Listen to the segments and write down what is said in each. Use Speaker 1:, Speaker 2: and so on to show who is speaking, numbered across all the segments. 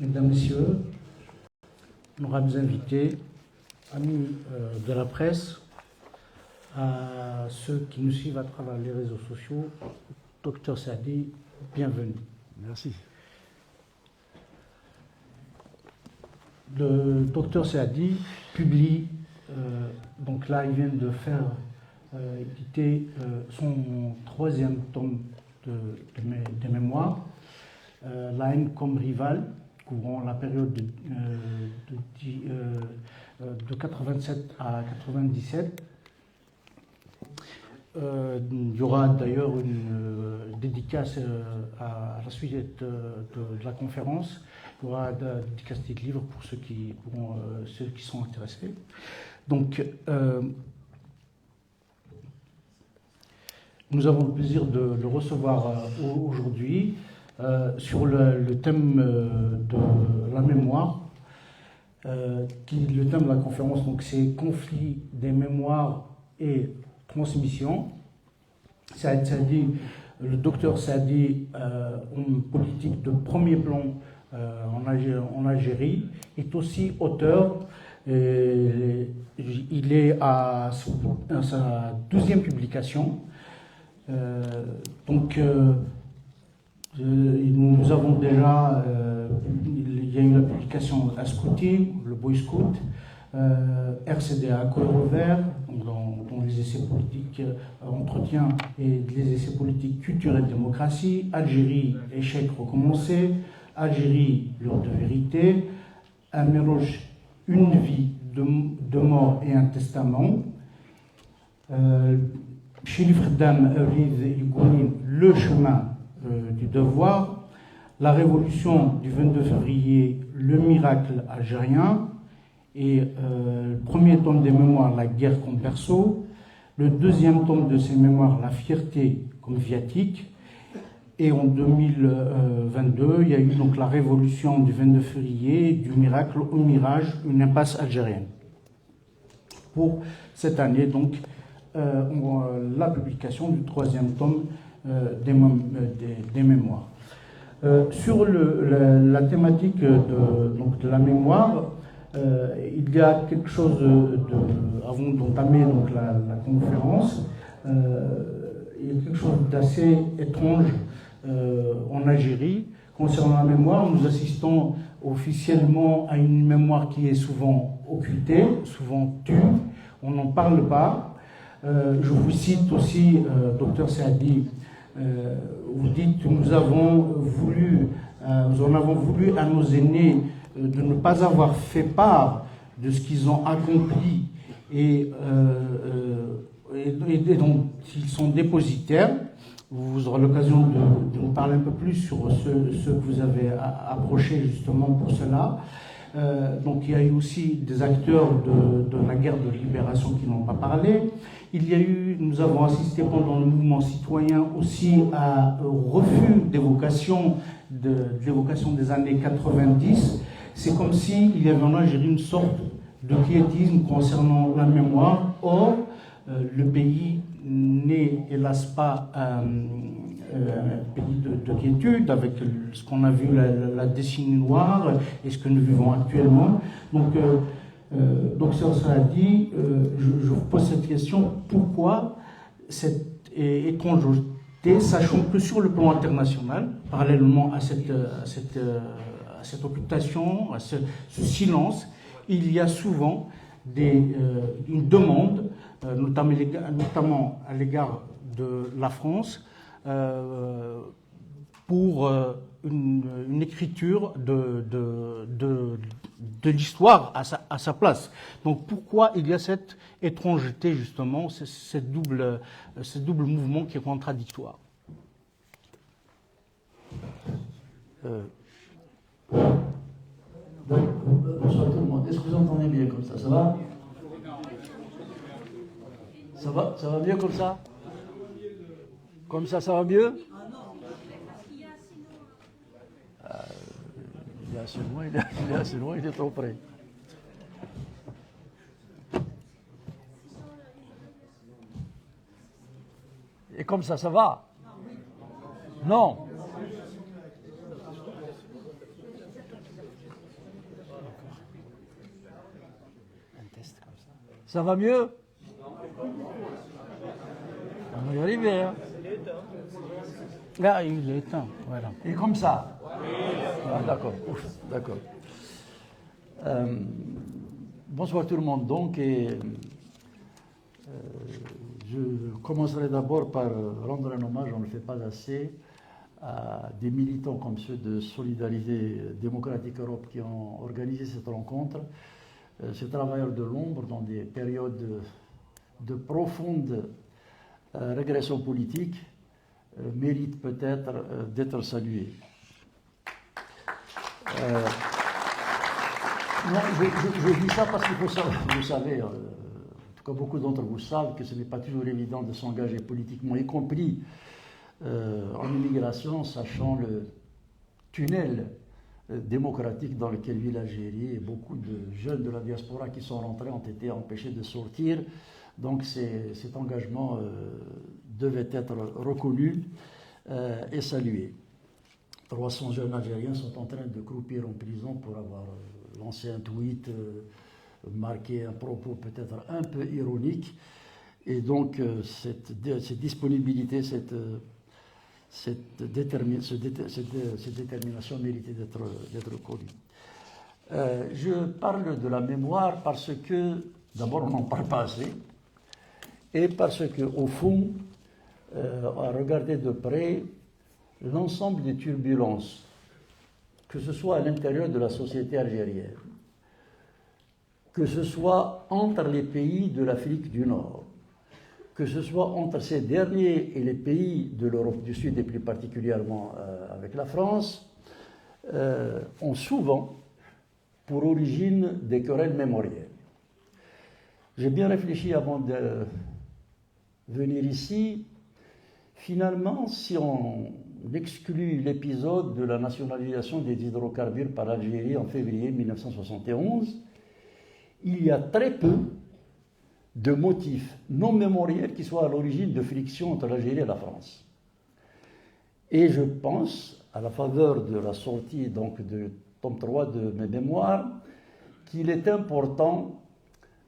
Speaker 1: Mesdames, Messieurs, honorables invités, amis de la presse, à ceux qui nous suivent à travers les réseaux sociaux, Dr Saadi, bienvenue.
Speaker 2: Merci.
Speaker 1: Le Dr Saadi publie, donc là il vient de faire éditer son troisième tome de mémoire, La haine comme rivale, couvrant la période de 87 à 97. Il y aura d'ailleurs une dédicace à la suite de la conférence. Il y aura une dédicace des livres pour ceux qui sont intéressés. Donc, nous avons le plaisir de le recevoir aujourd'hui sur le thème de la mémoire. Le thème de la conférence, donc, c'est conflit des mémoires et transmission. Le docteur Saadi, homme politique de premier plan en Algérie, est aussi auteur. Il est à sa 12e publication. Nous avons déjà, il y a eu la publication à Scouting, le Boy Scout, RCDA, Coeur Vert, dont les essais politiques entretien et les essais politiques culture et démocratie, Algérie, échec recommencé, Algérie, l'heure de vérité, Améroche, une vie de mort et un testament, Chérif Khdam, le chemin du devoir, la révolution du 22 février, le miracle algérien, et le premier tome des mémoires, La guerre comme berceau, le deuxième tome de ses mémoires, La fierté comme viatique, et en 2022, il y a eu donc la révolution du 22 février, du miracle au mirage, une impasse algérienne. Pour cette année, donc, la publication du troisième tome des mémoires. Sur la thématique de la mémoire, il y a quelque chose avant d'entamer donc la conférence, il y a quelque chose d'assez étrange en Algérie. Concernant la mémoire, nous assistons officiellement à une mémoire qui est souvent occultée, souvent tue, on n'en parle pas. Je vous cite aussi, docteur Saadi, vous dites que nous en avons voulu à nos aînés de ne pas avoir fait part de ce qu'ils ont accompli et dont ils sont dépositaires. Vous aurez l'occasion de nous parler un peu plus sur ce que vous avez approché justement pour cela. Donc il y a eu aussi des acteurs de la guerre de libération qui n'ont pas parlé. Nous avons assisté pendant le mouvement citoyen aussi à un refus d'évocation des années 90. C'est comme s'il y avait en Algérie une sorte de quiétisme concernant la mémoire. Or, le pays n'est hélas pas un pays de quiétude, avec ce qu'on a vu, la décennie noire, et ce que nous vivons actuellement. Donc, docteur Saadi, je vous pose cette question, pourquoi cette étrangeté, sachant que sur le plan international, parallèlement à cette occultation, à ce silence, il y a souvent une demande, notamment à l'égard de la France, pour une écriture de l'histoire à sa place. Donc pourquoi il y a cette étrangeté, justement, ce double mouvement qui est contradictoire?
Speaker 2: Bonsoir tout le monde. Est-ce que vous entendez bien comme ça? Ça va? Ça va mieux comme ça? Comme ça va mieux? Il est assez loin, il est trop près. Et comme ça va? Non. Ça va mieux? On va y arriver, hein?
Speaker 1: Là, il est temps, voilà.
Speaker 2: Et comme ça? Ah, d'accord, d'accord. Bonsoir tout le monde, donc, et je commencerai d'abord par rendre un hommage, on ne le fait pas assez, à des militants comme ceux de Solidarité Démocratique Europe qui ont organisé cette rencontre. Ces travailleurs de l'ombre, dans des périodes de profonde régression politique, méritent peut-être d'être salués. Je dis ça parce qu'il faut savoir, vous savez, en tout cas beaucoup d'entre vous savent que ce n'est pas toujours évident de s'engager politiquement, y compris en immigration, sachant le tunnel démocratique dans lequel vit l'Algérie, et beaucoup de jeunes de la diaspora qui sont rentrés ont été empêchés de sortir. Donc cet engagement devait être reconnu et salué. 300 jeunes Algériens sont en train de croupir en prison pour avoir lancé un tweet, marqué un propos peut-être un peu ironique. Et donc cette disponibilité, cette détermination méritait d'être connue. Je parle de la mémoire parce que, d'abord, on n'en parle pas assez, et parce qu'au fond, à regarder de près, l'ensemble des turbulences, que ce soit à l'intérieur de la société algérienne, que ce soit entre les pays de l'Afrique du Nord, que ce soit entre ces derniers et les pays de l'Europe du Sud, et plus particulièrement avec la France, ont souvent pour origine des querelles mémorielles. J'ai bien réfléchi avant de venir ici. Finalement, si on exclut l'épisode de la nationalisation des hydrocarbures par l'Algérie en février 1971, il y a très peu de motifs non mémoriels qui soient à l'origine de frictions entre l'Algérie et la France. Et je pense, à la faveur de la sortie donc de tome 3 de mes mémoires, qu'il est important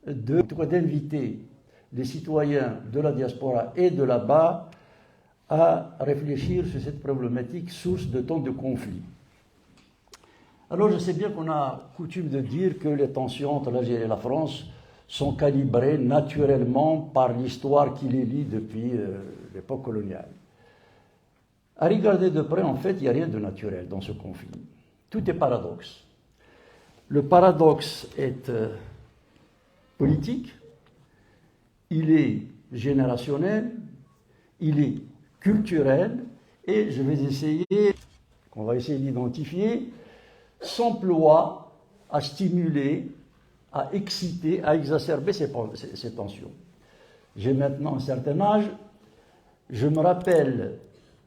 Speaker 2: d'inviter les citoyens de la diaspora et de là-bas à réfléchir sur cette problématique source de tant de conflits. Alors je sais bien qu'on a coutume de dire que les tensions entre l'Algérie et la France sont calibrées naturellement par l'histoire qui les lie depuis l'époque coloniale. À regarder de près, en fait, il n'y a rien de naturel dans ce conflit. Tout est paradoxe. Le paradoxe est politique, il est générationnel, il est culturel, et je vais essayer, qu'on va essayer d'identifier, s'emploie à stimuler, à exciter, à exacerber ces tensions. J'ai maintenant un certain âge, je me rappelle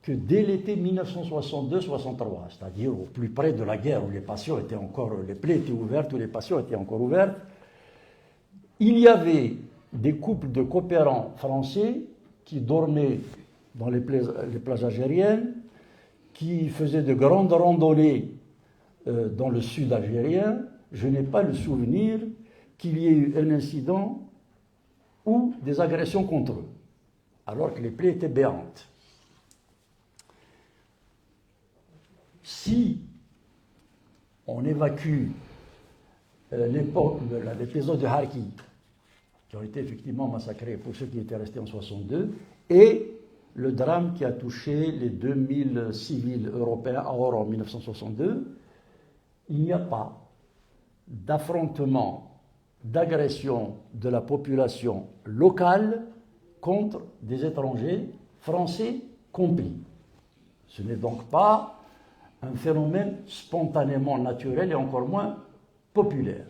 Speaker 2: que dès l'été 1962-63, c'est-à-dire au plus près de la guerre où les passions étaient encore, les plaies étaient ouvertes, où les passions étaient encore ouvertes, il y avait des couples de coopérants français qui dormaient dans les plages algériennes, qui faisaient de grandes randonnées dans le sud algérien. Je n'ai pas le souvenir qu'il y ait eu un incident ou des agressions contre eux, alors que les plaies étaient béantes. Si on évacue l'épisode de Harki, qui ont été effectivement massacrés pour ceux qui étaient restés en 62, et le drame qui a touché les 2000 civils européens à Oran en 1962, il n'y a pas d'affrontement, d'agression de la population locale contre des étrangers, français compris. Ce n'est donc pas un phénomène spontanément naturel et encore moins populaire.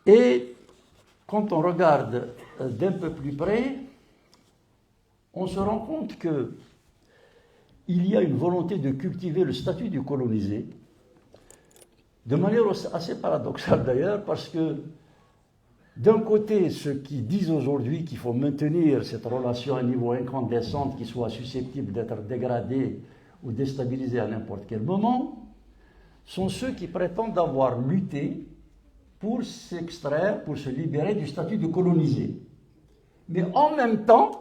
Speaker 2: Et quand on regarde d'un peu plus près, on se rend compte qu'il y a une volonté de cultiver le statut du colonisé, de manière assez paradoxale d'ailleurs, parce que d'un côté, ceux qui disent aujourd'hui qu'il faut maintenir cette relation à un niveau incandescent qui soit susceptible d'être dégradée ou déstabilisée à n'importe quel moment, sont ceux qui prétendent avoir lutté pour s'extraire, pour se libérer du statut de colonisé. Mais en même temps,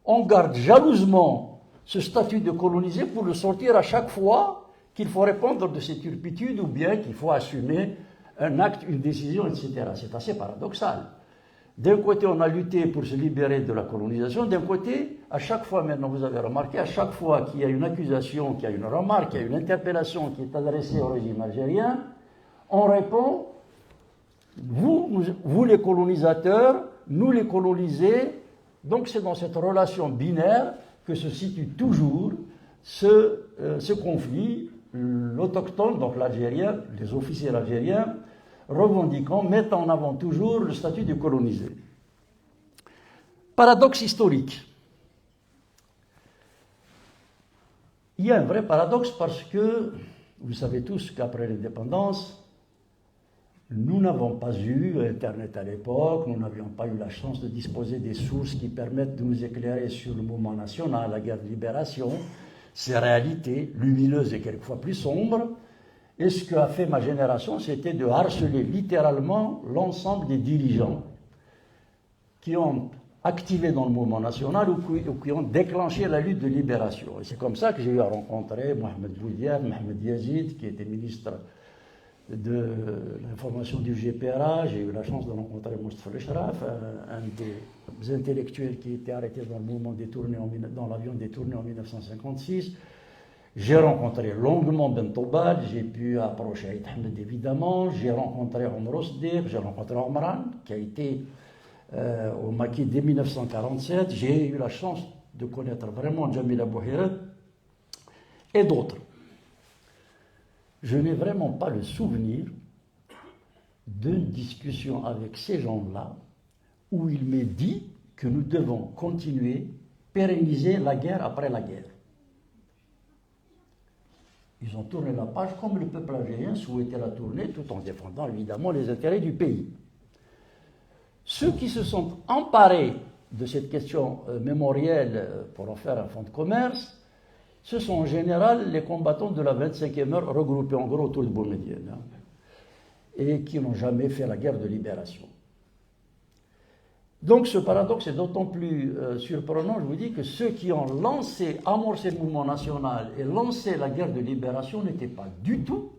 Speaker 2: on garde jalousement ce statut de colonisé pour le sortir à chaque fois qu'il faut répondre de ses turpitudes ou bien qu'il faut assumer un acte, une décision, etc. C'est assez paradoxal. D'un côté, on a lutté pour se libérer de la colonisation. D'un côté, à chaque fois, maintenant vous avez remarqué, à chaque fois qu'il y a une accusation, qu'il y a une remarque, qu'il y a une interpellation qui est adressée au régime algérien, on répond, vous les colonisateurs, nous les colonisés. Donc c'est dans cette relation binaire que se situe toujours ce conflit. L'autochtone, donc l'Algérien, les officiers algériens, revendiquant, mettant en avant toujours le statut de colonisé. Paradoxe historique. Il y a un vrai paradoxe parce que, vous savez tous qu'après l'indépendance, nous n'avons pas eu Internet à l'époque, nous n'avions pas eu la chance de disposer des sources qui permettent de nous éclairer sur le mouvement national, la guerre de libération, ses réalités lumineuses et quelquefois plus sombres. Et ce qu'a fait ma génération, c'était de harceler littéralement l'ensemble des dirigeants qui ont activé dans le mouvement national ou qui ont déclenché la lutte de libération. Et c'est comme ça que j'ai eu à rencontrer Mohamed Boudiaf, Mohamed Yazid, qui était ministre de l'information du GPRA. J'ai eu la chance de rencontrer Moustapha Lechraf, un des intellectuels qui était arrêté dans le mouvement détourné dans l'avion détourné en 1956. J'ai rencontré longuement Ben Tobal, j'ai pu approcher Aït Ahmed évidemment, j'ai rencontré Omar Osdir, j'ai rencontré Omran, qui a été au Maquis dès 1947. J'ai eu la chance de connaître vraiment Jamil Abouhirat et d'autres. Je n'ai vraiment pas le souvenir d'une discussion avec ces gens-là où il m'est dit que nous devons continuer, pérenniser la guerre après la guerre. Ils ont tourné la page comme le peuple algérien souhaitait la tourner, tout en défendant évidemment les intérêts du pays. Ceux qui se sont emparés de cette question mémorielle pour en faire un fonds de commerce, ce sont en général les combattants de la 25e heure regroupés en gros autour de Boumediene et qui n'ont jamais fait la guerre de libération. Donc ce paradoxe est d'autant plus surprenant, je vous dis, que ceux qui ont amorcé le mouvement national et lancé la guerre de libération n'étaient pas du tout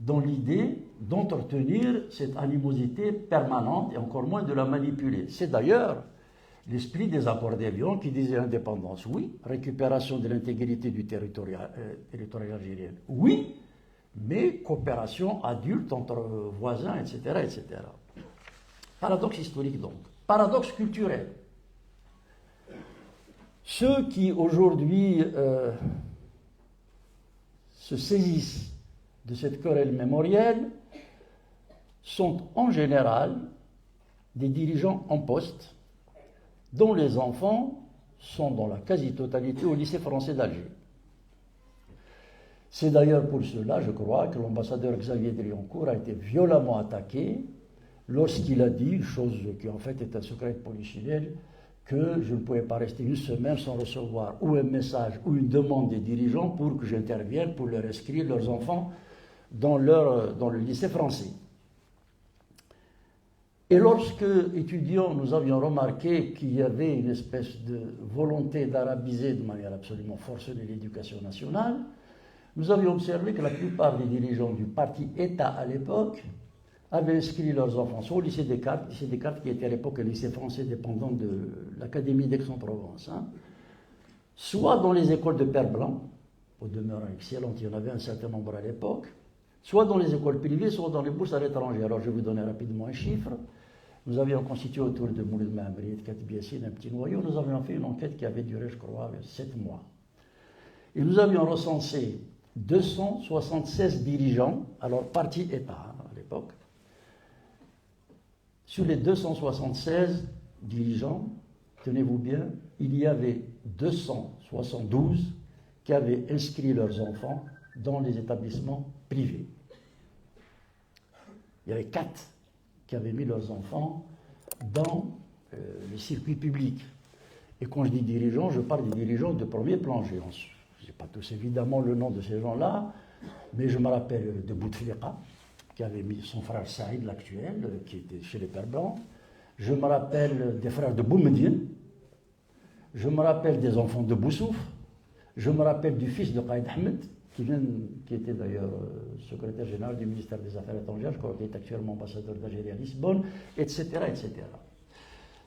Speaker 2: dans l'idée d'entretenir cette animosité permanente et encore moins de la manipuler. C'est d'ailleurs l'esprit des accords d'Évian qui disait indépendance, oui, récupération de l'intégrité du territoire algérien, oui, mais coopération adulte entre voisins, etc., etc. Paradoxe historique donc. Paradoxe culturel. Ceux qui aujourd'hui se saisissent de cette querelle mémorielle sont en général des dirigeants en poste dont les enfants sont dans la quasi-totalité au lycée français d'Alger. C'est d'ailleurs pour cela, je crois, que l'ambassadeur Xavier Drioncourt a été violemment attaqué lorsqu'il a dit, chose qui en fait est un secret de polichinelle, que je ne pouvais pas rester une semaine sans recevoir ou un message ou une demande des dirigeants pour que j'intervienne pour leur inscrire leurs enfants dans le lycée français. Et lorsque, étudiants, nous avions remarqué qu'il y avait une espèce de volonté d'arabiser de manière absolument forcenée l'éducation nationale, nous avions observé que la plupart des dirigeants du parti État à l'époque avaient inscrit leurs enfants soit au lycée Descartes qui était à l'époque un lycée français dépendant de l'Académie d'Aix-en-Provence, soit dans les écoles de Père Blanc, au demeurant excellentes, il y en avait un certain nombre à l'époque, soit dans les écoles privées, soit dans les bourses à l'étranger. Alors je vais vous donner rapidement un chiffre. Nous avions constitué autour de Moulid Mahamri et de Katib Yassine un petit noyau. Nous avions fait une enquête qui avait duré, je crois, 7 mois. Et nous avions recensé 276 dirigeants, alors parti État à l'époque. Sur les 276 dirigeants, tenez-vous bien, il y avait 272 qui avaient inscrit leurs enfants dans les établissements privés. Il y avait 4 qui avaient mis leurs enfants dans les circuits publics. Et quand je dis dirigeants, je parle des dirigeants de premier plan. Je n'ai pas tous évidemment le nom de ces gens-là, mais je me rappelle de Bouteflika, qui avait mis son frère Saïd, l'actuel, qui était chez les Pères Blancs. Je me rappelle des frères de Boumediene. Je me rappelle des enfants de Boussouf. Je me rappelle du fils de Qaïd Ahmed, qui était d'ailleurs secrétaire général du ministère des Affaires étrangères, je crois qu'il est actuellement ambassadeur d'Algérie à Lisbonne, etc., etc.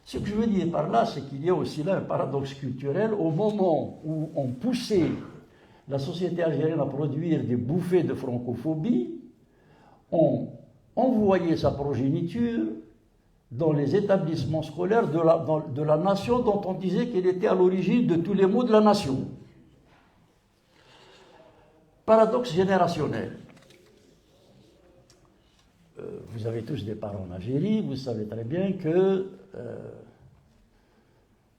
Speaker 2: Ce que je veux dire par là, c'est qu'il y a aussi là un paradoxe culturel. Au moment où on poussait la société algérienne à produire des bouffées de francophobie, on envoyait sa progéniture dans les établissements scolaires de la nation dont on disait qu'elle était à l'origine de tous les maux de la nation. Paradoxe générationnel. Vous avez tous des parents en Algérie, vous savez très bien que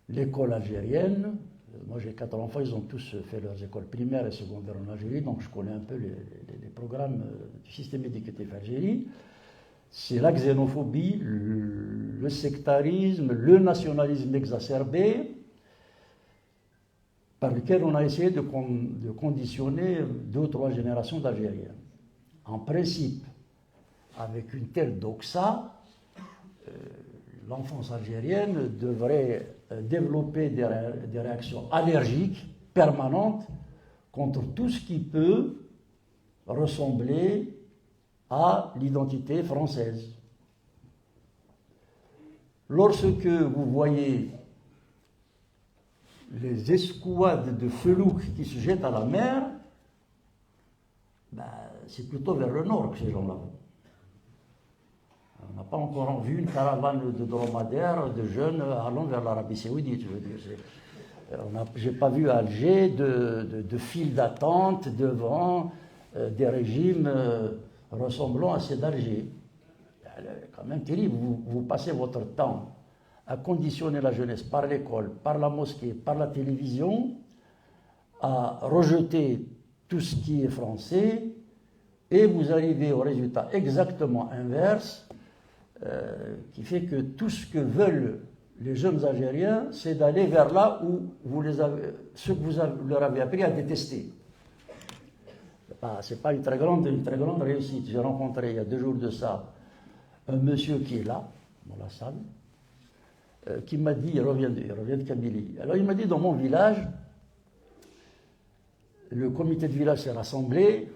Speaker 2: l'école algérienne, moi j'ai 4 enfants, ils ont tous fait leurs écoles primaires et secondaires en Algérie, donc je connais un peu les programmes du système éducatif algérien. C'est la xénophobie, le sectarisme, le nationalisme exacerbé, par lequel on a essayé de conditionner 2 ou 3 générations d'Algériens. En principe, avec une telle doxa, l'enfance algérienne devrait développer des réactions allergiques permanentes contre tout ce qui peut ressembler à l'identité française. Lorsque vous voyez les escouades de felouks qui se jettent à la mer, ben, c'est plutôt vers le nord que ces gens-là vont. On n'a pas encore vu une caravane de dromadaires, de jeunes allant vers l'Arabie Saoudite. Je veux dire, j'ai pas vu à Alger de files d'attente devant des régimes ressemblant à ceux d'Alger. C'est quand même terrible. Vous passez votre temps à conditionner la jeunesse par l'école, par la mosquée, par la télévision, à rejeter tout ce qui est français, et vous arrivez au résultat exactement inverse, qui fait que tout ce que veulent les jeunes Algériens, c'est d'aller vers là où ce que vous leur avez appris à détester. C'est pas une très grande réussite. J'ai rencontré il y a 2 jours de ça un monsieur qui est là, dans la salle, qui m'a dit, il revient de Kabylie. Alors il m'a dit, dans mon village, le comité de village s'est rassemblé,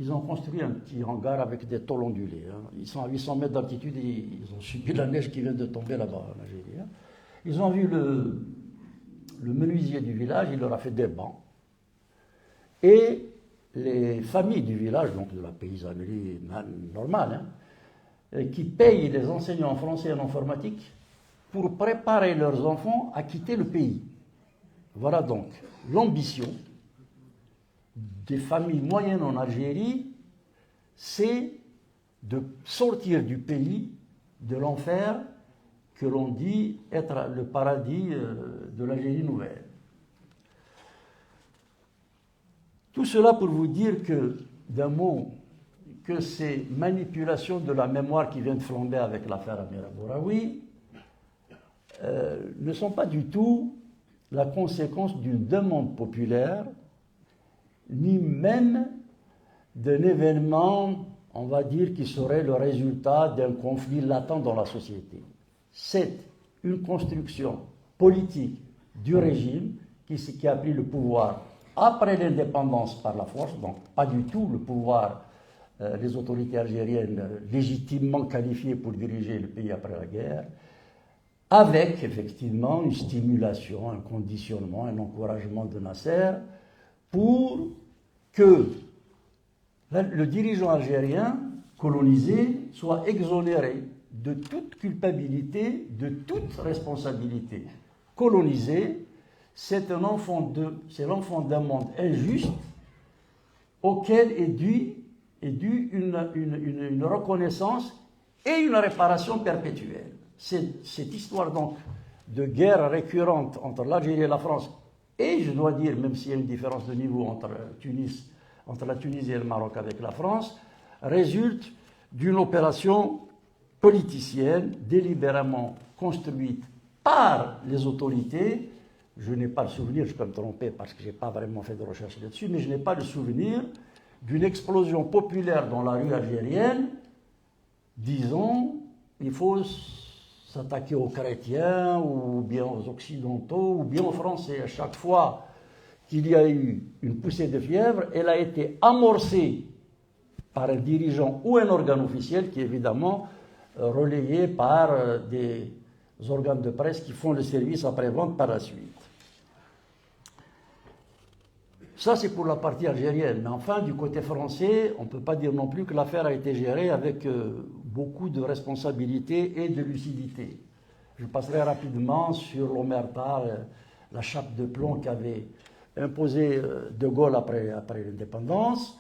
Speaker 2: ils ont construit un petit hangar avec des tôles ondulées. Ils sont à 800 mètres d'altitude et ils ont subi la neige qui vient de tomber là-bas en Algérie. Ils ont vu le menuisier du village, il leur a fait des bancs. Et les familles du village, donc de la paysannerie normale, qui payent les enseignants en français et en informatique pour préparer leurs enfants à quitter le pays. Voilà donc l'ambition des familles moyennes en Algérie, c'est de sortir du pays, de l'enfer que l'on dit être le paradis de l'Algérie nouvelle. Tout cela pour vous dire que, d'un mot, que ces manipulations de la mémoire qui viennent flamber avec l'affaire Amira Bouraoui ne sont pas du tout la conséquence d'une demande populaire, ni même d'un événement, on va dire, qui serait le résultat d'un conflit latent dans la société. C'est une construction politique du régime qui a pris le pouvoir après l'indépendance par la force, donc pas du tout le pouvoir des autorités algériennes légitimement qualifiées pour diriger le pays après la guerre, avec effectivement une stimulation, un conditionnement, un encouragement de Nasser pour que le dirigeant algérien colonisé soit exonéré de toute culpabilité, de toute responsabilité. Colonisé, c'est l'enfant d'un monde injuste auquel est due une reconnaissance et une réparation perpétuelle. Cette histoire donc de guerre récurrente entre l'Algérie et la France, et je dois dire, même s'il y a une différence de niveau entre la Tunisie et le Maroc avec la France, résulte d'une opération politicienne délibérément construite par les autorités. Je n'ai pas le souvenir, je peux me tromper parce que je n'ai pas vraiment fait de recherche là-dessus, mais je n'ai pas le souvenir d'une explosion populaire dans la rue algérienne, disons, il faut s'attaquer aux chrétiens, ou bien aux occidentaux, ou bien aux Français. À chaque fois qu'il y a eu une poussée de fièvre, elle a été amorcée par un dirigeant ou un organe officiel qui est évidemment relayé par des organes de presse qui font le service après-vente par la suite. Ça, c'est pour la partie algérienne. Mais enfin, du côté français, on ne peut pas dire non plus que l'affaire a été gérée avec beaucoup de responsabilité et de lucidité. Je passerai rapidement sur l'omerta, la chape de plomb qu'avait imposé De Gaulle après l'indépendance.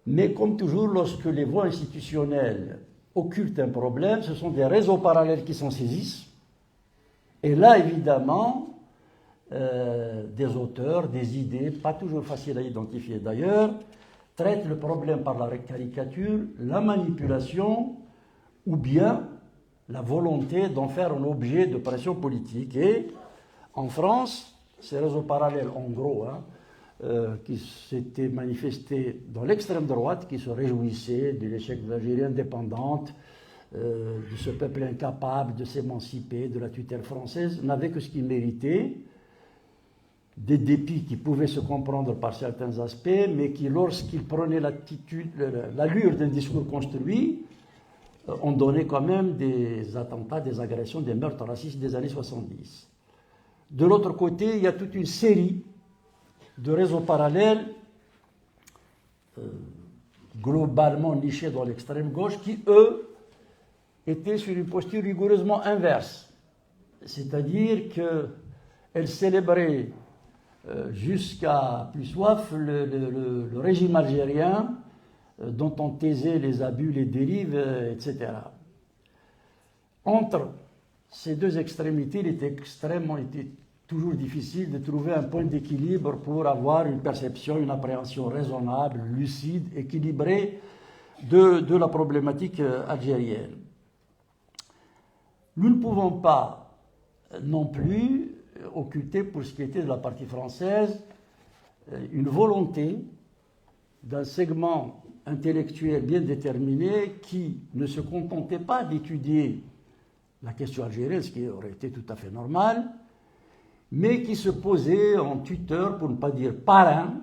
Speaker 2: Mais comme toujours, lorsque les voies institutionnelles occultent un problème, ce sont des réseaux parallèles qui s'en saisissent. Et là, évidemment, des auteurs, des idées, pas toujours faciles à identifier d'ailleurs, traitent le problème par la caricature, la manipulation ou bien la volonté d'en faire un objet de pression politique. Et en France, ces réseaux parallèles, en gros, qui s'étaient manifestés dans l'extrême droite, qui se réjouissait de l'échec de l'Algérie indépendante, de ce peuple incapable de s'émanciper de la tutelle française, n'avaient que ce qu'ils méritaient, des dépits qui pouvaient se comprendre par certains aspects, mais qui, lorsqu'ils prenaient l'allure d'un discours construit, ont donné quand même des attentats, des agressions, des meurtres racistes des années 70. De l'autre côté, il y a toute une série de réseaux parallèles globalement nichés dans l'extrême gauche qui, eux, étaient sur une posture rigoureusement inverse. C'est-à-dire qu'elles célébraient jusqu'à plus soif le régime algérien dont on taisait les abus, les dérives, etc. Entre ces deux extrémités, il était toujours difficile de trouver un point d'équilibre pour avoir une perception, une appréhension raisonnable, lucide, équilibrée de la problématique algérienne. Nous ne pouvons pas non plus occulter, pour ce qui était de la partie française, une volonté d'un segment intellectuel bien déterminé qui ne se contentait pas d'étudier la question algérienne, ce qui aurait été tout à fait normal, mais qui se posait en tuteur, pour ne pas dire parrain,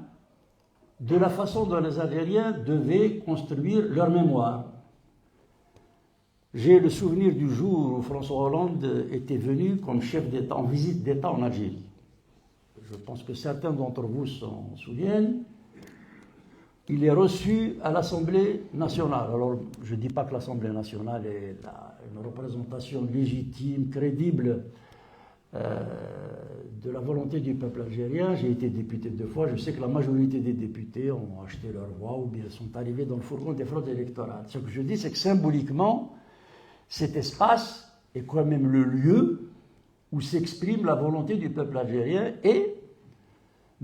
Speaker 2: de la façon dont les Algériens devaient construire leur mémoire. J'ai le souvenir du jour où François Hollande était venu comme chef d'État, en visite d'État en Algérie. Je pense que certains d'entre vous s'en souviennent. Il est reçu à l'Assemblée nationale. Alors, je ne dis pas que l'Assemblée nationale est une représentation légitime, crédible de la volonté du peuple algérien. J'ai été député 2 fois. Je sais que la majorité des députés ont acheté leur voix ou bien sont arrivés dans le fourgon des fraudes électorales. Ce que je dis, c'est que symboliquement, cet espace est quand même le lieu où s'exprime la volonté du peuple algérien. Et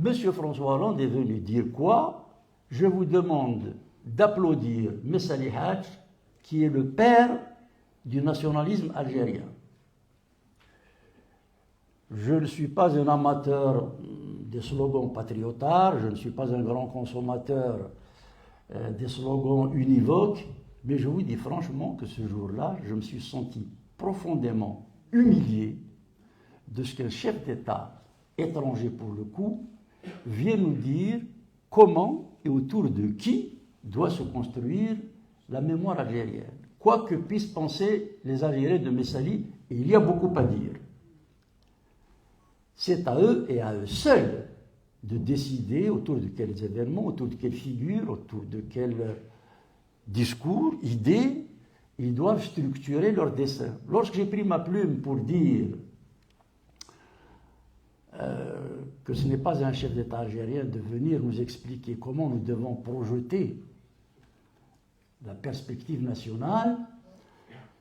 Speaker 2: M. François Hollande est venu dire quoi? Je vous demande d'applaudir Messali Hadj, qui est le père du nationalisme algérien. Je ne suis pas un amateur des slogans patriotards, je ne suis pas un grand consommateur des slogans univoques, mais je vous dis franchement que ce jour-là, je me suis senti profondément humilié de ce qu'un chef d'État, étranger pour le coup, vient nous dire comment et autour de qui doit se construire la mémoire algérienne. Quoi que puissent penser les Algériens de Messali, et il y a beaucoup à dire. C'est à eux et à eux seuls de décider autour de quels événements, autour de quelles figures, autour de quels discours, idées, ils doivent structurer leur dessin. Lorsque j'ai pris ma plume pour dire que ce n'est pas un chef d'État algérien de venir nous expliquer comment nous devons projeter la perspective nationale,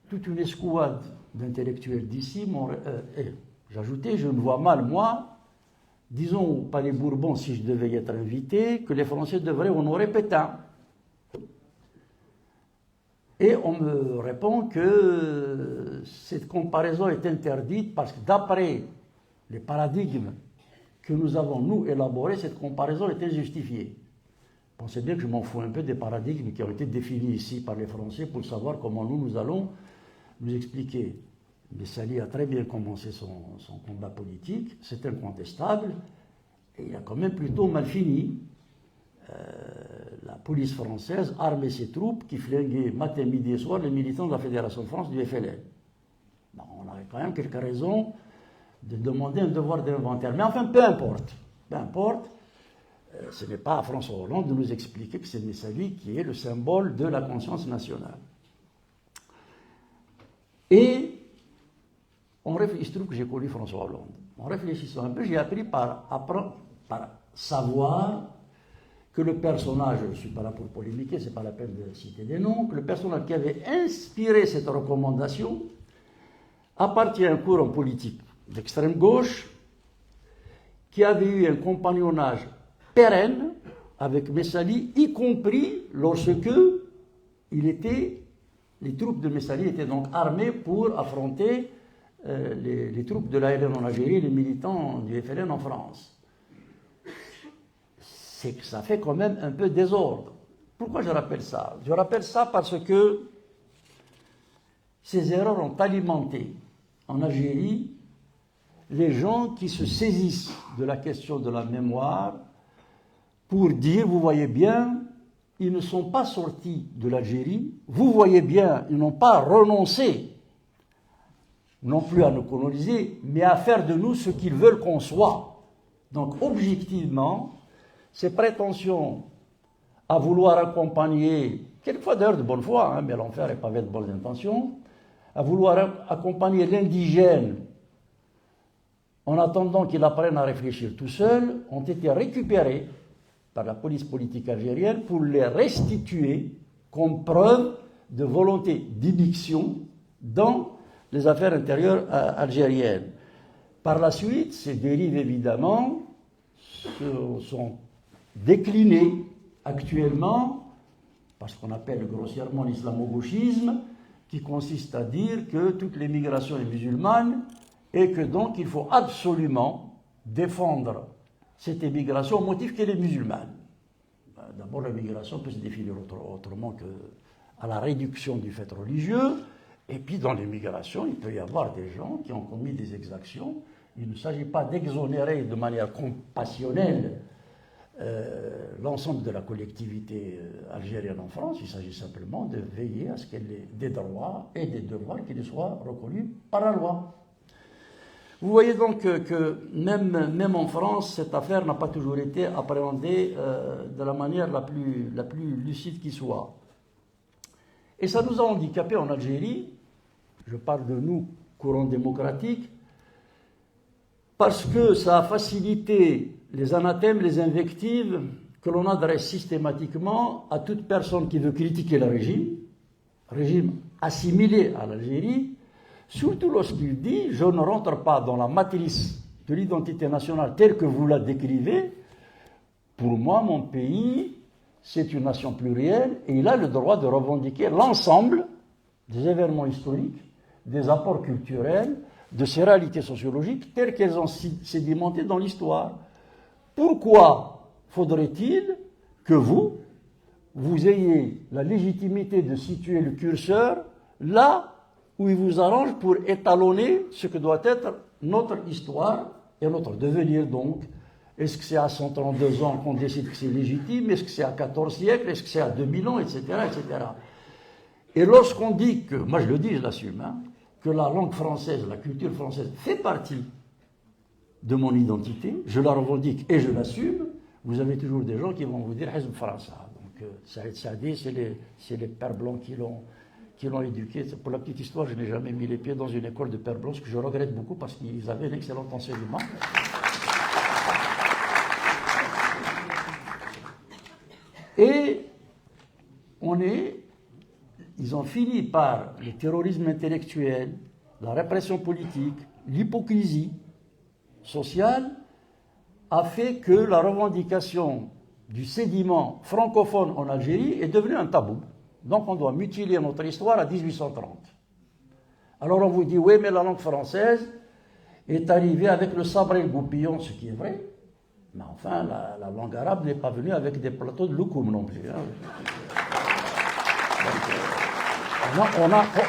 Speaker 2: toute une escouade d'intellectuels d'ici m'ont... J'ajoutais, je me vois mal, moi, disons au Palais Bourbon, si je devais y être invité, que les Français devraient honorer Pétain. Et on me répond que cette comparaison est interdite parce que d'après les paradigmes que nous avons, nous, élaborés, cette comparaison est injustifiée. Pensez bien que je m'en fous un peu des paradigmes qui ont été définis ici par les Français pour savoir comment nous allons nous expliquer. Messali a très bien commencé son combat politique, c'est incontestable, et il a quand même plutôt mal fini. La police française armait ses troupes qui flinguaient matin, midi et soir les militants de la Fédération de France du FLN. Bon, on avait quand même quelques raisons de demander un devoir d'inventaire. Mais enfin, peu importe. Ce n'est pas à François Hollande de nous expliquer que c'est Messali qui est le symbole de la conscience nationale. Et il se trouve que j'ai connu François Hollande. En réfléchissant un peu, j'ai appris par savoir que le personnage, je ne suis pas là pour polémiquer, ce n'est pas la peine de citer des noms, que le personnage qui avait inspiré cette recommandation appartient à un courant politique d'extrême gauche qui avait eu un compagnonnage pérenne avec Messali, y compris lorsque les troupes de Messali étaient donc armées pour affronter les troupes de l'ALN en Algérie, les militants du FLN en France. C'est que ça fait quand même un peu désordre. Pourquoi je rappelle ça? Je rappelle ça parce que ces erreurs ont alimenté en Algérie les gens qui se saisissent de la question de la mémoire pour dire, vous voyez bien, ils ne sont pas sortis de l'Algérie, vous voyez bien, ils n'ont pas renoncé non plus à nous coloniser, mais à faire de nous ce qu'ils veulent qu'on soit. Donc, objectivement, ces prétentions à vouloir accompagner, quelquefois d'ailleurs de bonne foi, mais l'enfer est pavé de bonnes intentions, à vouloir accompagner l'indigène en attendant qu'il apprenne à réfléchir tout seul, ont été récupérés par la police politique algérienne pour les restituer comme preuve de volonté d'immixtion dans les affaires intérieures algériennes. Par la suite, ces dérives, évidemment, sont déclinées actuellement par ce qu'on appelle grossièrement l'islamo-gauchisme, qui consiste à dire que toute l'immigration est musulmane et que donc il faut absolument défendre cette immigration au motif qu'elle est musulmane. D'abord, l'immigration peut se définir autrement qu'à la réduction du fait religieux. Et puis, dans l'immigration, il peut y avoir des gens qui ont commis des exactions. Il ne s'agit pas d'exonérer de manière compassionnelle l'ensemble de la collectivité algérienne en France. Il s'agit simplement de veiller à ce qu'elle ait des droits et des devoirs qui lui soient reconnus par la loi. Vous voyez donc que même en France, cette affaire n'a pas toujours été appréhendée de la manière la plus lucide qui soit. Et ça nous a handicapés en Algérie, je parle de nous, courant démocratique, parce que ça a facilité les anathèmes, les invectives que l'on adresse systématiquement à toute personne qui veut critiquer le régime assimilé à l'Algérie, surtout lorsqu'il dit « je ne rentre pas dans la matrice de l'identité nationale telle que vous la décrivez, pour moi, mon pays, c'est une nation plurielle et il a le droit de revendiquer l'ensemble des événements historiques, des apports culturels, de ces réalités sociologiques telles qu'elles ont sédimenté dans l'histoire. Pourquoi faudrait-il que vous ayez la légitimité de situer le curseur là où il vous arrange pour étalonner ce que doit être notre histoire et notre devenir donc? Est-ce que c'est à 132 ans qu'on décide que c'est légitime? Est-ce que c'est à 14 siècles? Est-ce que c'est à 2000 ans? Etc. etc. Et lorsqu'on dit que, moi je le dis, je l'assume, que la langue française, la culture française fait partie de mon identité, je la revendique et je l'assume, vous avez toujours des gens qui vont vous dire « Hizb França ». Donc Saïd Saadi, c'est les pères blancs qui l'ont éduqué. Pour la petite histoire, je n'ai jamais mis les pieds dans une école de pères blancs, ce que je regrette beaucoup parce qu'ils avaient un excellent enseignement. Et ils ont fini par le terrorisme intellectuel, la répression politique, l'hypocrisie sociale, a fait que la revendication du sédiment francophone en Algérie est devenue un tabou. Donc on doit mutiler notre histoire à 1830. Alors on vous dit, oui, mais la langue française est arrivée avec le sabre et le goupillon, ce qui est vrai. Mais enfin, la langue arabe n'est pas venue avec des plateaux de loukoum non plus. Hein. Donc,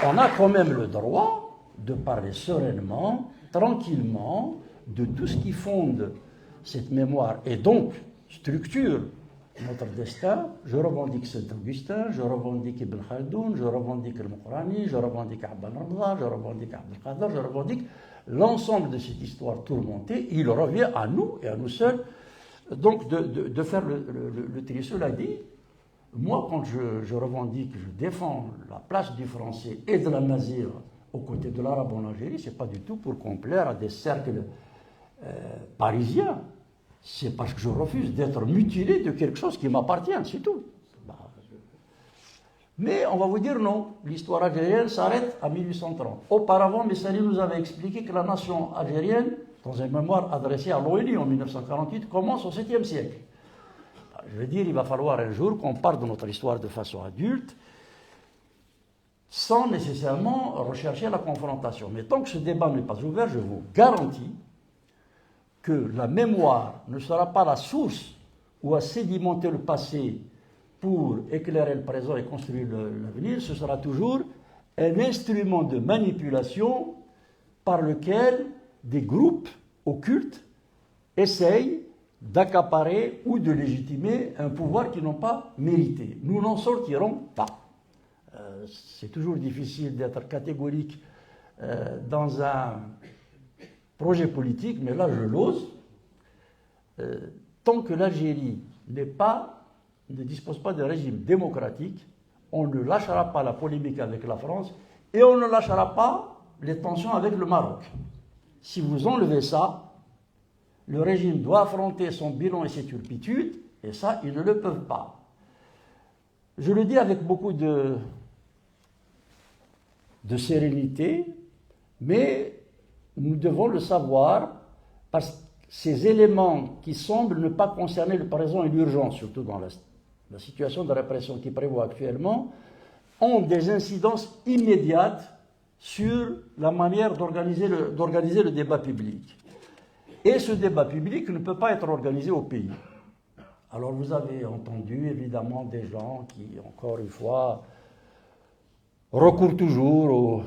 Speaker 2: on a quand même le droit de parler sereinement, tranquillement, de tout ce qui fonde cette mémoire et donc structure notre destin. Je revendique Saint-Augustin, je revendique Ibn Khaldoun, je revendique le Mourani, je revendique Abdel Radha, je revendique Abdel Qadir, je revendique l'ensemble de cette histoire tourmentée. Il revient à nous et à nous seuls donc de faire le tri. Cela dit, moi quand je revendique, je défends la place du français et de la mazir aux côtés de l'arabe en Algérie, ce n'est pas du tout pour complaire à des cercles parisiens. C'est parce que je refuse d'être mutilé de quelque chose qui m'appartient, c'est tout. Mais on va vous dire non, l'histoire algérienne s'arrête à 1830. Auparavant, Messali nous avait expliqué que la nation algérienne, dans un mémoire adressé à l'ONU en 1948, commence au 7e siècle. Je veux dire, il va falloir un jour qu'on parle de notre histoire de façon adulte, sans nécessairement rechercher la confrontation. Mais tant que ce débat n'est pas ouvert, je vous garantis que la mémoire ne sera pas la source où à sédimenter le passé pour éclairer le présent et construire l'avenir, ce sera toujours un instrument de manipulation par lequel des groupes occultes essayent d'accaparer ou de légitimer un pouvoir qu'ils n'ont pas mérité. Nous n'en sortirons pas. C'est toujours difficile d'être catégorique dans un projet politique, mais là je l'ose. Tant que l'Algérie ne dispose pas d'un régime démocratique, on ne lâchera pas la polémique avec la France et on ne lâchera pas les tensions avec le Maroc. Si vous enlevez ça, le régime doit affronter son bilan et ses turpitudes, et ça, ils ne le peuvent pas. Je le dis avec beaucoup de sérénité, mais nous devons le savoir parce que ces éléments qui semblent ne pas concerner le présent et l'urgence, surtout dans la situation de répression qui prévaut actuellement, ont des incidences immédiates sur la manière d'organiser le débat public. Et ce débat public ne peut pas être organisé au pays. Alors vous avez entendu évidemment des gens qui, encore une fois, recourent toujours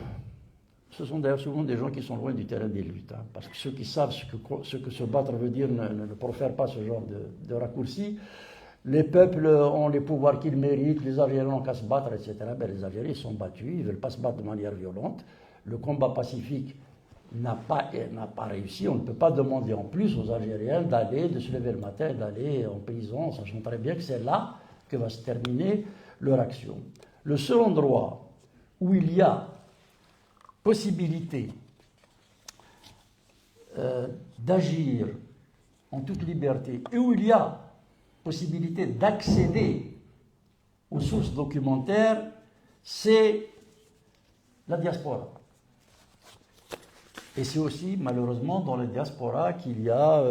Speaker 2: Ce sont d'ailleurs souvent des gens qui sont loin du terrain des luttes, hein, parce que ceux qui savent ce que se battre veut dire ne profèrent pas ce genre de raccourcis. Les peuples ont les pouvoirs qu'ils méritent, les Algériens n'ont qu'à se battre, etc. Ben, les Algériens sont battus, ils ne veulent pas se battre de manière violente. Le combat pacifique n'a pas réussi. On ne peut pas demander en plus aux Algériens de se lever le matin, d'aller en prison, sachant très bien que c'est là que va se terminer leur action. Le seul endroit où il y a possibilité d'agir en toute liberté et où il y a possibilité d'accéder aux sources documentaires, c'est la diaspora. Et c'est aussi, malheureusement, dans la diaspora qu'il y a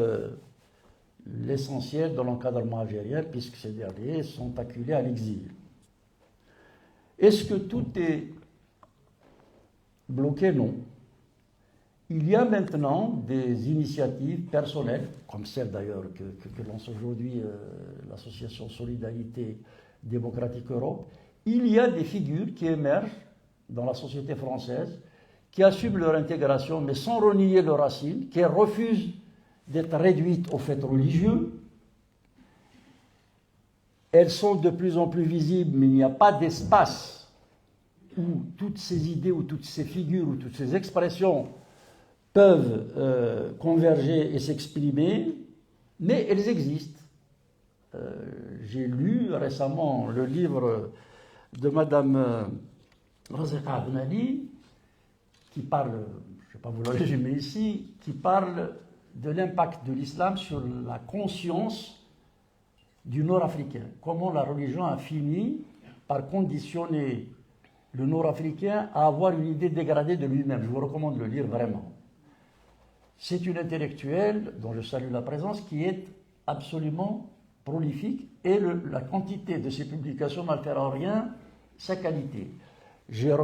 Speaker 2: l'essentiel de l'encadrement algérien, puisque ces derniers sont acculés à l'exil. Est-ce que tout est bloqué? Non. Il y a maintenant des initiatives personnelles, comme celle d'ailleurs que lance aujourd'hui l'association Solidarité Démocratique Europe. Il y a des figures qui émergent dans la société française, qui assument leur intégration, mais sans renier leurs racines, qui refusent d'être réduites aux faits religieux. Elles sont de plus en plus visibles, mais il n'y a pas d'espace où toutes ces idées, ou toutes ces figures, ou toutes ces expressions peuvent converger et s'exprimer, mais elles existent. J'ai lu récemment le livre de Madame Razeka Abnali, qui parle, je ne vais pas vous le résumer ici, qui parle de l'impact de l'islam sur la conscience du Nord-Africain. Comment la religion a fini par conditionner le Nord-Africain à avoir une idée dégradée de lui-même. Je vous recommande de le lire vraiment. C'est une intellectuelle dont je salue la présence qui est absolument prolifique et la quantité de ses publications n'altère en rien sa qualité. J'ai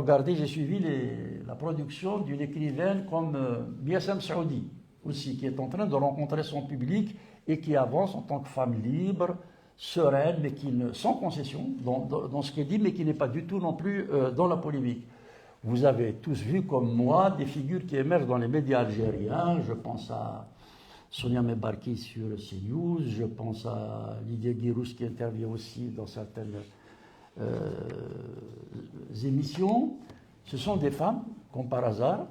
Speaker 2: suivi la production d'une écrivaine comme Biassam Saoudi aussi, qui est en train de rencontrer son public et qui avancent en tant que femmes libres, sereines, mais sans concession dans ce qu'elle dit, mais qui n'est pas du tout non plus dans la polémique. Vous avez tous vu comme moi des figures qui émergent dans les médias algériens. Je pense à Sonia Mebarki sur CNews, je pense à Lydia Guirous qui intervient aussi dans certaines émissions. Ce sont des femmes, comme par hasard,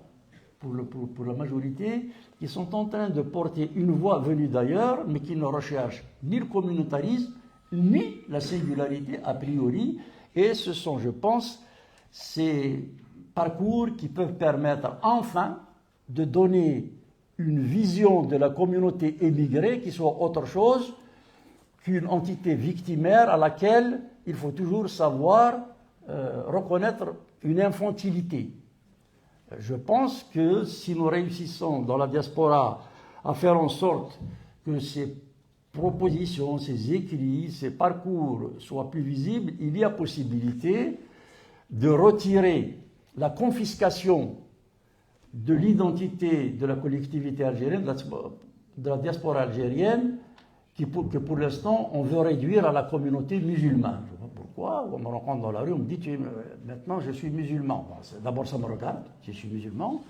Speaker 2: pour la majorité, qui sont en train de porter une voix venue d'ailleurs, mais qui ne recherchent ni le communautarisme, ni la singularité a priori. Et ce sont, je pense, ces parcours qui peuvent permettre enfin de donner une vision de la communauté émigrée qui soit autre chose qu'une entité victimaire à laquelle il faut toujours savoir reconnaître une infantilité. Je pense que si nous réussissons dans la diaspora à faire en sorte que ces propositions, ces écrits, ces parcours soient plus visibles, il y a possibilité de retirer la confiscation de l'identité de la collectivité algérienne, de la diaspora algérienne, que pour l'instant on veut réduire à la communauté musulmane. Je ne sais pas pourquoi, on me rencontre dans la rue, on me dit maintenant je suis musulman. Bon, d'abord ça me regarde, je suis musulman,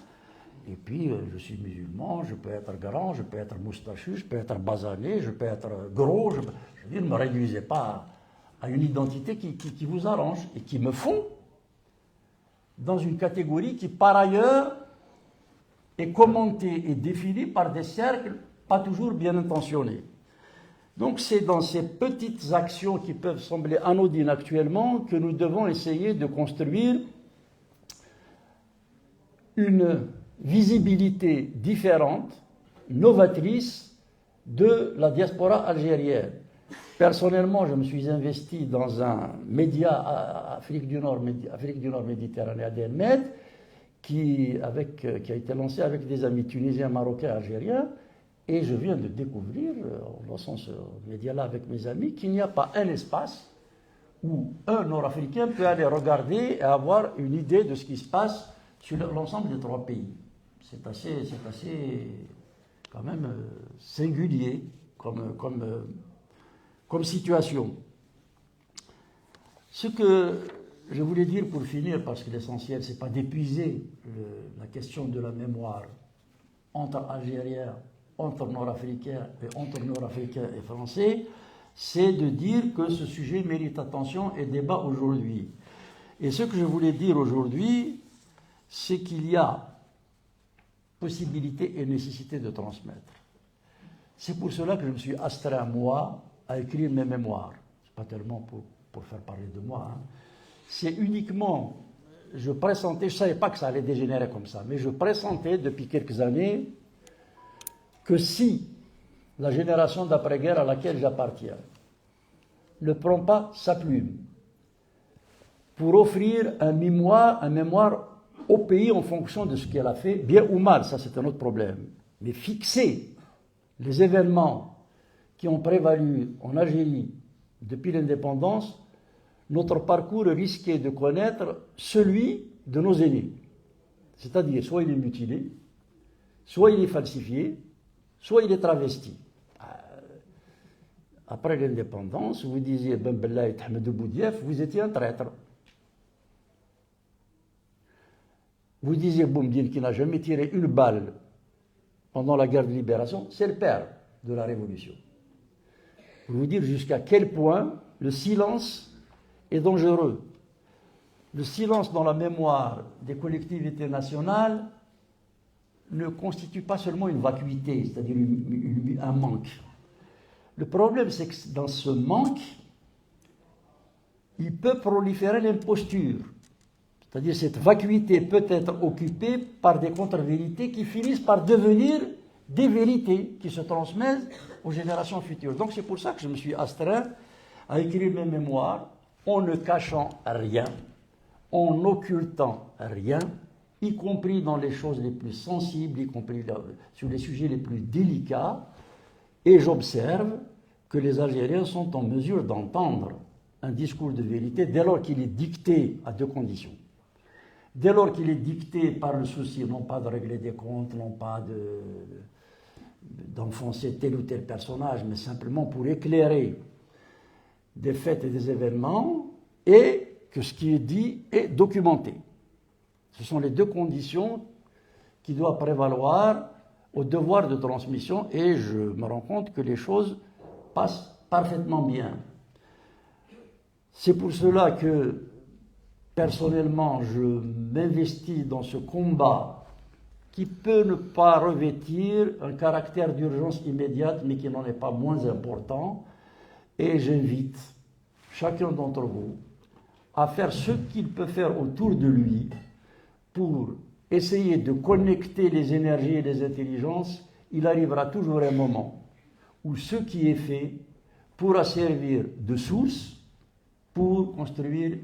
Speaker 2: et puis je suis musulman, je peux être grand, je peux être moustachu, je peux être basané, je peux être gros. Je dis, ne me réduisez pas à une identité qui vous arrange et qui me font dans une catégorie qui par ailleurs est commentée et définie par des cercles pas toujours bien intentionnés. Donc c'est dans ces petites actions qui peuvent sembler anodines actuellement que nous devons essayer de construire une visibilité différente, novatrice de la diaspora algérienne. Personnellement, je me suis investi dans un média Afrique du Nord Méditerranée, ADNMed, qui a été lancé avec des amis tunisiens, marocains, algériens. Et je viens de découvrir, en lançant ce média-là avec mes amis, qu'il n'y a pas un espace où un Nord-Africain peut aller regarder et avoir une idée de ce qui se passe sur l'ensemble des trois pays. C'est assez quand même singulier comme situation. Ce que je voulais dire pour finir, parce que l'essentiel, ce n'est pas d'épuiser la question de la mémoire entre Algériens, entre Nord-Africains et entre Nord-Africains et Français, c'est de dire que ce sujet mérite attention et débat aujourd'hui. Et ce que je voulais dire aujourd'hui, c'est qu'il y a possibilité et nécessité de transmettre. C'est pour cela que je me suis astreint, moi, à écrire mes mémoires. Ce n'est pas tellement pour faire parler de moi. Hein. C'est uniquement, je pressentais, je ne savais pas que ça allait dégénérer comme ça, mais je pressentais depuis quelques années que si la génération d'après-guerre à laquelle j'appartiens ne prend pas sa plume pour offrir un mémoire au pays en fonction de ce qu'elle a fait, bien ou mal, ça c'est un autre problème, mais fixer les événements qui ont prévalu en Algérie depuis l'indépendance, notre parcours risquait de connaître celui de nos aînés. C'est-à-dire, soit il est mutilé, soit il est falsifié, soit il est travesti. Après l'indépendance, vous disiez Ben Bella et Ahmed Boudiaf, vous étiez un traître. Vous disiez Boumdine qui n'a jamais tiré une balle pendant la guerre de libération, c'est le père de la révolution. Pour vous dire jusqu'à quel point le silence est dangereux. Le silence dans la mémoire des collectivités nationales ne constitue pas seulement une vacuité, c'est-à-dire un manque. Le problème, c'est que dans ce manque, il peut proliférer l'imposture. C'est-à-dire cette vacuité peut être occupée par des contre-vérités qui finissent par devenir des vérités qui se transmettent aux générations futures. Donc c'est pour ça que je me suis astreint à écrire mes mémoires en ne cachant rien, en n'occultant rien, y compris dans les choses les plus sensibles, y compris sur les sujets les plus délicats, et j'observe que les Algériens sont en mesure d'entendre un discours de vérité dès lors qu'il est dicté à deux conditions. Dès lors qu'il est dicté par le souci, non pas de régler des comptes, non pas d'enfoncer tel ou tel personnage, mais simplement pour éclairer des faits et des événements, et que ce qui est dit est documenté. Ce sont les deux conditions qui doivent prévaloir au devoir de transmission, et je me rends compte que les choses passent parfaitement bien. C'est pour cela que, personnellement, je m'investis dans ce combat qui peut ne pas revêtir un caractère d'urgence immédiate, mais qui n'en est pas moins important, et j'invite chacun d'entre vous à faire ce qu'il peut faire autour de lui pour essayer de connecter les énergies et les intelligences. Il arrivera toujours un moment où ce qui est fait pourra servir de source pour construire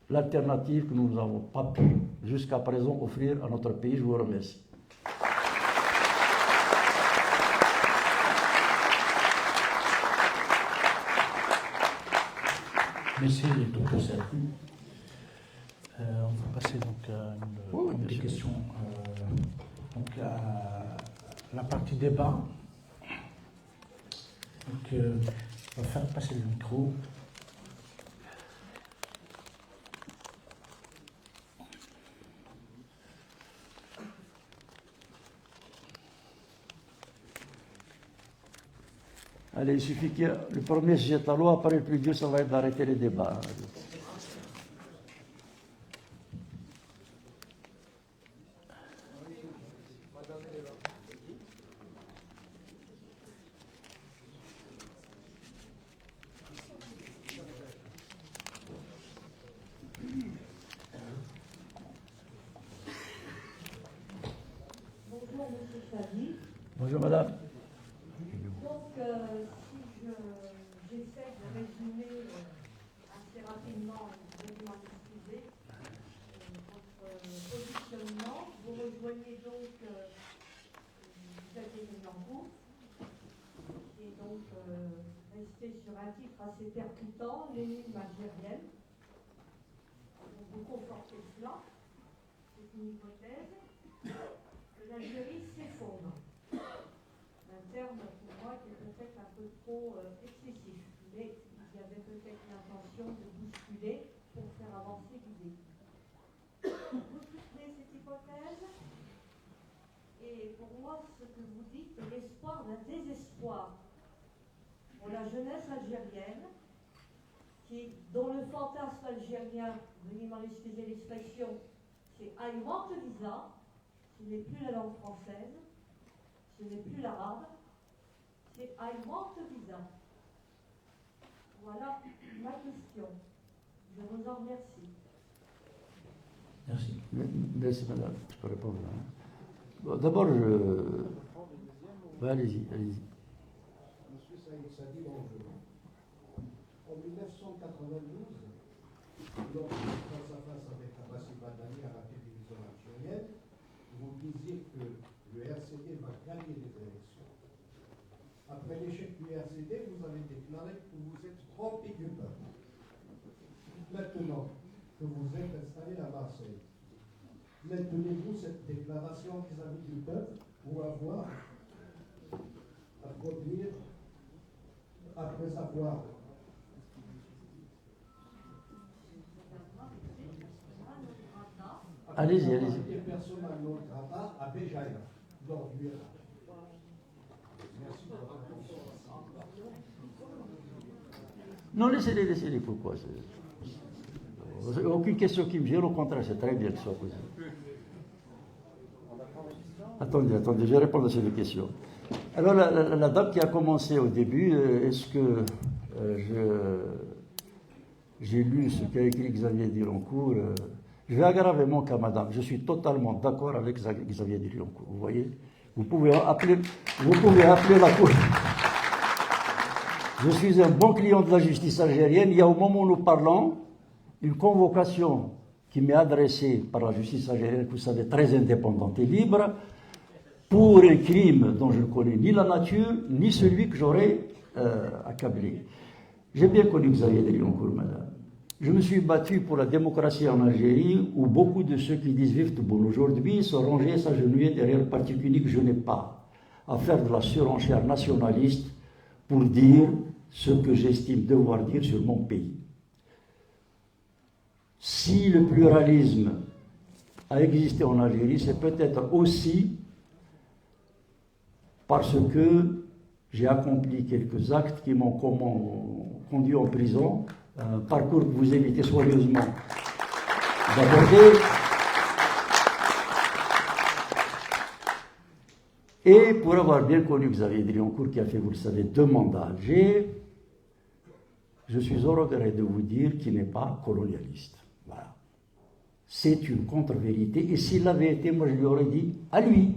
Speaker 2: l'alternative que nous n'avons pas pu jusqu'à présent offrir à notre pays. Je vous remercie.
Speaker 1: Merci, Dr. Serki. On va passer donc à une des questions. Donc la partie débat. Donc, on va faire passer le micro.
Speaker 2: Allez, il suffit que le premier se jette à l'eau, après le plus dur, ça va être d'arrêter les débats.
Speaker 3: Bonjour, monsieur Chazy.
Speaker 2: Bonjour, madame.
Speaker 3: Donc, si j'essaie de résumer assez rapidement, vous allez m'en excuser, votre positionnement, vous rejoignez donc Xavier Mélenchon, qui est donc resté sur un titre assez percutant, l'énigme algérienne. Vous confortez cela, c'est une hypothèse, que l'Algérie s'effondre. Un terme pour moi qui est peut-être un peu trop excessif, mais il y avait peut-être l'intention de bousculer pour faire avancer l'idée. Vous soutenez cette hypothèse, et pour moi, ce que vous dites est l'espoir d'un désespoir pour la jeunesse algérienne, dont le fantasme algérien, veuillez m'en excuser l'expression, c'est « I want a visa », ce n'est plus la langue française, ce n'est plus l'arabe, c'est « I want a visa ». Voilà ma question. Je vous en remercie.
Speaker 1: Merci.
Speaker 2: Merci, madame. Je peux répondre. Bon, d'abord, allez-y, allez-y.
Speaker 4: Monsieur Saïd Sadi, bonjour. En 1992, lors de face à face avec Abbassi Badani à la télévision algérienne, vous disiez que le RCD va gagner les élections. Après l'échec du RCD, vous avez déclaré que vous êtes trompé du peuple. Maintenant que vous êtes installé à Marseille, maintenez-vous cette déclaration vis-à-vis du peuple pour avoir à produire, après avoir
Speaker 2: Allez-y, allez-y.
Speaker 4: des personnes non grata à Béjaïa, lors du Irak. Merci pour votre attention.
Speaker 2: Non, laissez-les, pourquoi aucune question qui me gêne, au contraire, c'est très bien que ce soit posé. Attendez, je vais répondre à ces deux questions. Alors, la dame qui a commencé au début, est-ce que j'ai lu ce qu'a écrit Xavier Dironcourt? Je vais aggraver mon cas, madame. Je suis totalement d'accord avec Xavier Dironcourt. Vous voyez? Vous pouvez appeler la Cour. Je suis un bon client de la justice algérienne. Il y a au moment où nous parlons une convocation qui m'est adressée par la justice algérienne, que vous savez, très indépendante et libre, pour un crime dont je ne connais ni la nature, ni celui que j'aurais accablé. J'ai bien connu Xavier Dironcourt, madame. Je me suis battu pour la démocratie en Algérie, où beaucoup de ceux qui disent vivre de bon aujourd'hui sont rangés, s'agenouiller derrière le parti unique que je n'ai pas. à faire de la surenchère nationaliste pour dire ce que j'estime devoir dire sur mon pays. Si le pluralisme a existé en Algérie, c'est peut-être aussi parce que j'ai accompli quelques actes qui m'ont conduit en prison, un parcours que vous évitez soigneusement d'aborder. Et pour avoir bien connu Xavier Drioncourt, qui a fait, vous le savez, 2 mandats à Alger, je suis au regret de vous dire qu'il n'est pas colonialiste. Voilà. C'est une contre-vérité. Et s'il l'avait été, moi je lui aurais dit à lui.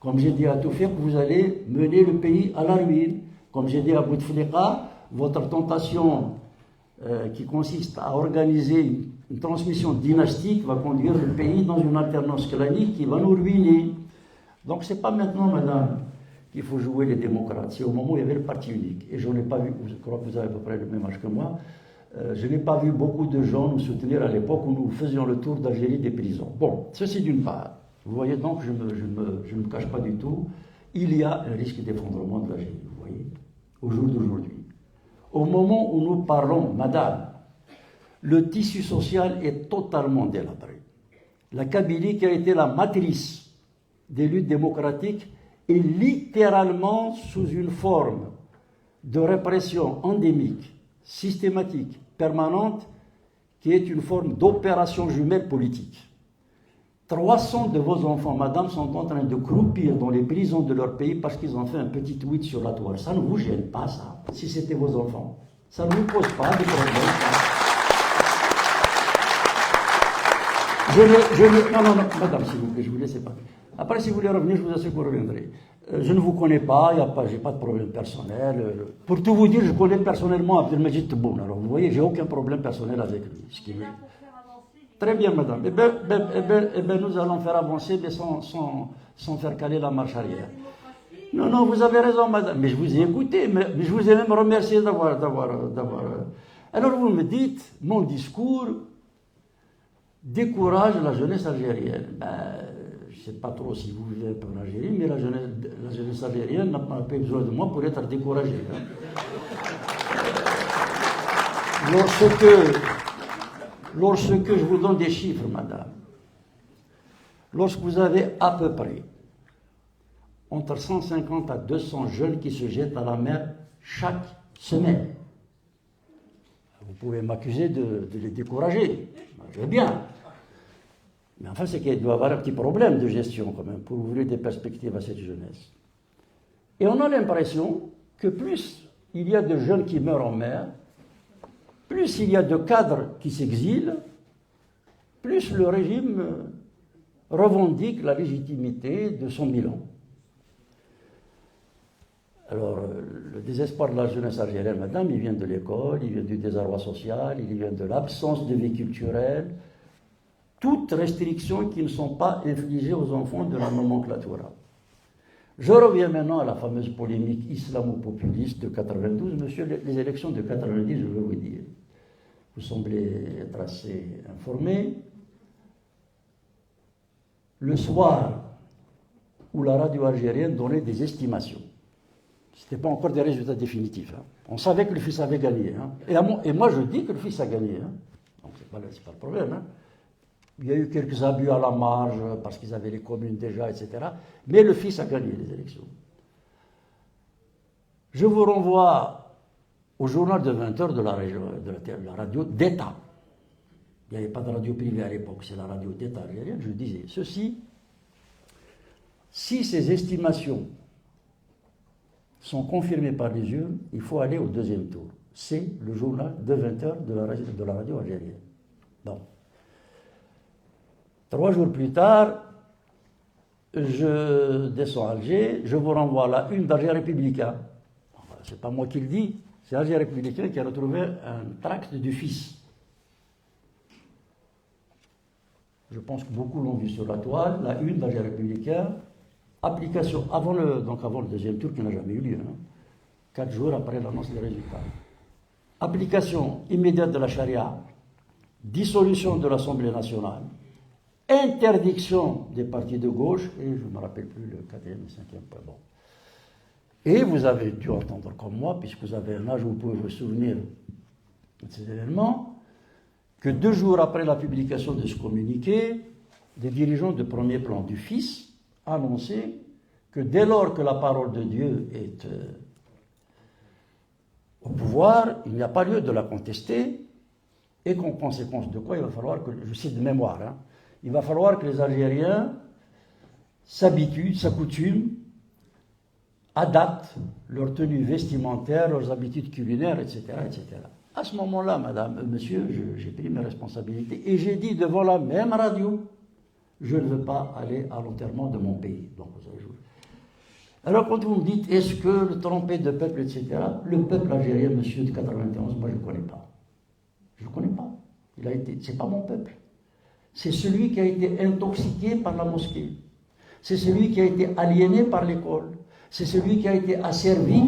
Speaker 2: Comme j'ai dit à Toufik, vous allez mener le pays à la ruine. Comme j'ai dit à Bouteflika, votre tentation qui consiste à organiser une transmission dynastique va conduire le pays dans une alternance clanique qui va nous ruiner. Donc ce n'est pas maintenant, madame, qu'il faut jouer les démocrates. C'est au moment où il y avait le parti unique. Et je n'ai pas vu, je crois que vous avez à peu près le même âge que moi, je n'ai pas vu beaucoup de gens nous soutenir à l'époque où nous faisions le tour d'Algérie des prisons. Bon, ceci d'une part. Vous voyez donc, je ne me cache pas du tout, il y a un risque d'effondrement de l'Algérie, vous voyez, au jour d'aujourd'hui. Au moment où nous parlons, madame, le tissu social est totalement délabré. La Kabylie, qui a été la matrice des luttes démocratiques, est littéralement sous une forme de répression endémique, systématique, permanente, qui est une forme d'opération jumelle politique. 300 de vos enfants, madame, sont en train de croupir dans les prisons de leur pays parce qu'ils ont fait un petit tweet sur la toile. Ça ne vous gêne pas, ça, si c'était vos enfants. Ça ne vous pose pas de problème. Non, madame, s'il vous plaît, je vous laisse pas. Après, si vous voulez revenir, je vous assure que vous reviendrez. Je ne vous connais pas, j'ai pas de problème personnel. Pour tout vous dire, je connais personnellement Abdelmajid Tebboune. Alors, vous voyez, j'ai aucun problème personnel avec lui. Ce qui est... Très bien, madame. Eh bien, nous allons faire avancer, mais sans faire caler la marche arrière. Non, vous avez raison, madame. Mais je vous ai écouté, mais je vous ai même remercié d'avoir... Alors, vous me dites, mon discours décourage la jeunesse algérienne. Je ne sais pas trop si vous vivez en Algérie, mais la jeunesse algérienne n'a pas besoin de moi pour être découragée. Lorsque je vous donne des chiffres, madame, lorsque vous avez à peu près entre 150 à 200 jeunes qui se jettent à la mer chaque semaine, vous pouvez m'accuser de les décourager. Je veux bien. Mais enfin, c'est qu'il doit y avoir un petit problème de gestion quand même pour ouvrir des perspectives à cette jeunesse. Et on a l'impression que plus il y a de jeunes qui meurent en mer, plus il y a de cadres qui s'exilent, plus le régime revendique la légitimité de son bilan. Alors, le désespoir de la jeunesse algérienne, madame, il vient de l'école, il vient du désarroi social, il vient de l'absence de vie culturelle, toutes restrictions qui ne sont pas infligées aux enfants de la nomenclatura. Je reviens maintenant à la fameuse polémique islamo-populiste de 92. Monsieur, les élections de 90, je veux vous dire, vous semblez être assez informé. Le soir où la radio algérienne donnait des estimations, ce n'était pas encore des résultats définitifs. Hein. On savait que le fils avait gagné. Hein. Et moi, je dis que le fils a gagné. Hein. Donc, ce n'est pas le problème. Hein. Il y a eu quelques abus à la marge parce qu'ils avaient les communes déjà, etc. Mais le fils a gagné les élections. Je vous renvoie au journal de 20h de la radio d'État. Il n'y avait pas de radio privée à l'époque, c'est la radio d'État algérienne. Je disais ceci: si ces estimations sont confirmées par les urnes, il faut aller au deuxième tour. C'est le journal de 20h de la radio algérienne. Bon. 3 jours plus tard, je descends à Alger, je vous renvoie à la une d'Alger Républicain. Ce n'est pas moi qui le dis, c'est Alger Républicain qui a retrouvé un tract du fils. Je pense que beaucoup l'ont vu sur la toile, la une d'Alger Républicain, application avant le deuxième tour qui n'a jamais eu lieu, hein, 4 jours après l'annonce des résultats. Application immédiate de la charia, dissolution de l'Assemblée nationale, interdiction des partis de gauche, et je ne me rappelle plus le 4e et 5e point. Bon. Et vous avez dû entendre comme moi, puisque vous avez un âge où vous pouvez vous souvenir de ces événements, que 2 jours après la publication de ce communiqué, des dirigeants de premier plan du FIS annonçaient que dès lors que la parole de Dieu est au pouvoir, il n'y a pas lieu de la contester, et qu'en conséquence de quoi il va falloir que, je cite de mémoire, il va falloir que les Algériens s'habituent, s'accoutument, adaptent leur tenue vestimentaire, leurs habitudes culinaires, etc., etc. À ce moment-là, madame, monsieur, j'ai pris mes responsabilités et j'ai dit devant la même radio, je ne veux pas aller à l'enterrement de mon pays. Donc, vous avez joué. Alors, quand vous me dites, est-ce que le trompé de peuple, etc., le peuple algérien, monsieur, de 91, moi, je ne le connais pas. Je ne le connais pas. C'est pas mon peuple. C'est celui qui a été intoxiqué par la mosquée. C'est celui qui a été aliéné par l'école. C'est celui qui a été asservi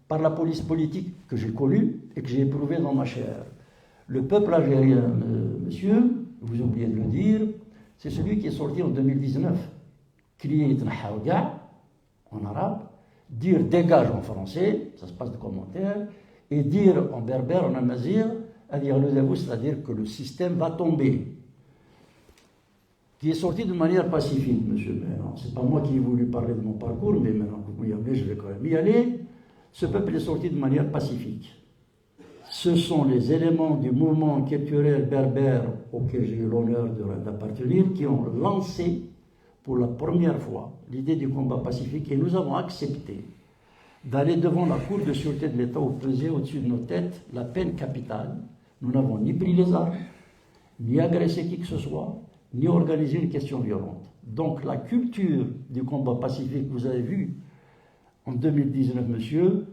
Speaker 2: par la police politique que j'ai connue et que j'ai éprouvé dans ma chair. Le peuple algérien, monsieur, vous oubliez de le dire, c'est celui qui est sorti en 2019. Crier en arabe, dire dégage en français, ça se passe de commentaires, et dire en berbère, en amazir, c'est-à-dire que le système va tomber. Qui est sorti de manière pacifique, monsieur. Ce n'est pas moi qui ai voulu parler de mon parcours, mais maintenant que vous y allez, je vais quand même y aller. Ce peuple est sorti de manière pacifique. Ce sont les éléments du mouvement culturel berbère auquel j'ai eu l'honneur d'appartenir qui ont lancé pour la première fois l'idée du combat pacifique et nous avons accepté d'aller devant la Cour de sûreté de l'État où pesait au-dessus de nos têtes la peine capitale. Nous n'avons ni pris les armes, ni agressé qui que ce soit, ni organisé une question violente. Donc la culture du combat pacifique, vous avez vu, en 2019, monsieur,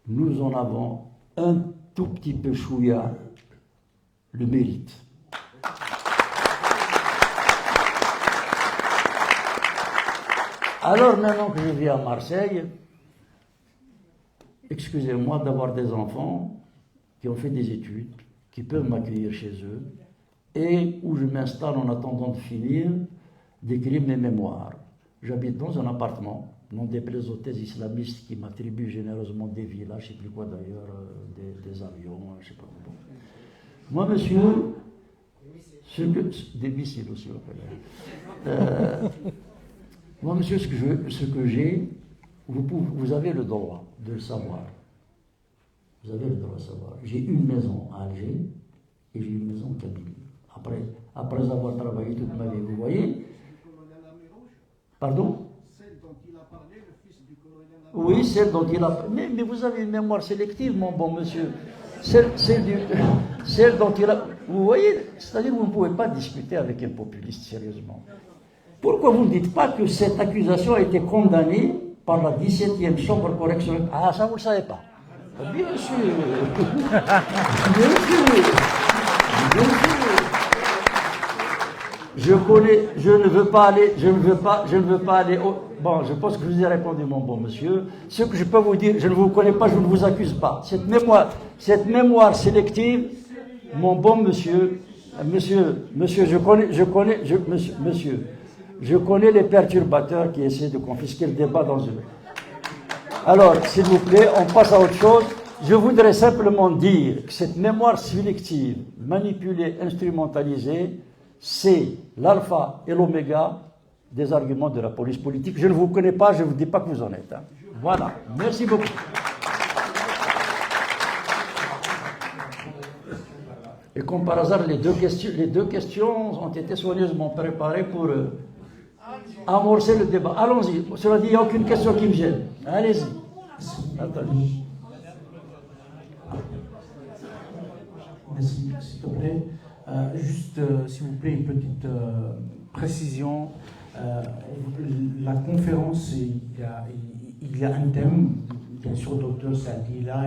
Speaker 2: nous en avons un tout petit peu chouïa le mérite. Alors maintenant que je vis à Marseille, excusez-moi d'avoir des enfants qui ont fait des études, qui peuvent m'accueillir chez eux, et où je m'installe en attendant de finir d'écrire mes mémoires. J'habite dans un appartement, non déplaise aux thèses islamistes qui m'attribuent généreusement des villas, je ne sais plus quoi d'ailleurs, des avions, je ne sais pas comment. Moi, monsieur, des missiles aussi, moi, monsieur, ce que j'ai, vous avez le droit de le savoir. Vous avez le droit de savoir. J'ai une maison à Alger et j'ai une maison en Kabylie. Après avoir travaillé toute ma vie, vous voyez. Pardon?
Speaker 4: Celle dont il a parlé, le fils du colonel Amirouche.
Speaker 2: Oui, celle dont il a parlé. Mais vous avez une mémoire sélective, mon bon monsieur. Celle dont il a... Vous voyez, c'est-à-dire que vous ne pouvez pas discuter avec un populiste sérieusement. Pourquoi vous ne dites pas que cette accusation a été condamnée par la 17e chambre correctionnelle? Ah, ça vous ne le savez pas. Bien sûr. Bien sûr. Bien sûr. Je ne veux pas aller bon, je pense que je vous ai répondu, mon bon monsieur. Ce que je peux vous dire, je ne vous connais pas, je ne vous accuse pas. Cette mémoire sélective, mon bon monsieur, je connais les perturbateurs qui essaient de confisquer le débat dans eux. Alors, s'il vous plaît, on passe à autre chose. Je voudrais simplement dire que cette mémoire sélective, manipulée, instrumentalisée, c'est l'alpha et l'oméga des arguments de la police politique. Je ne vous connais pas, je ne vous dis pas que vous en êtes. Voilà, merci beaucoup. Et comme par hasard, les deux questions ont été soigneusement préparées pour amorcer le débat. Allons-y. Cela dit, il n'y a aucune question qui me gêne. Allez-y. Attendez.
Speaker 1: Merci, s'il te plaît. Juste, s'il vous plaît, une petite précision. La conférence, il y a un thème. Bien sûr, le docteur Sadi là,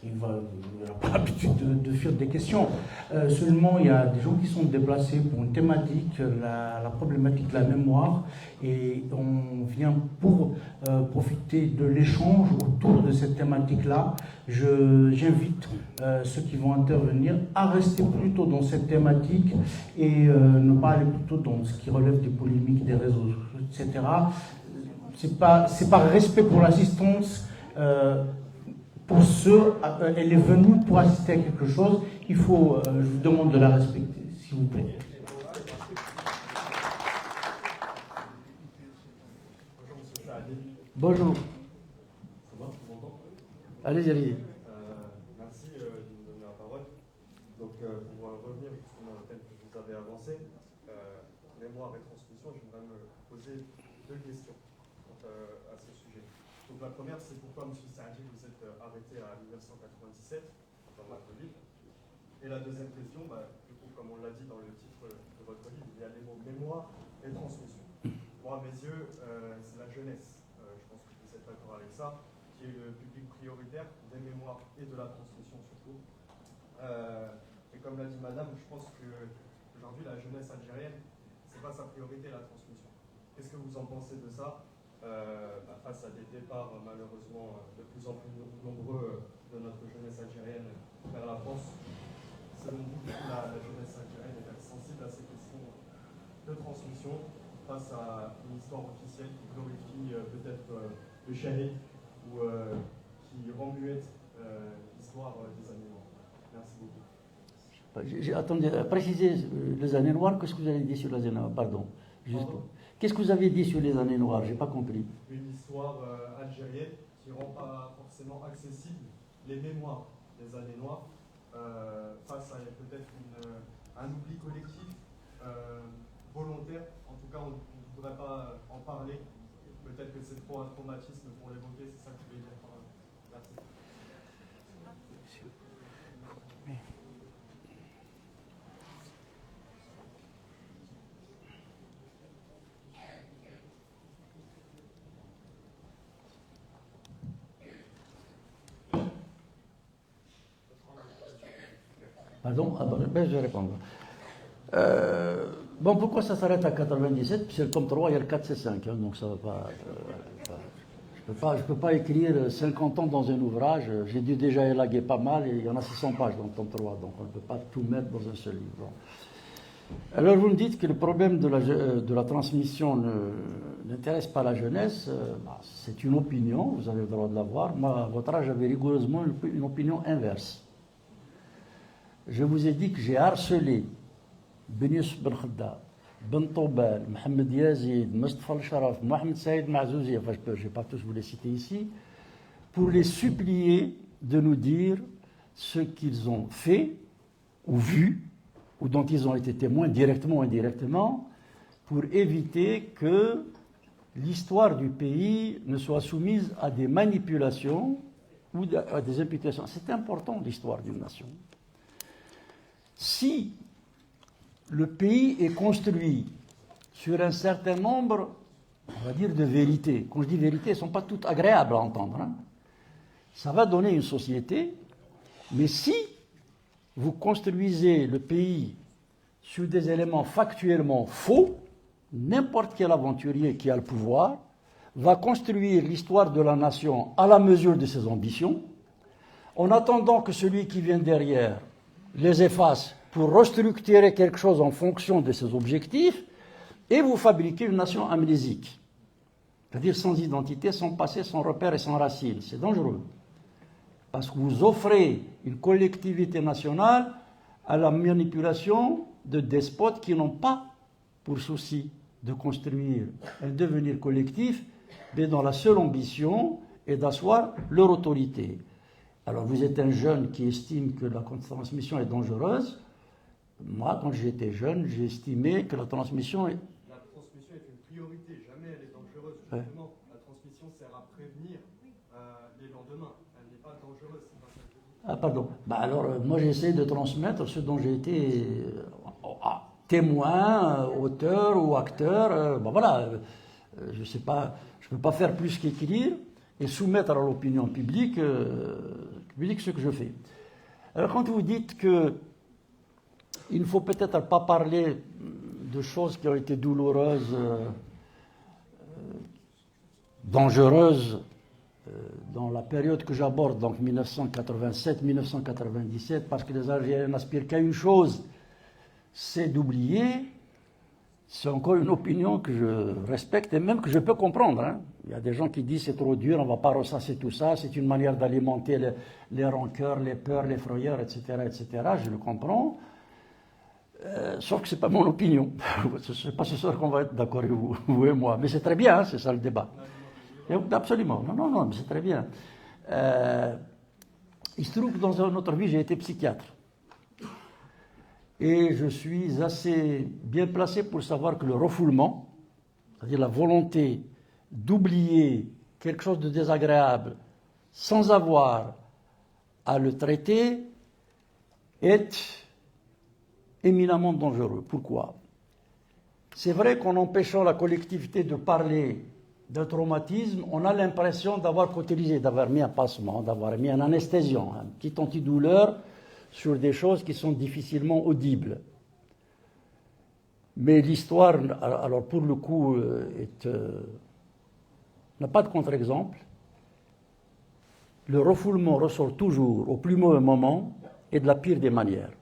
Speaker 1: il n'a pas l'habitude de faire des questions. Seulement, il y a des gens qui sont déplacés pour une thématique, la problématique de la mémoire, et on vient pour profiter de l'échange autour de cette thématique-là. J'invite ceux qui vont intervenir à rester plutôt dans cette thématique et ne pas aller plutôt dans ce qui relève des polémiques, des réseaux, etc. c'est par respect pour l'assistance. Pour ceux, elle est venue pour assister à quelque chose. Il faut, je vous demande de la respecter, s'il vous plaît.
Speaker 2: Bonjour.
Speaker 5: Ça va, tu m'entends?
Speaker 2: Allez, allez.
Speaker 5: Merci de me donner la parole. Donc, pour revenir justement au thème que vous avez avancé, mémoire et transmission, j'aimerais me poser deux questions à ce sujet. Donc, la première, c'est pourquoi, M. Saadi, vous êtes arrêté à 1997 dans votre livre. Et la deuxième question, du coup, comme on l'a dit dans le titre de votre livre, il y a les mots mémoire et transmission. Moi, à mes yeux, c'est la jeunesse. Je pense que vous êtes d'accord avec ça, qui est le public prioritaire des mémoires et de la transmission surtout. Et comme l'a dit Madame, je pense qu'aujourd'hui la jeunesse algérienne, c'est pas sa priorité la transmission. Qu'est-ce que vous en pensez de ça face à des départs malheureusement de plus en plus nombreux de notre jeunesse algérienne vers la France? Selon vous, la jeunesse algérienne est sensible à ces questions de transmission face à une histoire officielle qui glorifie peut-être le shahid ou qui rend muette l'histoire des années noires. Merci beaucoup.
Speaker 2: Attendez, précisez les années noires. Qu'est-ce que vous avez dit sur les années noires? Pardon. Qu'est-ce que vous avez dit sur les années noires? Je n'ai pas compris.
Speaker 5: Une histoire algérienne qui ne rend pas forcément accessible les mémoires des années noires face à peut-être un oubli collectif volontaire. En tout cas, on ne voudrait pas en parler. Peut-être que c'est trop un traumatisme pour l'évoquer, c'est ça que je voulais dire. Merci.
Speaker 2: Pardon? Je vais répondre. Bon, pourquoi ça s'arrête à 97? Puisque le tome 3, il y a le 4 C5, donc ça ne va pas... je peux pas écrire 50 ans dans un ouvrage. J'ai dû déjà élaguer pas mal, et il y en a 600 pages dans le tome 3, donc on ne peut pas tout mettre dans un seul livre. Bon. Alors vous me dites que le problème de la transmission n'intéresse pas la jeunesse. C'est une opinion, vous avez le droit de l'avoir. Moi, à votre âge, j'avais rigoureusement une opinion inverse. Je vous ai dit que j'ai harcelé Ben Youssef Ben Khadda, Ben Toubal, Mohamed Yazid, Mustafa Al-Sharaf, Mohamed Saïd Maazouzi, enfin je ne vais pas tous vous les citer ici, pour les supplier de nous dire ce qu'ils ont fait ou vu, ou dont ils ont été témoins directement ou indirectement, pour éviter que l'histoire du pays ne soit soumise à des manipulations ou à des imputations. C'est important, l'histoire d'une nation. Si le pays est construit sur un certain nombre, on va dire, de vérités, quand je dis vérités, elles ne sont pas toutes agréables à entendre, ça va donner une société, mais si vous construisez le pays sur des éléments factuellement faux, n'importe quel aventurier qui a le pouvoir va construire l'histoire de la nation à la mesure de ses ambitions, en attendant que celui qui vient derrière les efface pour restructurer quelque chose en fonction de ses objectifs, et vous fabriquez une nation amnésique. C'est-à-dire sans identité, sans passé, sans repère et sans racines. C'est dangereux. Parce que vous offrez une collectivité nationale à la manipulation de despotes qui n'ont pas pour souci de construire un devenir collectif, mais dont la seule ambition est d'asseoir leur autorité. Alors vous êtes un jeune qui estime que la transmission est dangereuse. Moi, quand j'étais jeune, j'ai estimé que la transmission est...
Speaker 5: La transmission est une priorité, jamais elle est dangereuse. Justement, la transmission sert à prévenir les lendemains. Elle n'est pas dangereuse, c'est pas ça que je dis.
Speaker 2: Ah, pardon. Alors, moi, j'essaie de transmettre ce dont j'ai été témoin, auteur ou acteur. Voilà, je sais pas, je ne peux pas faire plus qu'écrire et soumettre à l'opinion publique ce que je fais. Alors, quand vous dites que il ne faut peut-être pas parler de choses qui ont été douloureuses, dangereuses, dans la période que j'aborde, donc 1987-1997, parce que les Algériens n'aspirent qu'à une chose, c'est d'oublier c'est encore une opinion que je respecte et même que je peux comprendre. Hein. Il y a des gens qui disent c'est trop dur, on ne va pas ressasser tout ça, c'est une manière d'alimenter les rancœurs, les peurs, les frayeurs, etc., etc. Je le comprends. Sauf que ce n'est pas mon opinion. Ce n'est pas ce soir qu'on va être d'accord, vous et moi. Mais c'est très bien, hein, c'est ça le débat. Absolument. Non, mais c'est très bien. Il se trouve que dans une autre vie, j'ai été psychiatre. Et je suis assez bien placé pour savoir que le refoulement, c'est-à-dire la volonté d'oublier quelque chose de désagréable sans avoir à le traiter, est éminemment dangereux. Pourquoi? C'est vrai qu'en empêchant la collectivité de parler d'un traumatisme, on a l'impression d'avoir cautérisé, d'avoir mis un pansement, d'avoir mis un anesthésiant, un petit antidouleur sur des choses qui sont difficilement audibles. Mais l'histoire, alors pour le coup, n'a pas de contre-exemple. Le refoulement ressort toujours au plus mauvais moment et de la pire des manières.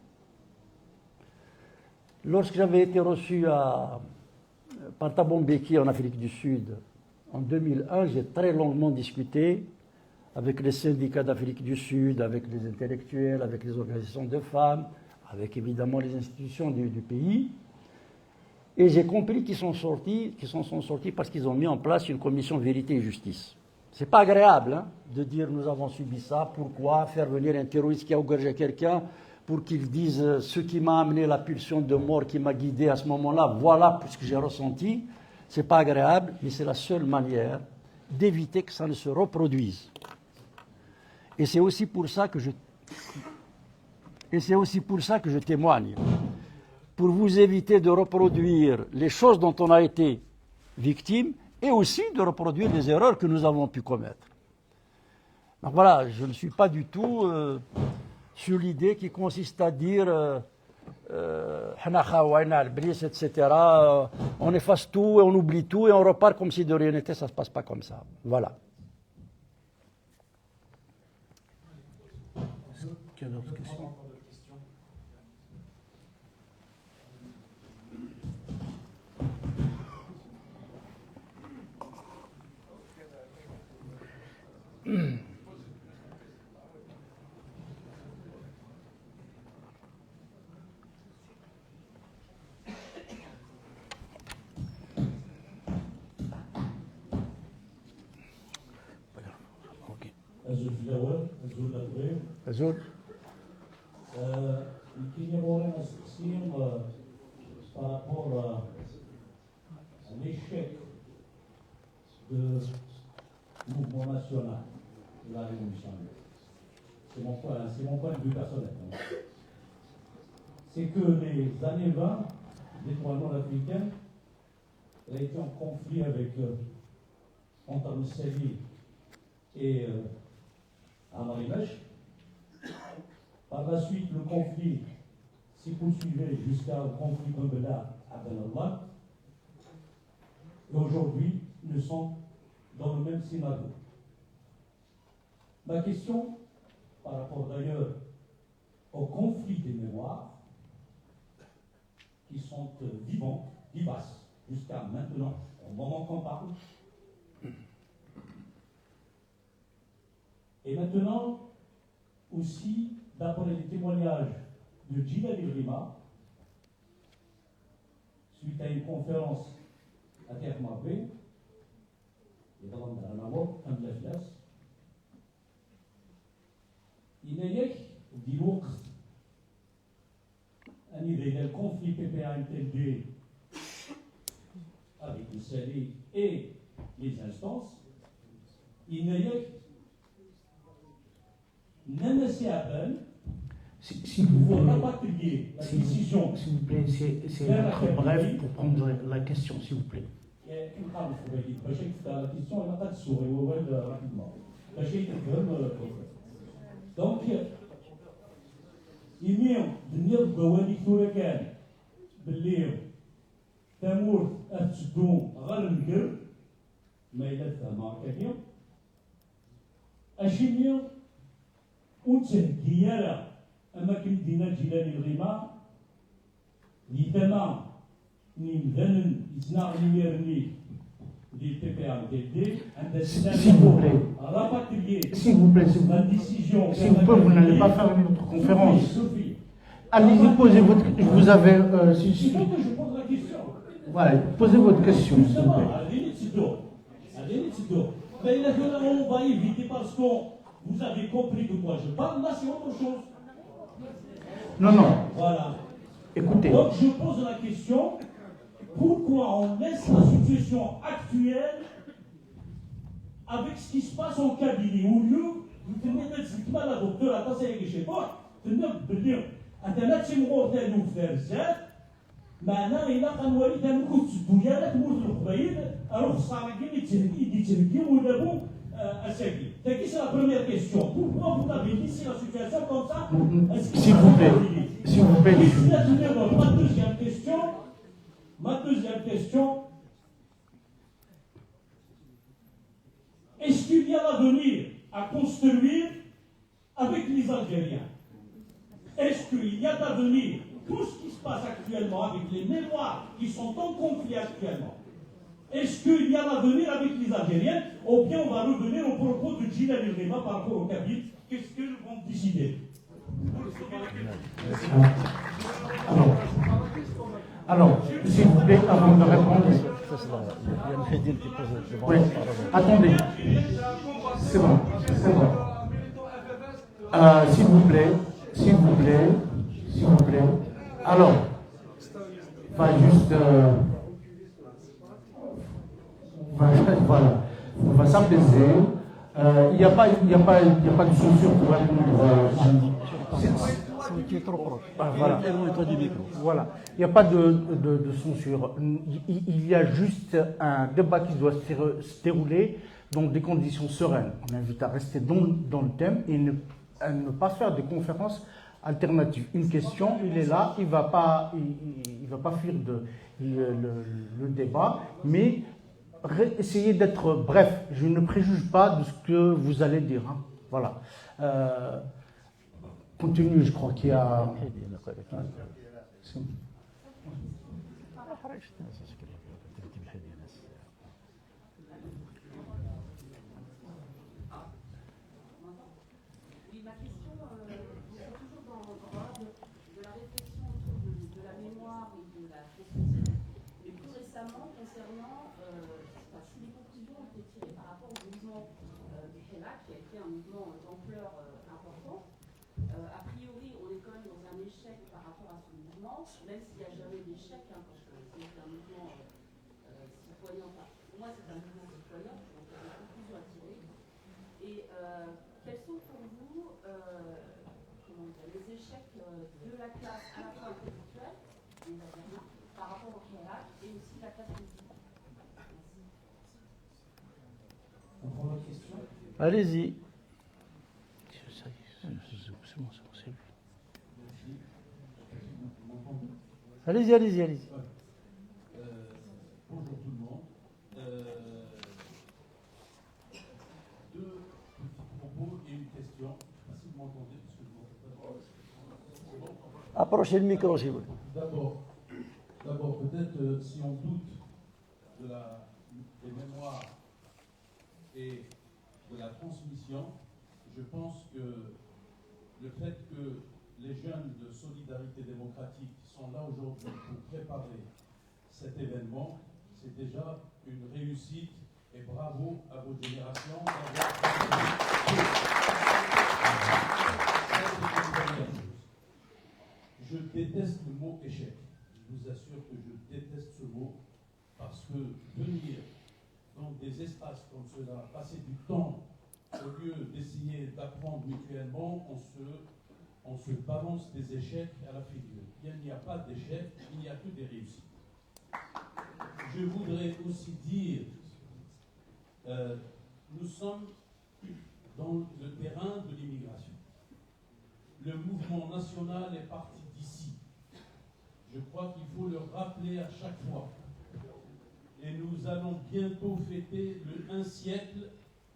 Speaker 2: Lorsque j'avais été reçu par Thabo Mbeki en Afrique du Sud, en 2001, j'ai très longuement discuté avec les syndicats d'Afrique du Sud, avec les intellectuels, avec les organisations de femmes, avec évidemment les institutions du pays. Et j'ai compris qu'ils sont sortis parce qu'ils ont mis en place une commission vérité et justice. C'est pas agréable hein, de dire nous avons subi ça, pourquoi faire venir un terroriste qui a égorgé quelqu'un pour qu'il dise ce qui m'a amené la pulsion de mort qui m'a guidé à ce moment-là, voilà ce que j'ai ressenti. C'est pas agréable, mais c'est la seule manière d'éviter que ça ne se reproduise. Et c'est aussi pour ça que je témoigne. Pour vous éviter de reproduire les choses dont on a été victime et aussi de reproduire les erreurs que nous avons pu commettre. Donc voilà, je ne suis pas du tout sur l'idée qui consiste à dire etc. On efface tout et on oublie tout et on repart comme si de rien n'était, ça ne se passe pas comme ça. Voilà.
Speaker 1: Quelle autre question?
Speaker 2: Azul.
Speaker 6: Par rapport à l'échec du mouvement national de la Révolution. C'est mon point de vue personnel. C'est que les années 20, l'étoilement africain a été en conflit avec entre Moussali et Amari Mech. Par la suite, le conflit s'est poursuivi jusqu'au conflit d'Ambela à Ben Allah. Et aujourd'hui, nous sommes dans le même scénario. Ma question, par rapport d'ailleurs au conflit des mémoires, qui sont vivaces jusqu'à maintenant, au moment qu'on parle. Et maintenant, aussi, d'après les témoignages de Djilali Rima, suite à une conférence à Terre Marvé, et dans la Nawab, comme la place, il y a des jours, le conflit PPA-MTLD avec le CELI et les instances, il y a même assez à peine.
Speaker 1: Si vous voulez, s'il vous plaît, c'est d'être bref pour prendre la question, s'il vous plaît.
Speaker 6: Donc, يميل دنيا بوانيك ثورة كان باللي تمور أتسدون غير المقر ما يلفها مع كثير أشيميا وتهديالا أما كنت دينا جلالي الغماء لثما
Speaker 1: S'il vous plaît. S'il vous plaît, s'il vous plaît, vous n'allez pas faire une autre conférence. Allez-y, posez votre question. Vous avez.
Speaker 6: Je pose la question.
Speaker 1: Voilà, posez votre question, s'il vous plaît.
Speaker 6: Mais on va éviter parce que vous avez compris de quoi je parle. Là, c'est autre chose.
Speaker 1: Non, non.
Speaker 6: Voilà.
Speaker 1: Écoutez.
Speaker 6: Donc, je pose la question pourquoi on laisse la situation actuelle avec ce qui se passe en cabinet au lieu de tenir la docteur à tasser les pas tenir de dire أنت تمغور تانو في الزاد معنا إلا قنوالي تانو كنت الدنيا لا تموت القبائل أروح الصالحين يتركي ولابو أساكي. تاكي c'est la première question. Pourquoi vous avez laissé la situation comme ça?
Speaker 1: S'il vous plaît. S'il vous plaît.
Speaker 6: Ma deuxième question. Est-ce qu'il y a l'avenir à construire avec les Algériens? Est-ce qu'il y a d'avenir? Tout ce qui se passe actuellement avec les mémoires qui sont en conflit actuellement, est-ce qu'il y a l'avenir avec les Algériens? Ou bien on va revenir au propos de Djilal El-Rima par rapport au Kabyle? Qu'est-ce que vont décider?
Speaker 1: Alors, s'il vous plaît, avant de répondre. Oui, attendez. C'est bon, c'est bon. S'il vous plaît. S'il vous plaît, s'il vous plaît. Alors, pas juste. Voilà. On va s'apaiser. Il n'y a pas de censure pour répondre. Voilà. Voilà. Il n'y a pas de censure. Il y a juste un débat qui doit se dérouler dans des conditions sereines. On invite à rester dans le thème et à ne pas faire des conférences alternatives. Une question, il est là, il va pas fuir le débat, mais essayez d'être bref. Je ne préjuge pas de ce que vous allez dire. Hein. Voilà. Continue, je crois qu'il y a.
Speaker 7: Même s'il n'y a jamais d'échec, hein, parce que c'est un mouvement citoyen, enfin, pour moi c'est un mouvement citoyen, donc il y a des conclusions à tirer. Et quels sont pour vous les échecs de la classe à la fois intellectuelle, les Algériens, par rapport au Hirak, et aussi la classe politique?
Speaker 6: On prend votre question.
Speaker 2: Allez-y. Allez-y.
Speaker 6: Bonjour tout le monde. Deux petits propos et une question. Si vous m'entendez, parce que je ne m'entends pas.
Speaker 2: Approchez le micro, si vous voulez.
Speaker 6: D'abord, peut-être si on doute des mémoires et de la transmission, je pense que le fait que les jeunes de Solidarité démocratique sont là aujourd'hui pour préparer cet événement, c'est déjà une réussite et bravo à vos générations. Je déteste le mot échec. Je vous assure que je déteste ce mot parce que venir dans des espaces comme cela, passer du temps au lieu d'essayer d'apprendre mutuellement, on se balance des échecs à la figure. Il n'y a pas d'échecs, il n'y a que des réussites. Je voudrais aussi dire, nous sommes dans le terrain de l'immigration. Le mouvement national est parti d'ici. Je crois qu'il faut le rappeler à chaque fois. Et nous allons bientôt fêter un siècle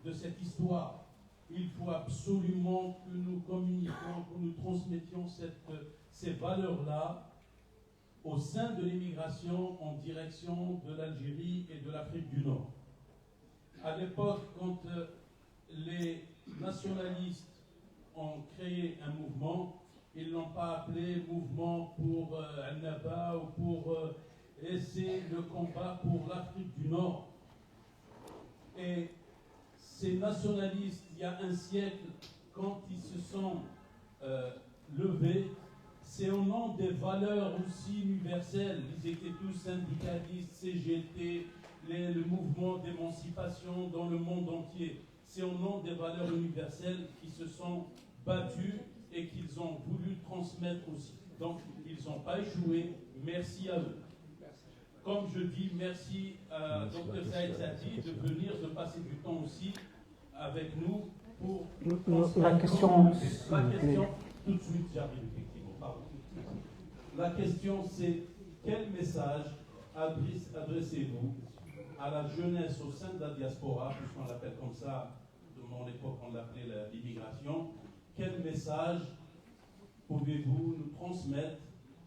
Speaker 6: de cette histoire. Il faut absolument que nous communiquions, que nous transmettions ces valeurs-là au sein de l'immigration en direction de l'Algérie et de l'Afrique du Nord. À l'époque, quand les nationalistes ont créé un mouvement, ils ne l'ont pas appelé mouvement pour Al-Naba ou pour... et c'est le combat pour l'Afrique du Nord. Et ces nationalistes, il y a un siècle, quand ils se sont levés, c'est au nom des valeurs aussi universelles. Ils étaient tous syndicalistes, CGT, le mouvement d'émancipation dans le monde entier. C'est au nom des valeurs universelles qu'ils se sont battus et qu'ils ont voulu transmettre aussi. Donc, ils n'ont pas échoué. Merci à eux. Comme je dis, merci à Dr Saïd Sadi de venir, de passer du temps aussi avec nous pour...
Speaker 1: La question,
Speaker 6: tout de suite, j'arrive effectivement. Pardon. La question, c'est quel message adressez-vous à la jeunesse au sein de la diaspora, puisqu'on l'appelle comme ça, de mon époque on l'appelait l'immigration, quel message pouvez-vous nous transmettre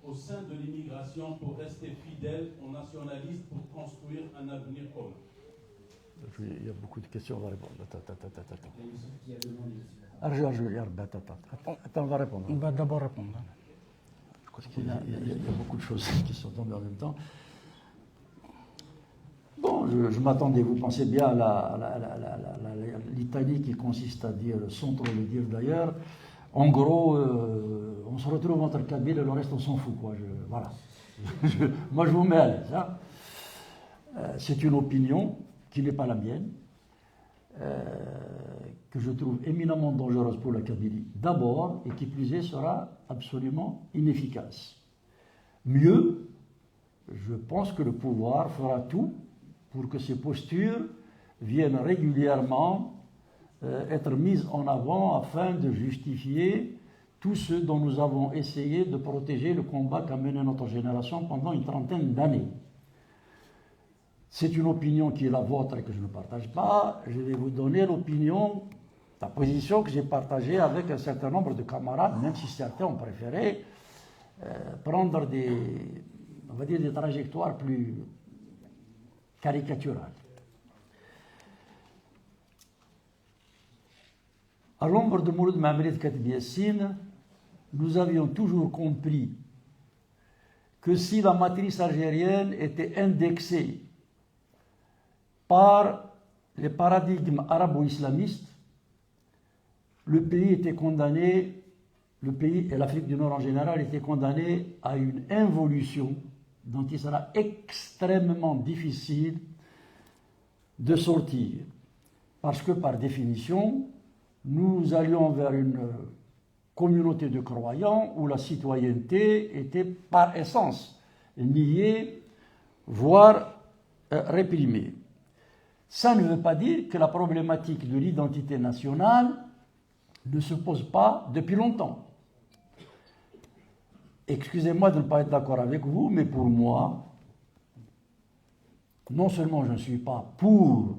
Speaker 6: au sein de l'immigration pour rester fidèles aux nationalistes pour construire un avenir commun?
Speaker 2: Il y a beaucoup de questions, on va répondre. Attends, on va répondre.
Speaker 1: On va d'abord répondre.
Speaker 2: Il y a beaucoup de choses qui sont tombées en même temps. Bon, je m'attendais, vous pensez bien à l'Italie qui consiste à dire, sans trop le dire d'ailleurs, en gros, on se retrouve entre Kabyle et le reste on s'en fout, quoi. Voilà. Moi je vous mets à l'aise. Hein. C'est une opinion qui n'est pas la mienne, que je trouve éminemment dangereuse pour la Kabylie, d'abord, et qui plus est sera absolument inefficace. Mieux, je pense que le pouvoir fera tout pour que ces postures viennent régulièrement être mises en avant afin de justifier tout ce dont nous avons essayé de protéger le combat qu'a mené notre génération pendant une trentaine d'années. C'est une opinion qui est la vôtre et que je ne partage pas. Je vais vous donner l'opinion, la position que j'ai partagée avec un certain nombre de camarades, même si certains ont préféré prendre on va dire, des trajectoires plus caricaturales. À l'ombre de Mouloud Mahamrid Khatib Yassine, nous avions toujours compris que si la matrice algérienne était indexée par les paradigmes arabo-islamistes, le pays était condamné, le pays et l'Afrique du Nord en général étaient condamnés à une involution dont il sera extrêmement difficile de sortir. Parce que par définition, nous allions vers une communauté de croyants où la citoyenneté était par essence niée, voire réprimée. Ça ne veut pas dire que la problématique de l'identité nationale ne se pose pas depuis longtemps. Excusez-moi de ne pas être d'accord avec vous, mais pour moi, non seulement je ne suis pas pour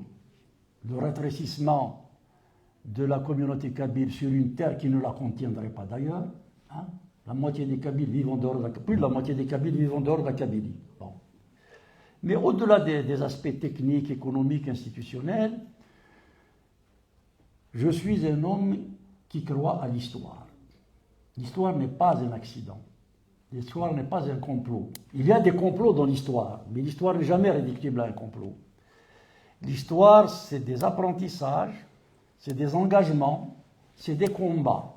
Speaker 2: le rétrécissement de la communauté kabyle sur une terre qui ne la contiendrait pas d'ailleurs, hein, la moitié des Kabyles vivent en dehors de plus de la moitié des Kabyles vivent en dehors de la Kabylie. Bon. Mais au-delà des aspects techniques, économiques, institutionnels, je suis un homme qui croit à l'histoire. L'histoire n'est pas un accident. L'histoire n'est pas un complot. Il y a des complots dans l'histoire, mais l'histoire n'est jamais réductible à un complot. L'histoire, c'est des apprentissages, c'est des engagements, c'est des combats.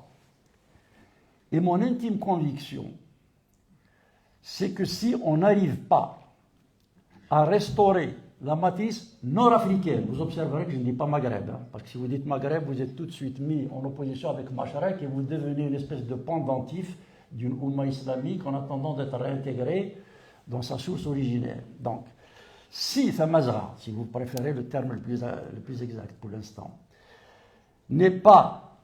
Speaker 2: Et mon intime conviction, c'est que si on n'arrive pas à restaurer la matrice nord-africaine, vous observerez que je ne dis pas Maghreb, hein, parce que si vous dites Maghreb, vous êtes tout de suite mis en opposition avec Machrek et vous devenez une espèce de pendentif d'une Oumma islamique en attendant d'être réintégré dans sa source originaire. Donc, si Thamazra, si vous préférez le terme le plus exact pour l'instant, n'est pas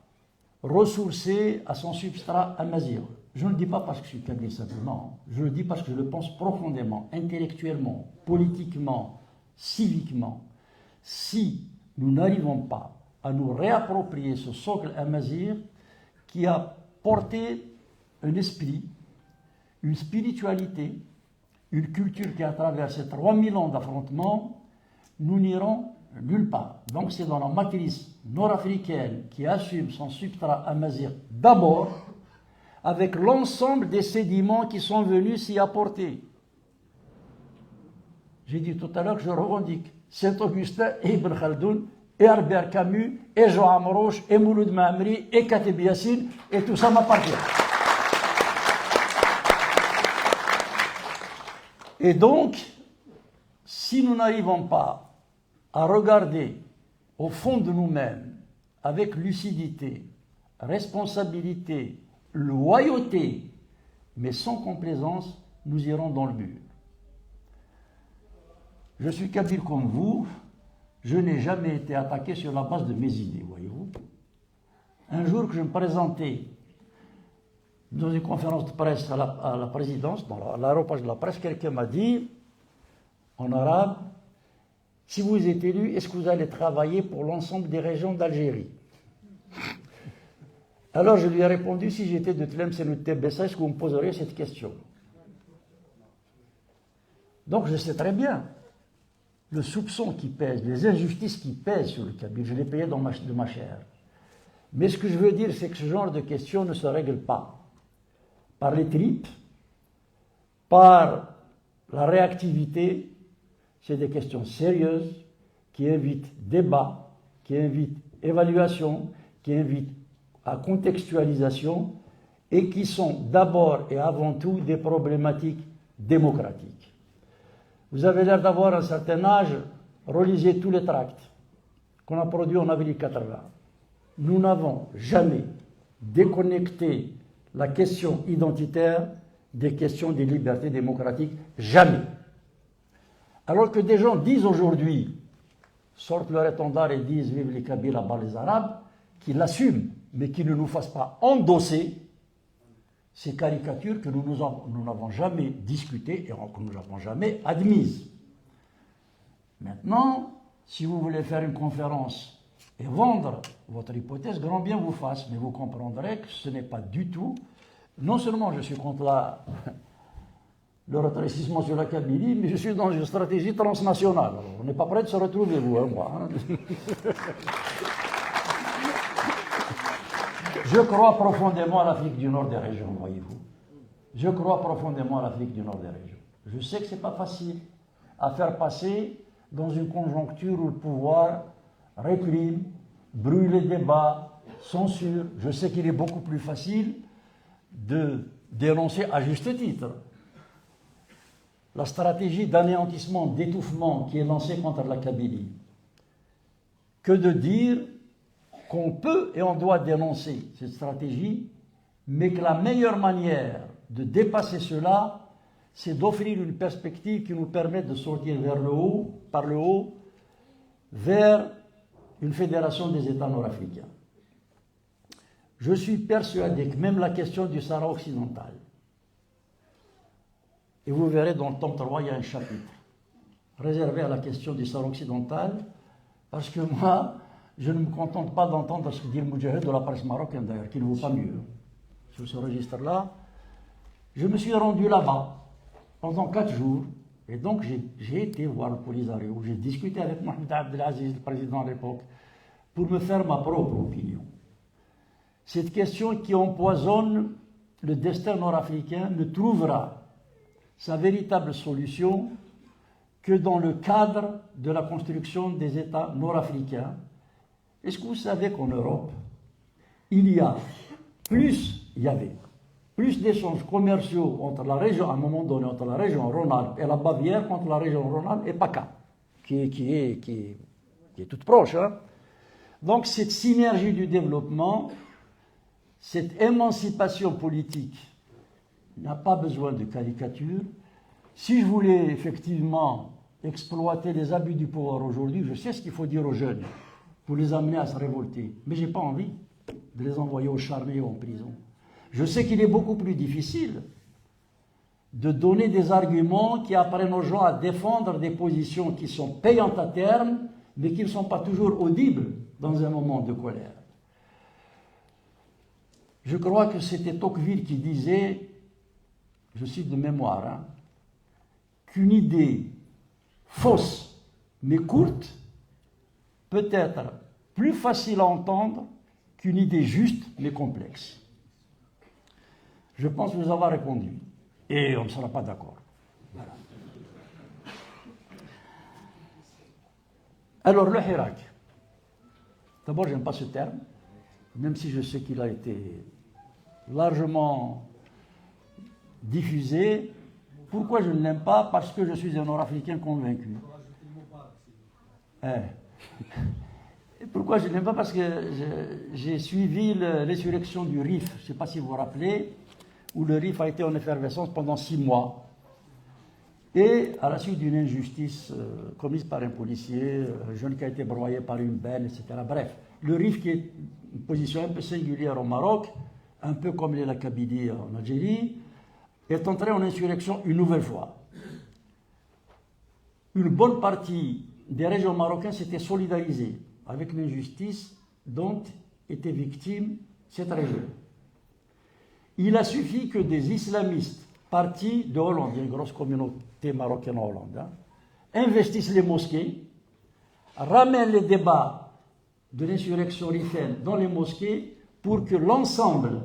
Speaker 2: ressourcé à son substrat amazigh, je ne le dis pas parce que je suis kabyle simplement, je le dis parce que je le pense profondément, intellectuellement, politiquement, civiquement. Si nous n'arrivons pas à nous réapproprier ce socle amazigh qui a porté un esprit, une spiritualité, une culture qui a traversé 3000 ans d'affrontements, nous n'irons nulle part. Donc c'est dans la matrice nord-africaine qui assume son substrat amazigh d'abord, avec l'ensemble des sédiments qui sont venus s'y apporter. J'ai dit tout à l'heure que je revendique Saint-Augustin et Ibn Khaldoun, et Albert Camus, et Jean Amrouche, et Mouloud Maamri, et Katib Yassine, et tout ça m'appartient. Et donc, si nous n'arrivons pas à regarder au fond de nous-mêmes, avec lucidité, responsabilité, loyauté, mais sans complaisance, nous irons dans le mur. Je suis kabyle comme vous, je n'ai jamais été attaqué sur la base de mes idées, voyez-vous. Un jour que je me présentais dans une conférence de presse à la présidence, dans l'aéroport de la presse, quelqu'un m'a dit, en arabe, si vous êtes élu, est-ce que vous allez travailler pour l'ensemble des régions d'Algérie? Alors je lui ai répondu, si j'étais de Tlemcen ou de Tébessa, est-ce que vous me poseriez cette question? Donc je sais très bien le soupçon qui pèse, les injustices qui pèsent sur le Kabyle, je l'ai payé de ma chair. Mais ce que je veux dire, c'est que ce genre de questions ne se règle pas par les tripes, par la réactivité. C'est des questions sérieuses qui invitent débat, qui invitent évaluation, qui invitent à contextualisation et qui sont d'abord et avant tout des problématiques démocratiques. Vous avez l'air d'avoir un certain âge, relisez tous les tracts qu'on a produits en avril 80. Nous n'avons jamais déconnecté la question identitaire des questions des libertés démocratiques, jamais. Alors que des gens disent aujourd'hui, sortent leur étendard et disent vive les Kabyles à bas les Arabes, qui l'assument, mais qui ne nous fassent pas endosser ces caricatures que nous n'avons jamais discutées et que nous n'avons jamais admises. Maintenant, si vous voulez faire une conférence et vendre votre hypothèse, grand bien vous fasse, mais vous comprendrez que ce n'est pas du tout. Non seulement je suis contre le rétrécissement sur la Kabylie, mais je suis dans une stratégie transnationale. Alors, on n'est pas prêt de se retrouver, vous et moi. Hein. Je crois profondément à l'Afrique du Nord des régions, voyez-vous. Je crois profondément à l'Afrique du Nord des régions. Je sais que ce n'est pas facile à faire passer dans une conjoncture où le pouvoir réprime, brûle les débats, censure. Je sais qu'il est beaucoup plus facile de dénoncer à juste titre la stratégie d'anéantissement, d'étouffement qui est lancée contre la Kabylie, que de dire qu'on peut et on doit dénoncer cette stratégie, mais que la meilleure manière de dépasser cela, c'est d'offrir une perspective qui nous permette de sortir vers le haut, par le haut, vers une fédération des États nord-africains. Je suis persuadé que même la question du Sahara occidental, et vous verrez dans le tome 3, il y a un chapitre réservé à la question du Sahara occidental, parce que moi, je ne me contente pas d'entendre ce que dit le Moudjahid de la presse marocaine d'ailleurs, qui ne vaut pas mieux. Sur ce registre-là, je me suis rendu là-bas pendant 4 jours, et donc j'ai été voir le Polisario, j'ai discuté avec Mohamed Abdelaziz, le président à l'époque, pour me faire ma propre opinion. Cette question qui empoisonne le destin nord-africain ne trouvera sa véritable solution que dans le cadre de la construction des États nord-africains. Est-ce que vous savez qu'en Europe, il y avait plus d'échanges commerciaux entre la région, à un moment donné, entre la région Rhône-Alpes et la Bavière, contre la région Rhône-Alpes et PACA, qui est toute proche. Hein? Donc cette synergie du développement, cette émancipation politique n'a pas besoin de caricature. Si je voulais effectivement exploiter les abus du pouvoir aujourd'hui, je sais ce qu'il faut dire aux jeunes pour les amener à se révolter. Mais je n'ai pas envie de les envoyer au charmé ou en prison. Je sais qu'il est beaucoup plus difficile de donner des arguments qui apprennent aux gens à défendre des positions qui sont payantes à terme, mais qui ne sont pas toujours audibles dans un moment de colère. Je crois que c'était Tocqueville qui disait, je cite de mémoire, qu'une idée fausse mais courte peut être plus facile à entendre qu'une idée juste mais complexe. Je pense vous avoir répondu. Et on ne sera pas d'accord. Voilà. Alors, le Hirak. D'abord, je n'aime pas ce terme, même si je sais qu'il a été largement diffusé. Pourquoi je ne l'aime pas? Parce que je suis un Nord-Africain convaincu. Et pourquoi je ne l'aime pas? Parce que j'ai suivi l'insurrection du RIF, je ne sais pas si vous vous rappelez, où le RIF a été en effervescence pendant 6 mois. Et à la suite d'une injustice commise par un policier, un jeune qui a été broyé par une benne, etc. Bref, le RIF, qui est une position un peu singulière au Maroc, un peu comme la Kabylie en Algérie, est entré en insurrection une nouvelle fois. Une bonne partie des régions marocaines s'étaient solidarisées avec l'injustice dont était victime cette région. Il a suffi que des islamistes partis de Hollande, il y a une grosse communauté marocaine en Hollande, investissent les mosquées, ramènent les débats de l'insurrection rifaine dans les mosquées pour que l'ensemble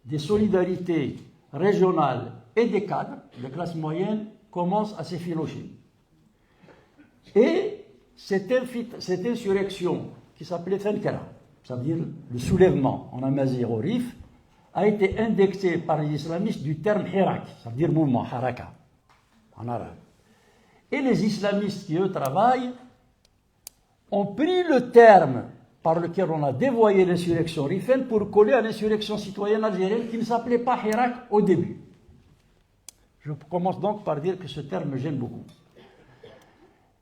Speaker 2: des solidarités régionales et des cadres, des classes moyennes, commencent à s'effilocher. Et cette insurrection qui s'appelait Fenkara, ça veut dire le soulèvement en Amazigh au Rif, a été indexé par les islamistes du terme Hirak, ça veut dire mouvement, haraka, en arabe. Et les islamistes qui, eux, travaillent, ont pris le terme par lequel on a dévoyé l'insurrection rifaine pour coller à l'insurrection citoyenne algérienne qui ne s'appelait pas Hirak au début. Je commence donc par dire que ce terme me gêne beaucoup.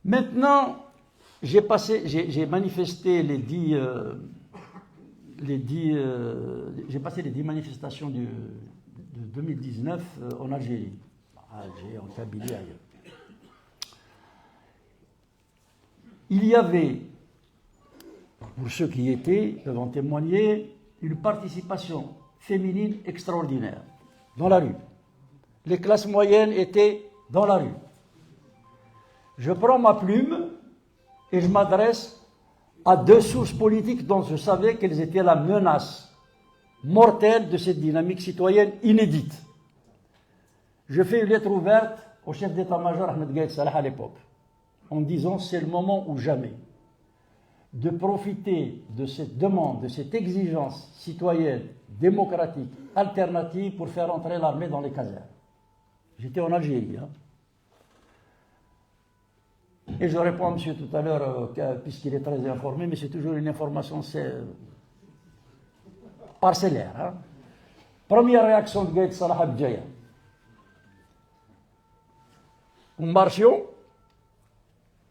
Speaker 2: Maintenant, j'ai manifesté j'ai passé les 10 manifestations de 2019 en Algérie, en Kabylie, ailleurs. Il y avait, pour ceux qui y étaient, peuvent en témoigner, une participation féminine extraordinaire dans la rue. Les classes moyennes étaient dans la rue. Je prends ma plume et je m'adresse à 2 sources politiques dont je savais qu'elles étaient la menace mortelle de cette dynamique citoyenne inédite. Je fais une lettre ouverte au chef d'état-major Ahmed Gaïd Salah à l'époque, en disant c'est le moment ou jamais de profiter de cette demande, de cette exigence citoyenne, démocratique, alternative pour faire entrer l'armée dans les casernes. J'étais en Algérie. Et je réponds à monsieur tout à l'heure, puisqu'il est très informé, mais c'est toujours une information parcellaire. Première réaction de Gaïd Salah Abdjaya. Nous marchions,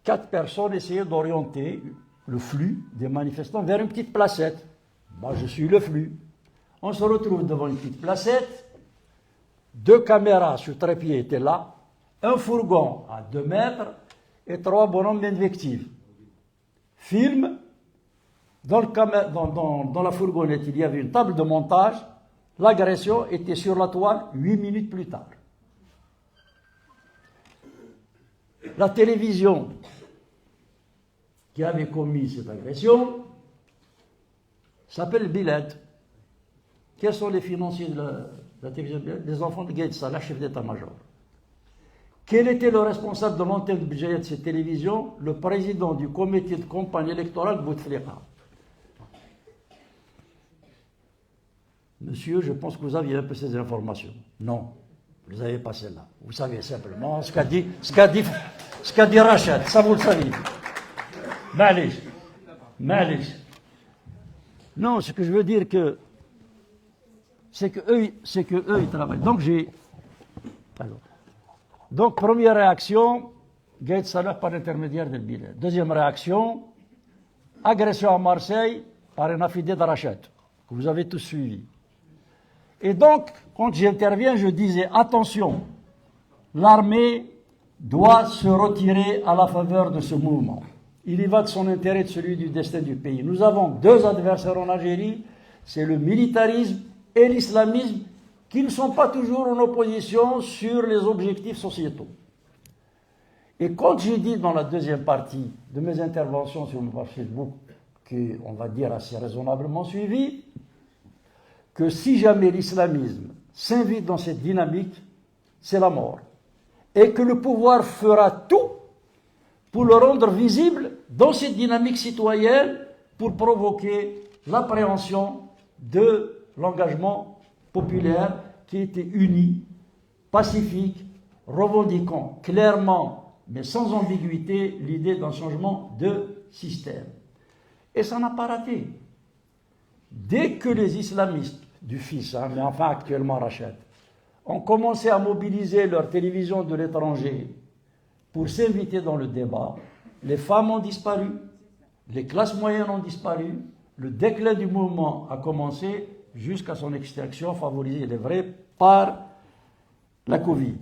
Speaker 2: 4 personnes essayaient d'orienter le flux des manifestants vers une petite placette. Moi, je suis le flux. On se retrouve devant une petite placette, 2 caméras sur trépied étaient là, un fourgon à 2 mètres, et 3 bonhommes invectives. Film, dans la fourgonnette, il y avait une table de montage, l'agression était sur la toile 8 minutes plus tard. La télévision qui avait commis cette agression s'appelle Bilad. Quels sont les financiers de la télévision Bilad? Les enfants de Gaïd Salah, chef d'état-major. Quel était le responsable de l'antenne de budget de cette télévision? Le président du comité de campagne électorale de Bouteflika. Monsieur, je pense que vous aviez un peu ces informations. Non, vous n'avez pas celle-là. Vous savez simplement ce qu'a dit Rachid, ça vous le savez. Malish. Non, ce que je veux dire c'est que eux, ils travaillent. Donc, première réaction, Gaïd Salah par l'intermédiaire de Bilad. Deuxième réaction, agression à Marseille par un affidé d'Arachat, que vous avez tous suivi. Et donc, quand j'interviens, je disais, attention, l'armée doit se retirer à la faveur de ce mouvement. Il y va de son intérêt et de celui du destin du pays. Nous avons 2 adversaires en Algérie, c'est le militarisme et l'islamisme, qui ne sont pas toujours en opposition sur les objectifs sociétaux. Et quand j'ai dit dans la deuxième partie de mes interventions sur mon page Facebook, qu'on va dire assez raisonnablement suivi, que si jamais l'islamisme s'invite dans cette dynamique, c'est la mort. Et que le pouvoir fera tout pour le rendre visible dans cette dynamique citoyenne pour provoquer l'appréhension de l'engagement populaire qui était uni, pacifique, revendiquant clairement, mais sans ambiguïté, l'idée d'un changement de système. Et ça n'a pas raté. Dès que les islamistes du fils, mais enfin actuellement Rachid, ont commencé à mobiliser leur télévision de l'étranger pour s'inviter dans le débat, les femmes ont disparu, les classes moyennes ont disparu, le déclin du mouvement a commencé jusqu'à son extinction, favorisée, il est vrai, par la Covid.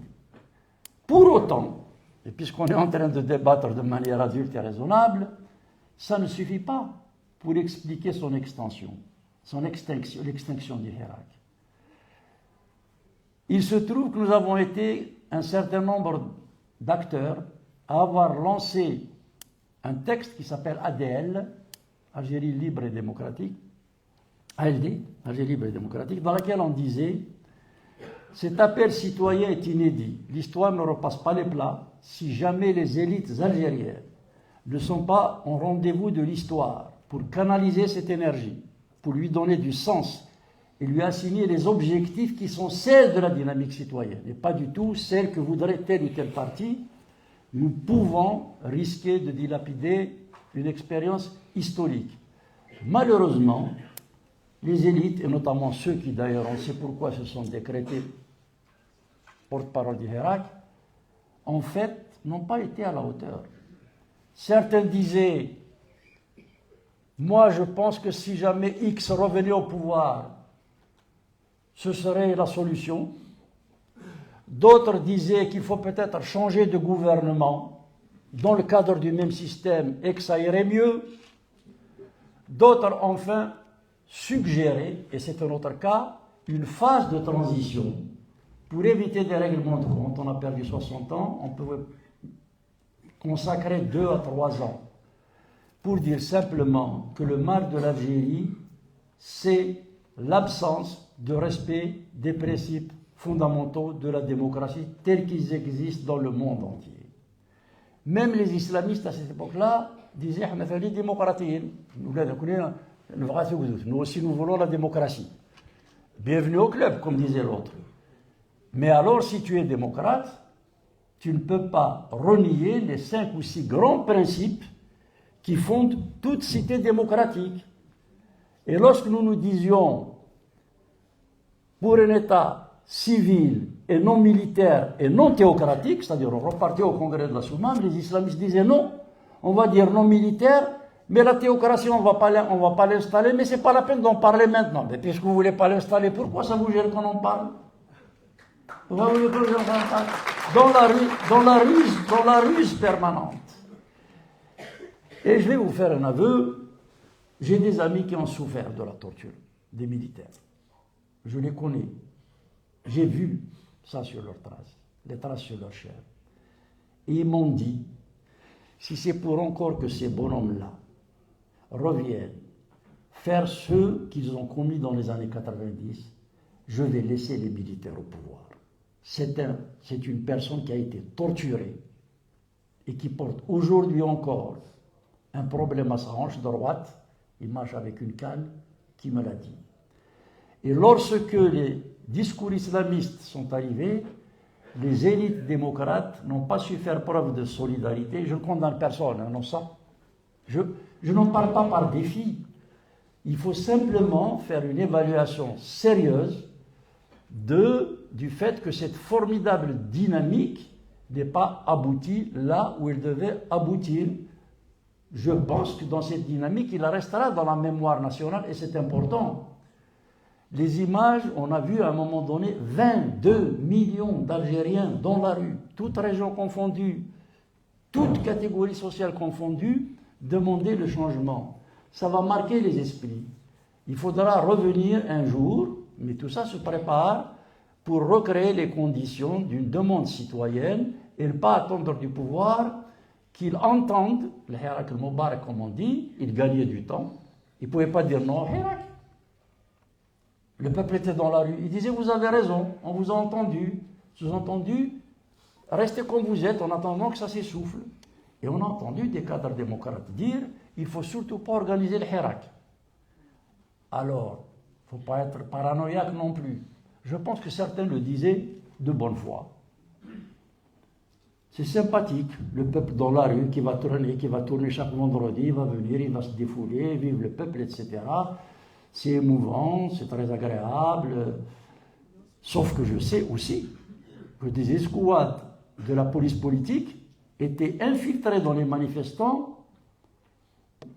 Speaker 2: Pour autant, et puisqu'on est en train de débattre de manière adulte et raisonnable, ça ne suffit pas pour expliquer son extension, l'extinction du Hirak. Il se trouve que nous avons été un certain nombre d'acteurs à avoir lancé un texte qui s'appelle ADL, Algérie libre et démocratique, ALD, Algérie libre et démocratique, dans laquelle on disait « Cet appel citoyen est inédit. L'histoire ne repasse pas les plats si jamais les élites algériennes ne sont pas en rendez-vous de l'histoire pour canaliser cette énergie, pour lui donner du sens et lui assigner les objectifs qui sont celles de la dynamique citoyenne et pas du tout celles que voudrait telle ou telle partie, nous pouvons risquer de dilapider une expérience historique. » Malheureusement, les élites, et notamment ceux qui d'ailleurs, on sait pourquoi se sont décrétés porte-parole du Hirak, en fait, n'ont pas été à la hauteur. Certains disaient, moi je pense que si jamais X revenait au pouvoir, ce serait la solution. D'autres disaient qu'il faut peut-être changer de gouvernement dans le cadre du même système et que ça irait mieux. D'autres, enfin, suggéraient, et c'est un autre cas, une phase de transition pour éviter des règlements de compte. On a perdu 60 ans, on peut consacrer 2 à 3 ans pour dire simplement que le mal de l'Algérie, c'est l'absence de respect des principes fondamentaux de la démocratie tels qu'ils existent dans le monde entier. Même les islamistes à cette époque-là disaient nous aussi nous voulons la démocratie. Bienvenue au club, comme disait l'autre. Mais alors, si tu es démocrate, tu ne peux pas renier les 5 ou 6 grands principes qui fondent toute cité démocratique. Et lorsque nous nous disions pour un État civil et non militaire et non théocratique, c'est-à-dire on repartait au congrès de la Soumam, les islamistes disaient non, on va dire non militaire, mais la théocratie on va pas l'installer, mais c'est pas la peine d'en parler maintenant. Mais puisque vous ne voulez pas l'installer, pourquoi ça vous gêne qu'on en parle? Dans la ruse permanente. Et je vais vous faire un aveu, j'ai des amis qui ont souffert de la torture des militaires. Je les connais. J'ai vu ça sur leurs traces, les traces sur leur chair. Et ils m'ont dit, si c'est pour encore que ces bonhommes-là reviennent faire ce qu'ils ont commis dans les années 90, je vais laisser les militaires au pouvoir. C'est une personne qui a été torturée et qui porte aujourd'hui encore un problème à sa hanche droite. Il marche avec une canne, qui me l'a dit. Et lorsque les discours islamistes sont arrivés, les élites démocrates n'ont pas su faire preuve de solidarité. Je ne condamne personne, hein, non ça. Je n'en parle pas par défi. Il faut simplement faire une évaluation sérieuse du fait que cette formidable dynamique n'est pas aboutie là où elle devait aboutir. Je pense que dans cette dynamique, il restera dans la mémoire nationale et c'est important. Les images, on a vu à un moment donné 22 millions d'Algériens dans la rue, toutes régions confondues, toutes catégories sociales confondues, demander le changement. Ça va marquer les esprits. Il faudra revenir un jour, mais tout ça se prépare pour recréer les conditions d'une demande citoyenne et ne pas attendre du pouvoir qu'ils entendent le Hirak al-Mubarak, comme on dit. Il gagnait du temps. Il ne pouvait pas dire non au Hirak. Le peuple était dans la rue. Il disait, vous avez raison, on vous a entendu. Sous-entendu, restez comme vous êtes en attendant que ça s'essouffle. Et on a entendu des cadres démocrates dire, il ne faut surtout pas organiser le Hirak. Alors, il ne faut pas être paranoïaque non plus. Je pense que certains le disaient de bonne foi. C'est sympathique, le peuple dans la rue qui va tourner chaque vendredi, il va venir, il va se défouler, vive le peuple, etc. C'est émouvant, c'est très agréable. Sauf que je sais aussi que des escouades de la police politique étaient infiltrés dans les manifestants.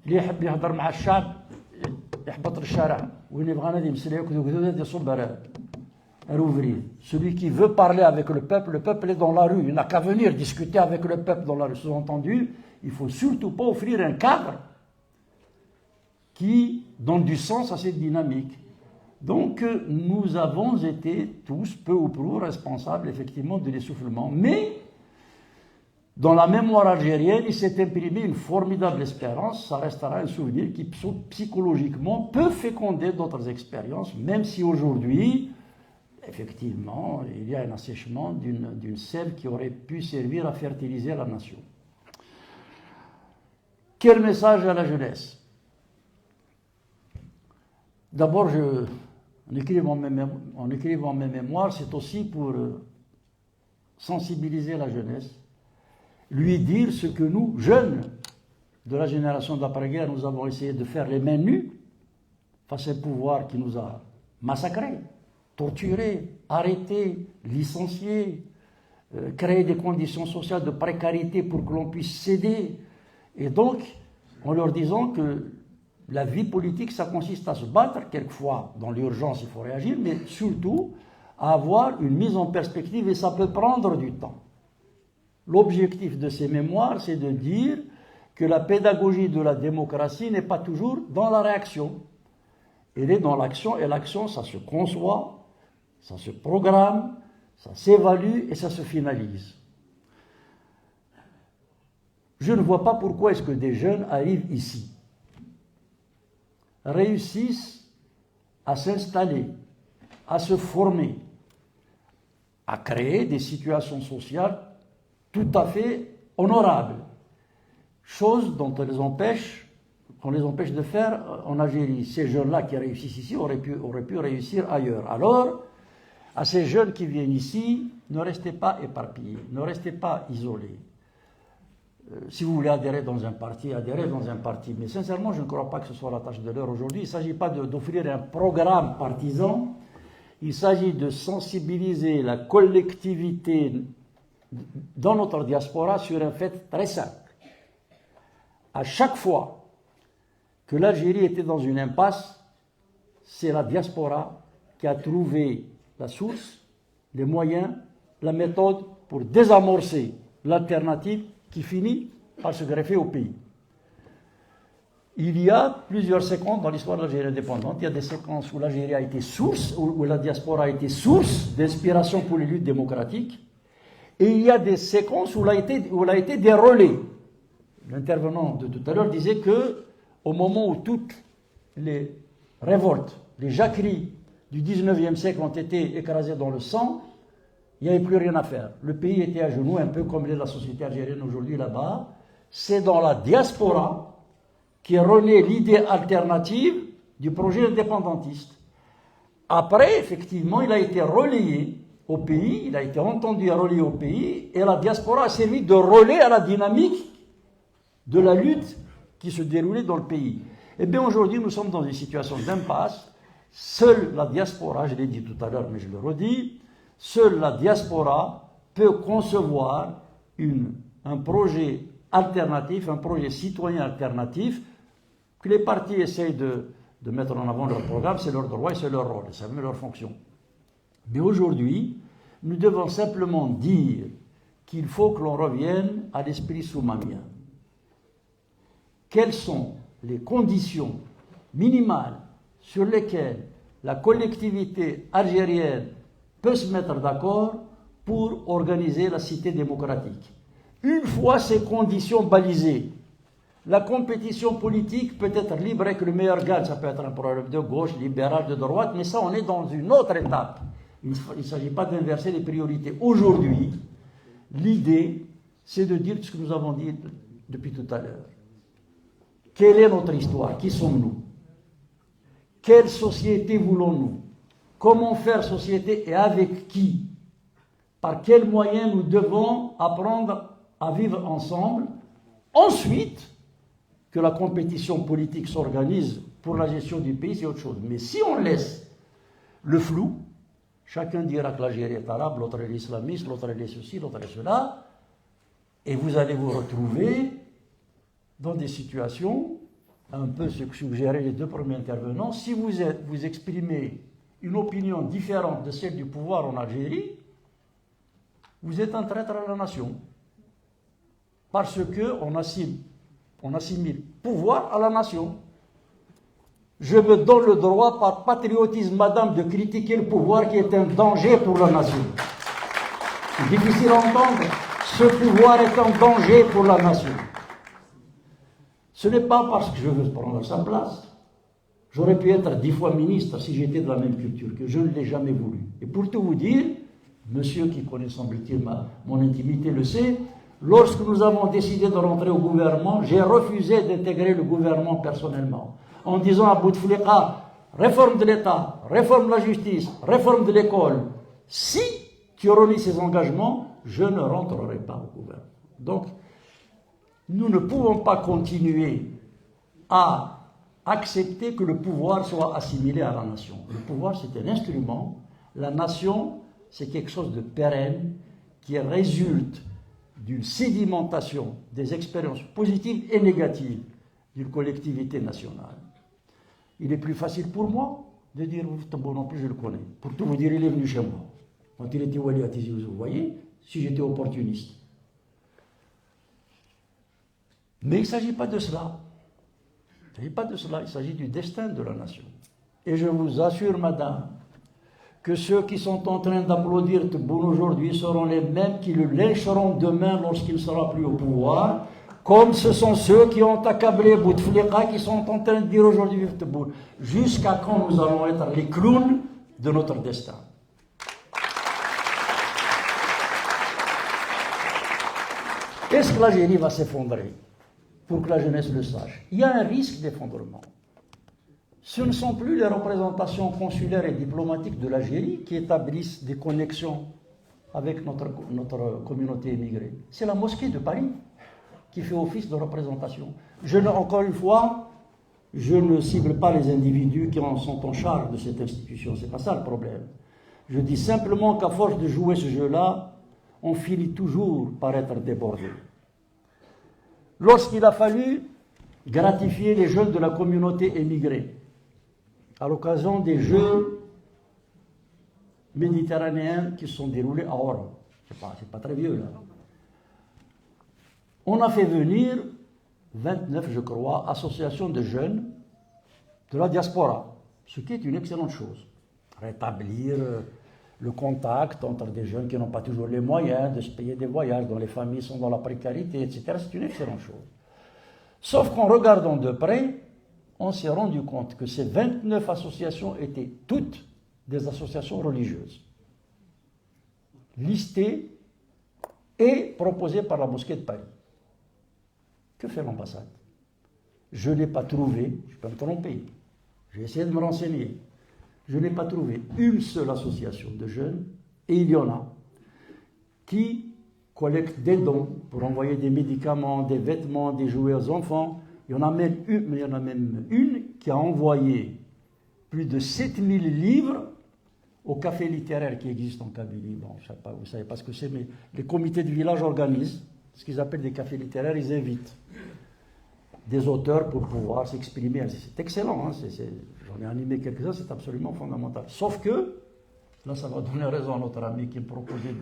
Speaker 2: اللي يحب يهضر مع الشعب يحبط للشارع وين يبغى نادي مسليك وذوك يصب Celui qui veut parler avec le peuple est dans la rue. Il n'a qu'à venir discuter avec le peuple dans la rue. Sous-entendu, il ne faut surtout pas offrir un cadre qui donne du sens à cette dynamique. Donc, nous avons été tous, peu ou prou, responsables effectivement de l'essoufflement. Mais, dans la mémoire algérienne, il s'est imprimé une formidable espérance. Ça restera un souvenir qui, psychologiquement, peut féconder d'autres expériences, même si aujourd'hui, effectivement, il y a un assèchement d'une sève qui aurait pu servir à fertiliser la nation. Quel message à la jeunesse? D'abord, en écrivant mes mémoires, c'est aussi pour sensibiliser la jeunesse, lui dire ce que nous, jeunes de la génération d'après-guerre, nous avons essayé de faire les mains nues face à un pouvoir qui nous a massacrés, torturés, arrêtés, licenciés, créer des conditions sociales de précarité pour que l'on puisse céder. Et donc, en leur disant que la vie politique, ça consiste à se battre, quelquefois dans l'urgence il faut réagir, mais surtout à avoir une mise en perspective et ça peut prendre du temps. L'objectif de ces mémoires, c'est de dire que la pédagogie de la démocratie n'est pas toujours dans la réaction. Elle est dans l'action, et l'action, ça se conçoit, ça se programme, ça s'évalue et ça se finalise. Je ne vois pas pourquoi est-ce que des jeunes arrivent ici, réussissent à s'installer, à se former, à créer des situations sociales tout à fait honorables, chose dont on les empêche de faire en Algérie. Ces jeunes-là qui réussissent ici auraient pu réussir ailleurs. Alors, à ces jeunes qui viennent ici, ne restez pas éparpillés, ne restez pas isolés. Si vous voulez adhérer dans un parti, adhérez dans un parti. Mais sincèrement, je ne crois pas que ce soit la tâche de l'heure aujourd'hui. Il ne s'agit pas d'offrir un programme partisan. Il s'agit de sensibiliser la collectivité dans notre diaspora sur un fait très simple. À chaque fois que l'Algérie était dans une impasse, c'est la diaspora qui a trouvé la source, les moyens, la méthode pour désamorcer l'alternative qui finit par se greffer au pays. Il y a plusieurs séquences dans l'histoire de l'Algérie indépendante. Il y a des séquences où l'Algérie a été source, où la diaspora a été source d'inspiration pour les luttes démocratiques. Et il y a des séquences où elle a été des relais. L'intervenant de tout à l'heure disait que au moment où toutes les révoltes, les jacqueries du 19e siècle ont été écrasées dans le sang, il n'y avait plus rien à faire. Le pays était à genoux, un peu comme l'est la société algérienne aujourd'hui là-bas. C'est dans la diaspora qui renaît l'idée alternative du projet indépendantiste. Après, effectivement, il a été relayé au pays, il a été entendu et relayé au pays, et la diaspora a servi de relais à la dynamique de la lutte qui se déroulait dans le pays. Eh bien, aujourd'hui, nous sommes dans une situation d'impasse. Seule la diaspora, je l'ai dit tout à l'heure, mais je le redis, seule la diaspora peut concevoir un projet alternatif, un projet citoyen alternatif, que les partis essayent de mettre en avant leur programme, c'est leur droit et c'est leur rôle, c'est même leur fonction. Mais aujourd'hui, nous devons simplement dire qu'il faut que l'on revienne à l'esprit soumamien. Quelles sont les conditions minimales sur lesquelles la collectivité algérienne peut se mettre d'accord pour organiser la cité démocratique. Une fois ces conditions balisées, la compétition politique peut être libre et que le meilleur gagne. Ça peut être un problème de gauche, libéral, de droite, mais ça, on est dans une autre étape. Il ne s'agit pas d'inverser les priorités. Aujourd'hui, l'idée, c'est de dire ce que nous avons dit depuis tout à l'heure. Quelle est notre histoire? Qui sommes-nous? Quelle société voulons-nous? Comment faire société et avec qui? Par quels moyens nous devons apprendre à vivre ensemble? Ensuite, que la compétition politique s'organise pour la gestion du pays, c'est autre chose. Mais si on laisse le flou, chacun dira que l'Algérie est arabe, l'autre est islamiste, l'autre est ceci, l'autre est cela, et vous allez vous retrouver dans des situations, un peu ce que suggéraient les deux premiers intervenants. Si vous exprimez une opinion différente de celle du pouvoir en Algérie, vous êtes un traître à la nation. Parce qu'on assimile pouvoir à la nation. Je me donne le droit, par patriotisme, madame, de critiquer le pouvoir qui est un danger pour la nation. C'est difficile à entendre. Ce pouvoir est un danger pour la nation. Ce n'est pas parce que je veux prendre sa place. J'aurais pu être 10 fois ministre si j'étais de la même culture, que je ne l'ai jamais voulu. Et pour tout vous dire, monsieur qui connaît semble-t-il mon intimité le sait, lorsque nous avons décidé de rentrer au gouvernement, j'ai refusé d'intégrer le gouvernement personnellement, en disant à Bouteflika, réforme de l'État, réforme de la justice, réforme de l'école. Si tu relis ces engagements, je ne rentrerai pas au gouvernement. Donc, nous ne pouvons pas continuer à accepter que le pouvoir soit assimilé à la nation. Le pouvoir, c'est un instrument. La nation, c'est quelque chose de pérenne qui résulte d'une sédimentation des expériences positives et négatives d'une collectivité nationale. Il est plus facile pour moi de dire, bon, non plus je le connais. Pour tout vous dire, il est venu chez moi. Quand il était Wali à Tizi Ouzou, vous voyez, si j'étais opportuniste. Mais il ne s'agit pas de cela. Il ne s'agit pas de cela, il s'agit du destin de la nation. Et je vous assure, madame, que ceux qui sont en train d'applaudir Tebboune aujourd'hui seront les mêmes qui le lyncheront demain lorsqu'il ne sera plus au pouvoir, comme ce sont ceux qui ont accablé Bouteflika qui sont en train de dire aujourd'hui vive Tebboune. Jusqu'à quand nous allons être les clowns de notre destin? Est-ce que l'Algérie va s'effondrer? Pour que la jeunesse le sache. Il y a un risque d'effondrement. Ce ne sont plus les représentations consulaires et diplomatiques de l'Algérie qui établissent des connexions avec notre communauté émigrée. C'est la mosquée de Paris qui fait office de représentation. Encore une fois, je ne cible pas les individus qui en sont en charge de cette institution. Ce n'est pas ça le problème. Je dis simplement qu'à force de jouer ce jeu-là, on finit toujours par être débordé. Lorsqu'il a fallu gratifier les jeunes de la communauté émigrée, à l'occasion des Jeux méditerranéens qui se sont déroulés à Oran, c'est pas très vieux là, on a fait venir 29, je crois, associations de jeunes de la diaspora, ce qui est une excellente chose. Rétablir le contact entre des jeunes qui n'ont pas toujours les moyens de se payer des voyages, dont les familles sont dans la précarité, etc. C'est une excellente chose. Sauf qu'en regardant de près, on s'est rendu compte que ces 29 associations étaient toutes des associations religieuses, listées et proposées par la mosquée de Paris. Que fait l'ambassade? Je n'ai pas trouvé, je peux me tromper, j'ai essayé de me renseigner, je n'ai pas trouvé une seule association de jeunes, et il y en a, qui collectent des dons pour envoyer des médicaments, des vêtements, des jouets aux enfants. Il y en a même une qui a envoyé plus de 7000 livres au café littéraire qui existe en Kabylie. Bon, je sais pas, vous ne savez pas ce que c'est, mais les comités de village organisent ce qu'ils appellent des cafés littéraires, ils invitent des auteurs pour pouvoir s'exprimer. C'est excellent, hein, j'en ai animé quelques-uns, c'est absolument fondamental. Sauf que, là ça va donner raison à notre ami qui me proposait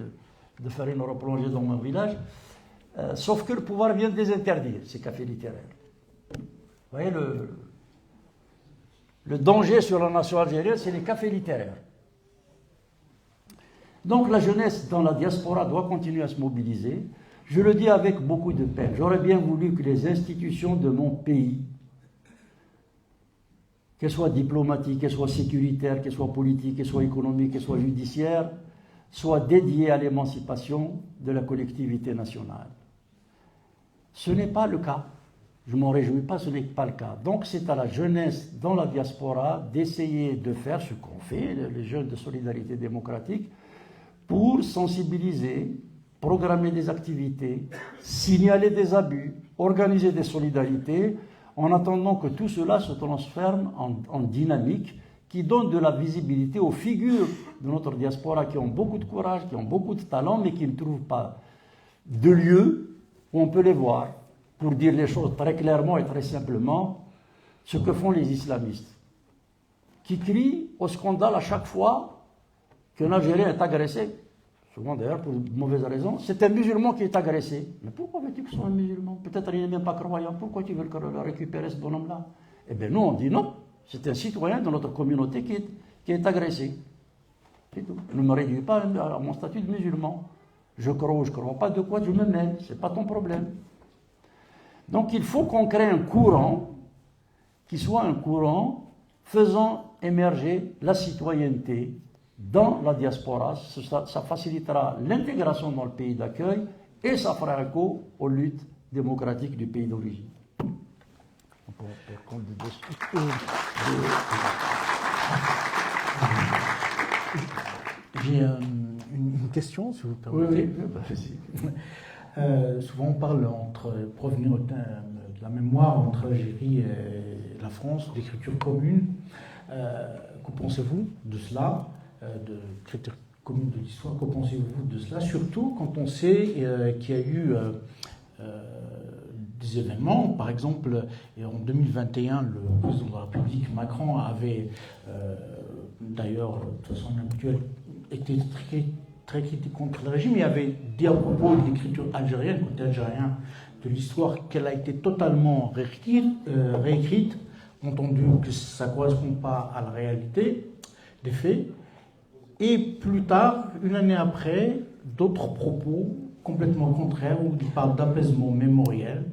Speaker 2: de faire une replongée dans mon village, sauf que le pouvoir vient de les interdire, ces cafés littéraires. Vous voyez, le danger sur la nation algérienne, c'est les cafés littéraires. Donc la jeunesse dans la diaspora doit continuer à se mobiliser. Je le dis avec beaucoup de peine. J'aurais bien voulu que les institutions de mon pays, qu'elles soient diplomatiques, qu'elles soient sécuritaires, qu'elles soient politiques, qu'elles soient économiques, qu'elles soient judiciaires, soient dédiées à l'émancipation de la collectivité nationale. Ce n'est pas le cas. Je ne m'en réjouis pas, ce n'est pas le cas. Donc c'est à la jeunesse dans la diaspora d'essayer de faire ce qu'ont fait les jeunes de Solidarité démocratique pour sensibiliser, programmer des activités, signaler des abus, organiser des solidarités, en attendant que tout cela se transforme en dynamique qui donne de la visibilité aux figures de notre diaspora qui ont beaucoup de courage, qui ont beaucoup de talent, mais qui ne trouvent pas de lieu où on peut les voir, pour dire les choses très clairement et très simplement, ce que font les islamistes, qui crient au scandale à chaque fois qu'un Algérien est agressé, souvent d'ailleurs pour de mauvaises raisons. C'est un musulman qui est agressé. Mais pourquoi veux-tu que ce soit un musulman? Peut-être qu'il n'est même pas croyant. Pourquoi tu veux récupérer ce bonhomme-là? Eh bien nous on dit non, c'est un citoyen de notre communauté qui est agressé. C'est tout. Ne me réduis pas à mon statut de musulman. Je crois ou je ne crois pas, de quoi je me mêle, ce n'est pas ton problème. Donc il faut qu'on crée un courant qui soit un courant faisant émerger la citoyenneté dans la diaspora. Ça facilitera l'intégration dans le pays d'accueil et ça fera écho aux luttes démocratiques du pays d'origine.
Speaker 1: J'ai une question, si vous permettez.
Speaker 2: Oui.
Speaker 1: Souvent on parle pour revenir de la mémoire entre l'Algérie et la France, d'écriture commune. Que pensez-vous de cela, de l'écriture commune de l'histoire? Que pensez-vous de cela? Surtout quand on sait qu'il y a eu des événements, par exemple en 2021, le président de la République, Macron, avait d'ailleurs, de façon inhabituelle, été très critique contre le régime. Il avait dit à propos de l'écriture algérienne, côté algérien, de l'histoire, qu'elle a été totalement réécrite, entendu que ça ne correspond pas à la réalité des faits. Et plus tard, une année après, d'autres propos complètement contraires, où il parle d'apaisement mémoriel,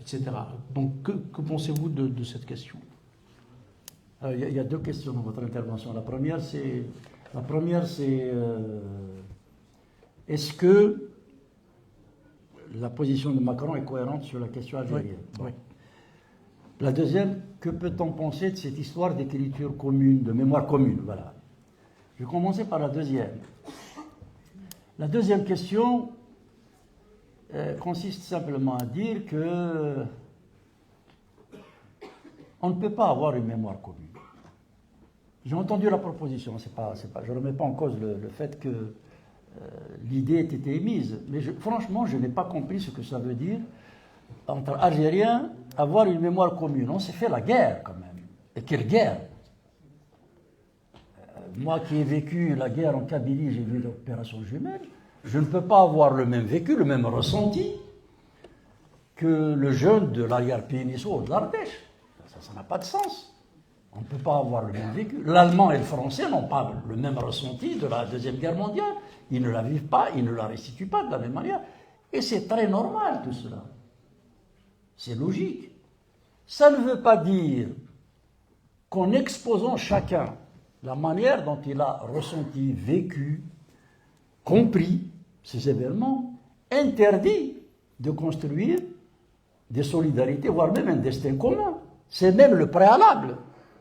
Speaker 1: etc. Donc, que pensez-vous de cette question?
Speaker 2: Il y a deux questions dans votre intervention. La première, c'est est-ce que la position de Macron est cohérente sur la question algérienne?
Speaker 1: Oui.
Speaker 2: La deuxième, que peut-on penser de cette histoire d'écriture commune, de mémoire commune? Voilà. Je vais commencer par la deuxième. La deuxième question consiste simplement à dire que on ne peut pas avoir une mémoire commune. J'ai entendu la proposition, je ne remets pas en cause le fait que l'idée ait été émise, mais franchement, je n'ai pas compris ce que ça veut dire, entre Algériens, avoir une mémoire commune. On s'est fait la guerre quand même. Et quelle guerre! Moi qui ai vécu la guerre en Kabylie, j'ai vu l'opération Jumelle, je ne peux pas avoir le même vécu, le même ressenti que le jeune de l'arrière-Péninsule ou de l'Ardèche. Ça n'a pas de sens. On ne peut pas avoir le même vécu. L'allemand et le français n'ont pas le même ressenti de la Deuxième Guerre mondiale. Ils ne la vivent pas, ils ne la restituent pas de la même manière. Et c'est très normal tout cela. C'est logique. Ça ne veut pas dire qu'en exposant chacun la manière dont il a ressenti, vécu, compris ces événements, interdit de construire des solidarités, voire même un destin commun. C'est même le préalable.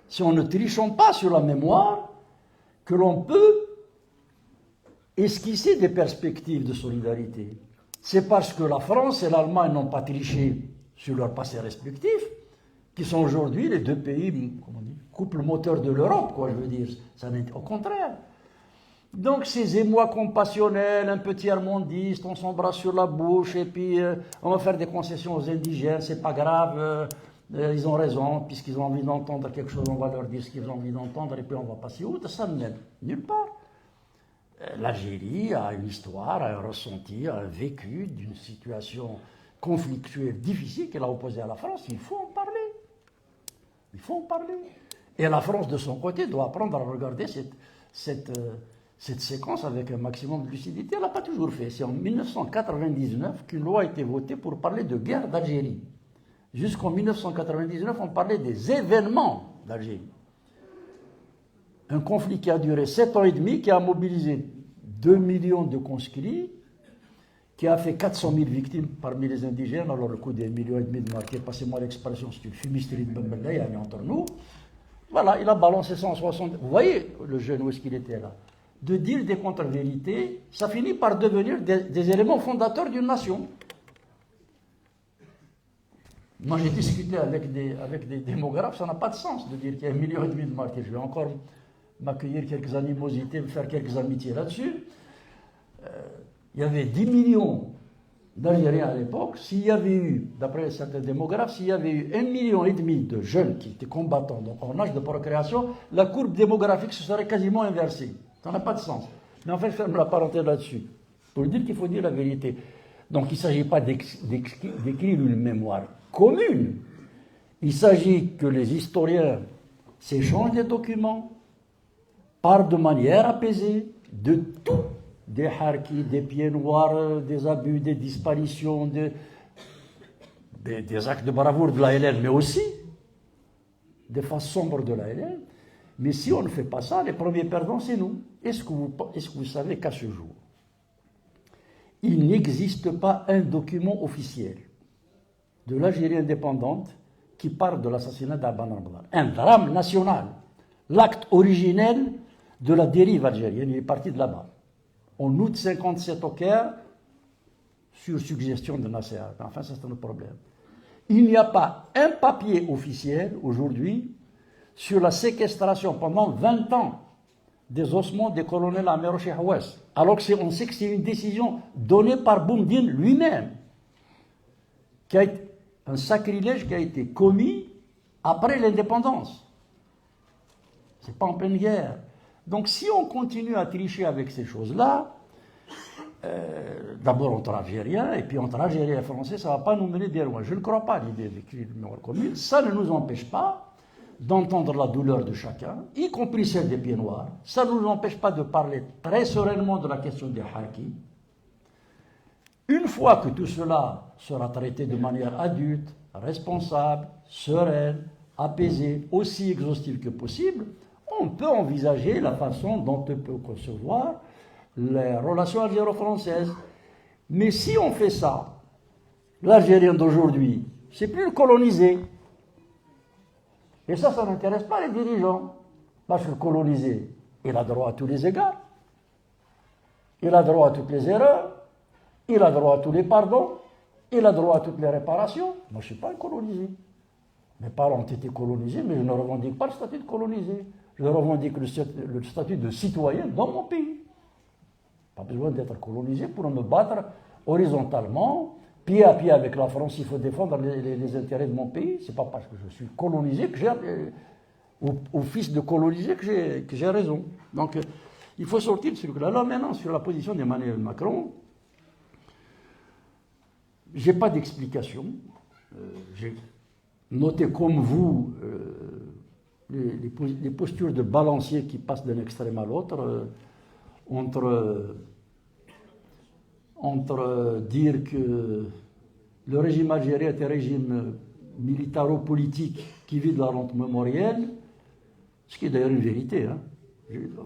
Speaker 2: Si on ne trichons pas sur la mémoire, que l'on peut esquisser des perspectives de solidarité. C'est parce que la France et l'Allemagne n'ont pas triché sur leur passé respectif, qui sont aujourd'hui les deux pays, couple moteur de l'Europe, quoi, je veux dire. Ça n'est au contraire. Donc ces émois compassionnels, un peu tiers-mondistes, on s'embrasse sur la bouche, et puis on va faire des concessions aux indigènes, c'est pas grave, ils ont raison, puisqu'ils ont envie d'entendre quelque chose, on va leur dire ce qu'ils ont envie d'entendre, et puis on va passer outre, ça ne mène nulle part. L'Algérie a une histoire, a un ressenti, a un vécu d'une situation conflictuelle difficile qu'elle a opposée à la France. Il faut en parler. Il faut en parler. Et la France, de son côté, doit apprendre à regarder cette cette séquence avec un maximum de lucidité. Elle n'a pas toujours fait. C'est en 1999 qu'une loi a été votée pour parler de guerre d'Algérie. Jusqu'en 1999, on parlait des événements d'Algérie. Un conflit qui a duré 7 ans et demi, qui a mobilisé 2 millions de conscrits, qui a fait 400 000 victimes parmi les indigènes. Alors le coup des 1,5 millions de marqués, passez-moi l'expression, c'est une fumisterie de Bembella, il y a entre nous. Voilà, il a balancé 160. Vous voyez le jeune, où est-ce qu'il était là? De dire des contre-vérités, ça finit par devenir des éléments fondateurs d'une nation. Moi, j'ai discuté avec des démographes, ça n'a pas de sens de dire qu'il y a 1,5 million de marqués. Je vais encore m'accueillir quelques animosités, me faire quelques amitiés là-dessus. Il y avait 10 millions d'Algériens à l'époque. S'il y avait eu, d'après certains démographes, s'il y avait eu 1,5 million de jeunes qui étaient combattants, donc en âge de procréation, la courbe démographique se serait quasiment inversée. Ça n'a pas de sens. Mais en fait, je ferme la parenthèse là-dessus. Pour dire qu'il faut dire la vérité. Donc il ne s'agit pas d'écrire une mémoire commune. Il s'agit que les historiens s'échangent des documents, parlent de manière apaisée de tout. Des harkis, des pieds noirs, des abus, des disparitions, des actes de bravoure de la LN, mais aussi des faces sombres de la LN. Mais si on ne fait pas ça, les premiers perdants, c'est nous. Est-ce que vous savez qu'à ce jour, il n'existe pas un document officiel de l'Algérie indépendante qui parle de l'assassinat d'Aban Ramadan? Un drame national. L'acte originel de la dérive algérienne, il est parti de là-bas. En août 1957 au Caire, sur suggestion de Nasser. Enfin, ça c'est un autre problème. Il n'y a pas un papier officiel aujourd'hui sur la séquestration pendant 20 ans des ossements des colonels Amero Cheikh Ouest. Alors qu'on sait que c'est une décision donnée par Boumediene lui-même, qui a été un sacrilège qui a été commis après l'indépendance. Ce n'est pas en pleine guerre. Donc si on continue à tricher avec ces choses-là, d'abord entre Algériens, et puis entre Algériens et Français, ça ne va pas nous mener bien loin. Je ne crois pas à l'idée d'écrire une mémoire commune. Ça ne nous empêche pas d'entendre la douleur de chacun, y compris celle des pieds noirs. Ça ne nous empêche pas de parler très sereinement de la question des harkis. Une fois que tout cela sera traité de manière adulte, responsable, sereine, apaisée, aussi exhaustive que possible, on peut envisager la façon dont on peut concevoir les relations algéro-françaises. Mais si on fait ça, l'Algérien d'aujourd'hui, c'est plus le colonisé. Et ça n'intéresse pas les dirigeants. Parce que le colonisé, il a droit à tous les égards. Il a droit à toutes les erreurs. Il a droit à tous les pardons. Il a droit à toutes les réparations. Moi, je ne suis pas un colonisé. Mes parents ont été colonisés, mais je ne revendique pas le statut de colonisé. Je revendique le statut de citoyen dans mon pays. Pas besoin d'être colonisé pour me battre horizontalement, pied à pied avec la France. Il faut défendre les intérêts de mon pays. Ce n'est pas parce que je suis colonisé que j'ai, au fils de colonisé que j'ai raison. Donc, il faut sortir de ce truc-là. Là, maintenant, sur la position d'Emmanuel Macron, je n'ai pas d'explication. J'ai noté comme vous les postures de balancier qui passent d'un extrême à l'autre, entre dire que le régime algérien est un régime militaro-politique qui vit de la rente mémorielle, ce qui est d'ailleurs une vérité. Hein.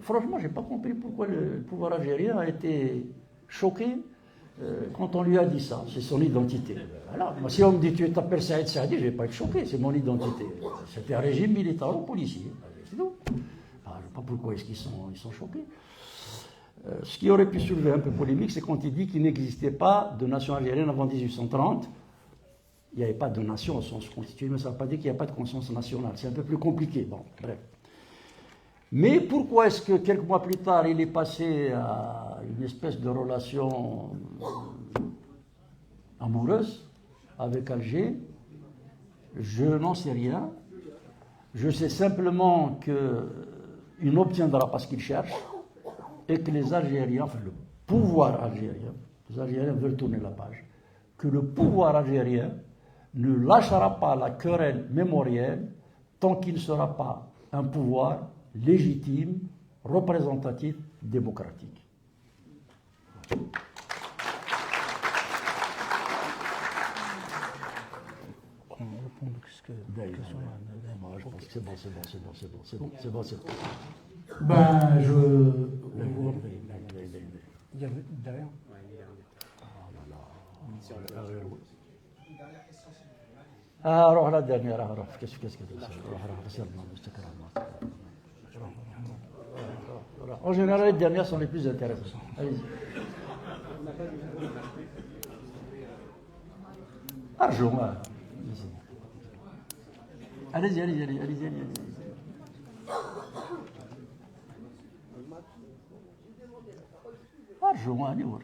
Speaker 2: Franchement, je n'ai pas compris pourquoi le pouvoir algérien a été choqué quand on lui a dit ça. C'est son identité. Voilà. Moi, si on me dit tu t'appelles Saïd Saadi, je ne vais pas être choqué, c'est mon identité. C'était un régime militaro-policier. C'est tout. Je ne sais pas pourquoi est-ce qu'ils sont choqués. Ce qui aurait pu soulever un peu polémique, c'est quand il dit qu'il n'existait pas de nation algérienne avant 1830. Il n'y avait pas de nation au sens constitué, mais ça ne veut pas dire qu'il n'y a pas de conscience nationale. C'est un peu plus compliqué. Bon, bref. Mais pourquoi est-ce que quelques mois plus tard, il est passé à une espèce de relation amoureuse avec Alger? Je n'en sais rien. Je sais simplement qu'il n'obtiendra pas ce qu'il cherche et que les Algériens, enfin le pouvoir algérien, les Algériens veulent tourner la page, que le pouvoir algérien ne lâchera pas la querelle mémorielle tant qu'il ne sera pas un pouvoir légitime, représentatif démocratique. Moi, je pense que c'est bon.
Speaker 1: Ben, je.
Speaker 2: Il y avait derrière. روح على الدنيا روح كيف En général, les dernières sont les plus intéressantes. Allez-y. Argent, allez-y. Argent, allez voir.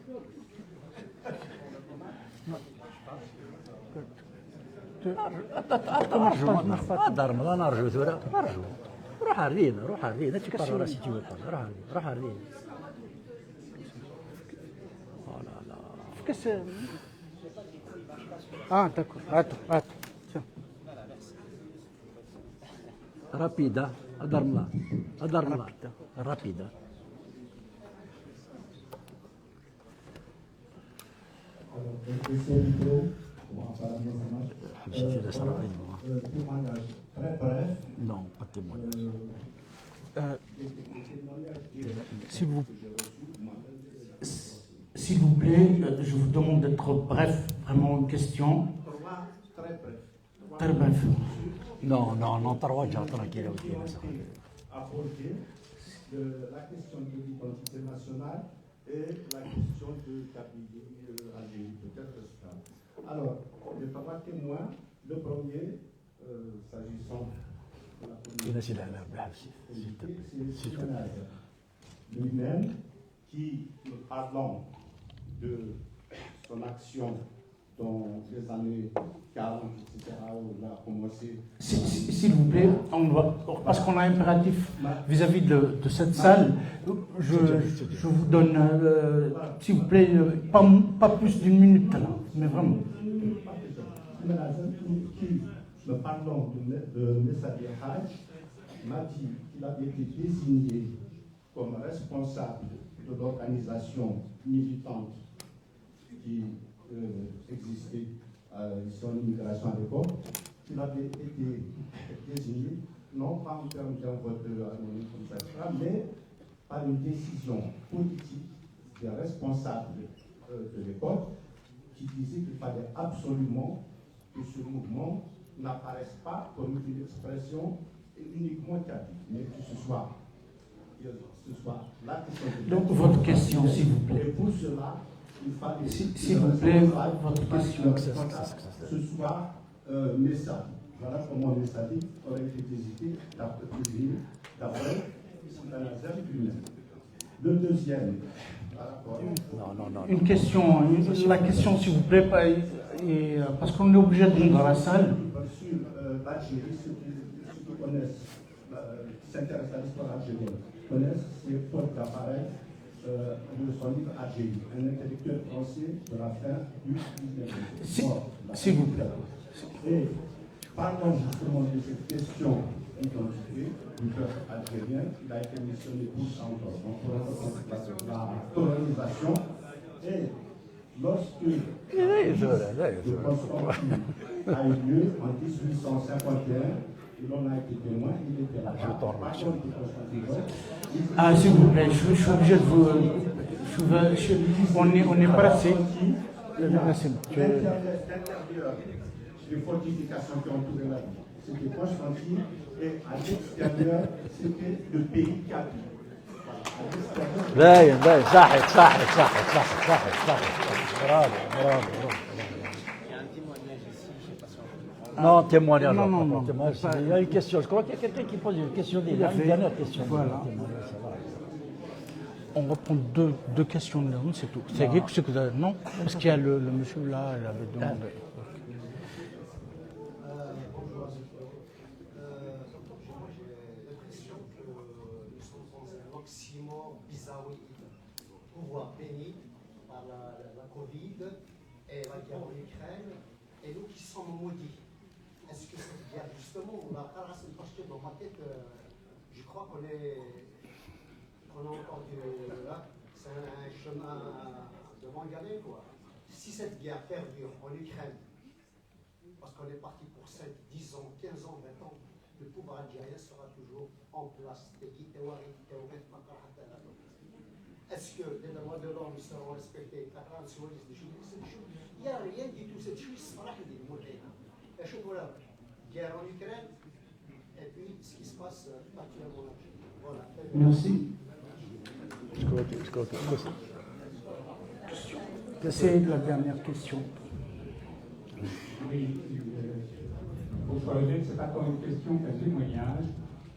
Speaker 2: دار رمضان ارجو ثورة ارجو روح علينا tu parles si tu veux pas روح علينا
Speaker 1: Qu'est-ce que Ah, d'accord. Attends. Tiens.
Speaker 2: رابيدا دار رمضان رابيدا Non, pas de témoignage.
Speaker 1: S'il vous plaît, je vous demande d'être bref, vraiment une question. Très bref.
Speaker 2: Non, trois jours, tranquille.
Speaker 4: Aborder la question de l'identité nationale et la question de Kabylie, Algérie, peut-être ça. Alors, les trois témoins, le premier, s'agissant de la communauté, c'est lui-même qui, parlant de son action dans les années 40, etc., où il a commencé.
Speaker 1: S'il vous plaît, parce qu'on a un impératif vis-à-vis de cette salle, je vous donne, s'il vous plaît, pas plus d'une minute là, mais vraiment.
Speaker 4: Qui, me parlant de Messabi Haj, m'a dit qu'il avait été désigné comme responsable de l'organisation militante qui existait sur l'immigration à l'époque, qu'il avait été désigné, non pas en termes d'un vote anonyme comme ça, mais par une décision politique des responsables de l'époque qui disait qu'il fallait absolument que ce mouvement n'apparaisse pas comme une expression uniquement kabyle, mais que ce soit la question de
Speaker 1: donc votre question, s'il vous plaît.
Speaker 4: Et pour cela, il fallait
Speaker 1: s'il vous plaît, votre question.
Speaker 4: Ce soir, Messabi. Voilà comment Messabi aurait été désigné d'après Nazem lui-même. Le deuxième,
Speaker 2: Non.
Speaker 1: Une question, la question, s'il vous plaît, parce qu'on est obligé de rendre dans la salle.
Speaker 4: Sur l'Algérie, ceux qui connaissent, qui s'intéressent à l'histoire algérienne, connaissent ces fautes d'appareil de son livre Algérie, un intellectuel français de la fin du 19e siècle.
Speaker 1: S'il vous plaît.
Speaker 4: Et parlons justement de cette question d'identité du peuple algérien, il a été mentionné pour ça encore. Donc, pour la colonisation. Et lorsque le Constantine a eu lieu en 1851, il en a été témoin, il était là.
Speaker 1: Ah, s'il vous plaît, je suis obligé de vous. On est pressé.
Speaker 4: L'intérieur des fortifications qui entouraient la ville, c'était Constantine, et à l'extérieur, c'était le pays kabyle.
Speaker 2: باين صح برافو Non, témoignage.
Speaker 1: Non.
Speaker 2: Il y a une question. Je crois qu'il y a quelqu'un qui pose une question. Il y a une dernière question.
Speaker 1: Voilà. On va prendre deux questions de l'homme, c'est tout. C'est que vous avez. Non, parce qu'il y a le monsieur là, il avait demandé.
Speaker 8: Pouvoir béni par la Covid et la guerre en Ukraine, et nous qui sommes maudits. Est-ce que c'est bien justement, on a parce que dans ma tête, je crois qu'on qu'on a entendu là, c'est un chemin de mangané, quoi. Si cette guerre perdure en Ukraine, parce qu'on est parti pour 5, 10 ans, 15 ans, 20 ans, le pouvoir algérien sera toujours en place. Est-ce que les droits de l'homme seront respectés? Il n'y a rien du tout. C'est juste et je vois la guerre en Ukraine et puis ce qui se passe actuellement. Voilà.
Speaker 1: Merci. C'est la dernière question.
Speaker 9: Oui, pour Olivier, ce n'est pas tant une question qu'un témoignage.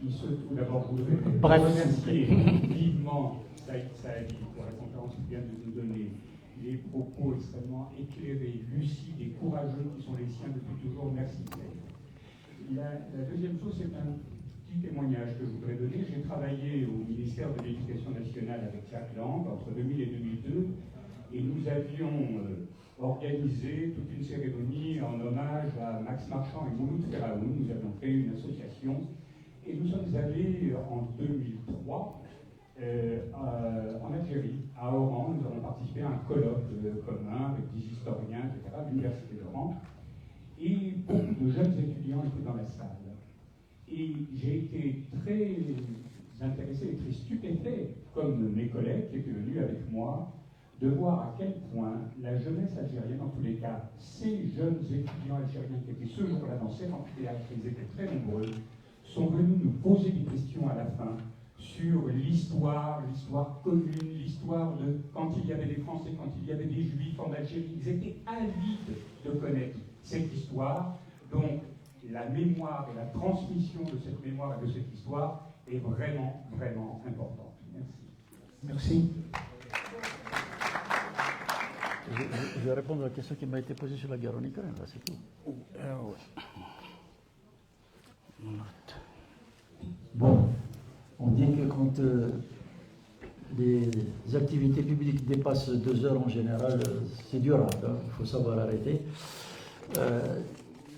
Speaker 9: Il se trouve d'abord remercier vivement Saïd Saadi pour la conférence qu'il vient de nous donner, les propos extrêmement éclairés, lucides et courageux qui sont les siens depuis toujours. Merci Saïd. La deuxième chose, c'est un petit témoignage que je voudrais donner. J'ai travaillé au ministère de l'Éducation nationale avec Jacques Lang entre 2000 et 2002 et nous avions organisé toute une cérémonie en hommage à Max Marchand et Mouloud Ferraoun. Nous avions créé une association et nous sommes allés en 2003 en Algérie, à Oran. Nous avons participé à un colloque commun avec des historiens, etc., à l'université d'Oran. Et beaucoup de jeunes étudiants étaient dans la salle. Et j'ai été très intéressé et très stupéfait, comme mes collègues qui étaient venus avec moi, de voir à quel point la jeunesse algérienne, en tous les cas, ces jeunes étudiants algériens qui étaient ce jour-là dans ces amphithéâtres, ils étaient très nombreux, sont venus nous poser des questions à la fin sur l'histoire commune, l'histoire de quand il y avait des Français, quand il y avait des Juifs en Algérie. Ils étaient avides de connaître cette histoire. Donc, la mémoire et la transmission de cette mémoire et de cette histoire est vraiment, vraiment importante. Merci.
Speaker 1: Merci.
Speaker 2: Je vais répondre à la question qui m'a été posée sur la guerre en Ukraine, là, c'est tout. Bon, on dit que quand les activités publiques dépassent 2 heures en général, c'est durable, hein, il faut savoir arrêter.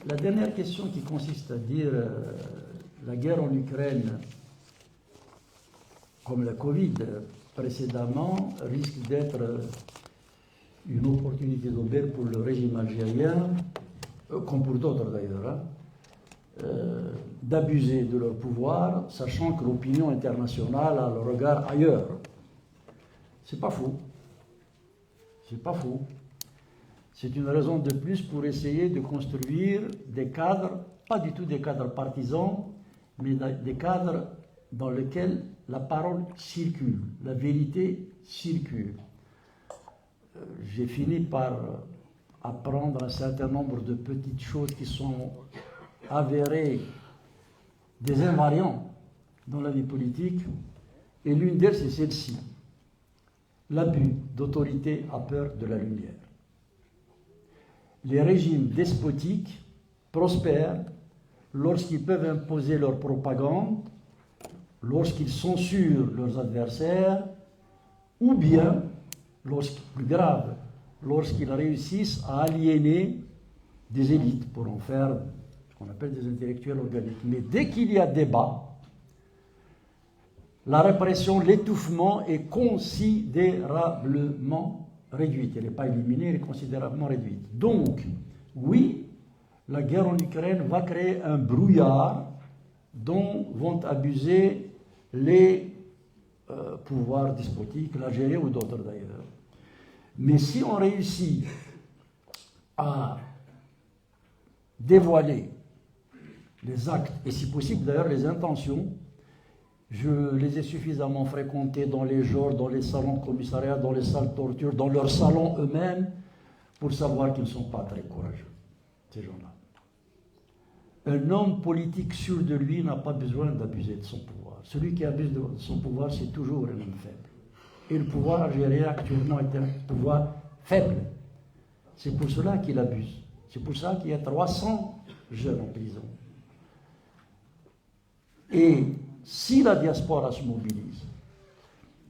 Speaker 2: La dernière question qui consiste à dire la guerre en Ukraine, comme la Covid précédemment, risque d'être une opportunité d'aubaine pour le régime algérien, comme pour d'autres d'ailleurs, hein, d'abuser de leur pouvoir, sachant que l'opinion internationale a le regard ailleurs. C'est pas faux. C'est pas faux. C'est une raison de plus pour essayer de construire des cadres, pas du tout des cadres partisans, mais des cadres dans lesquels la parole circule, la vérité circule. J'ai fini par apprendre un certain nombre de petites choses qui sont avérées des invariants dans la vie politique, et l'une d'elles, c'est celle-ci. L'abus d'autorité a peur de la lumière. Les régimes despotiques prospèrent lorsqu'ils peuvent imposer leur propagande, lorsqu'ils censurent leurs adversaires, ou bien, plus grave, lorsqu'ils réussissent à aliéner des élites pour en faire ce qu'on appelle des intellectuels organiques. Mais dès qu'il y a débat, la répression, l'étouffement est considérablement réduite. Elle n'est pas éliminée, elle est considérablement réduite. Donc, oui, la guerre en Ukraine va créer un brouillard dont vont abuser les pouvoirs despotiques, l'Algérie ou d'autres d'ailleurs. Mais si on réussit à dévoiler les actes, et si possible d'ailleurs les intentions, je les ai suffisamment fréquentés dans les geôles, dans les salons de commissariat, dans les salles de torture, dans leurs salons eux-mêmes, pour savoir qu'ils ne sont pas très courageux, ces gens-là. Un homme politique sûr de lui n'a pas besoin d'abuser de son pouvoir. Celui qui abuse de son pouvoir, c'est toujours un homme faible. Et le pouvoir algérien actuellement est un pouvoir faible. C'est pour cela qu'il abuse. C'est pour ça qu'il y a 300 jeunes en prison. Et si la diaspora se mobilise,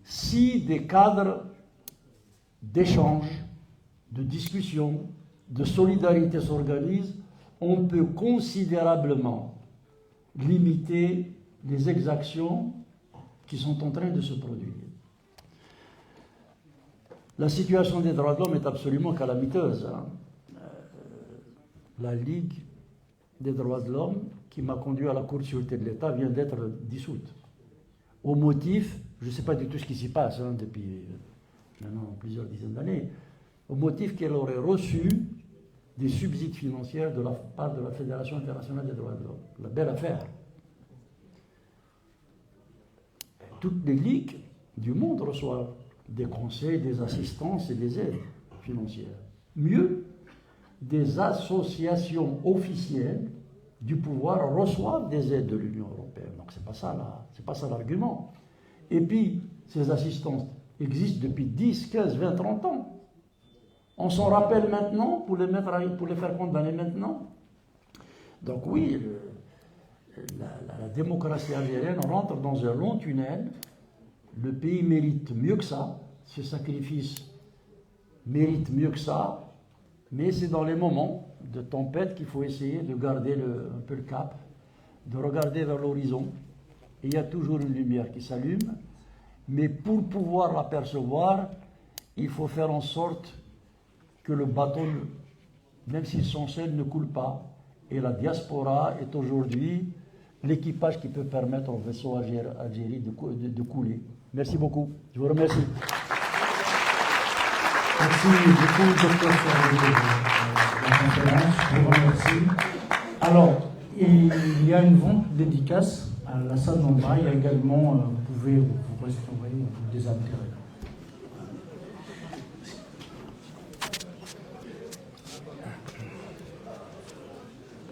Speaker 2: si des cadres d'échange, de discussion, de solidarité s'organisent, on peut considérablement limiter les exactions qui sont en train de se produire. La situation des droits de l'homme est absolument calamiteuse. Hein. La Ligue des droits de l'homme, qui m'a conduit à la Cour de sûreté de l'État, vient d'être dissoute. Au motif, je ne sais pas du tout ce qui s'y passe hein, depuis maintenant plusieurs dizaines d'années, au motif qu'elle aurait reçu des subsides financiers de la part de la Fédération internationale des droits de l'homme. La belle affaire. Toutes les ligues du monde reçoivent des conseils, des assistances et des aides financières. Mieux, des associations officielles du pouvoir reçoivent des aides de l'Union européenne. Donc c'est pas ça l'argument. Et puis, ces assistances existent depuis 10, 15, 20, 30 ans. On s'en rappelle maintenant pour les faire condamner maintenant. Donc oui, la démocratie algérienne rentre dans un long tunnel. Le pays mérite mieux que ça. Ce sacrifice mérite mieux que ça. Mais c'est dans les moments de tempête qu'il faut essayer de garder un peu le cap, de regarder vers l'horizon. Et il y a toujours une lumière qui s'allume. Mais pour pouvoir l'apercevoir, il faut faire en sorte que le bateau, même s'ils sont seuls, ne coule pas. Et la diaspora est aujourd'hui l'équipage qui peut permettre au vaisseau Algérie de couler. Merci beaucoup. Je vous remercie.
Speaker 1: Merci beaucoup, docteur, pour la conférence. Je vous remercie. Alors, il y a une vente dédicace à la salle d'Andra. Il y a également, vous pouvez vous restaurer des intérêts.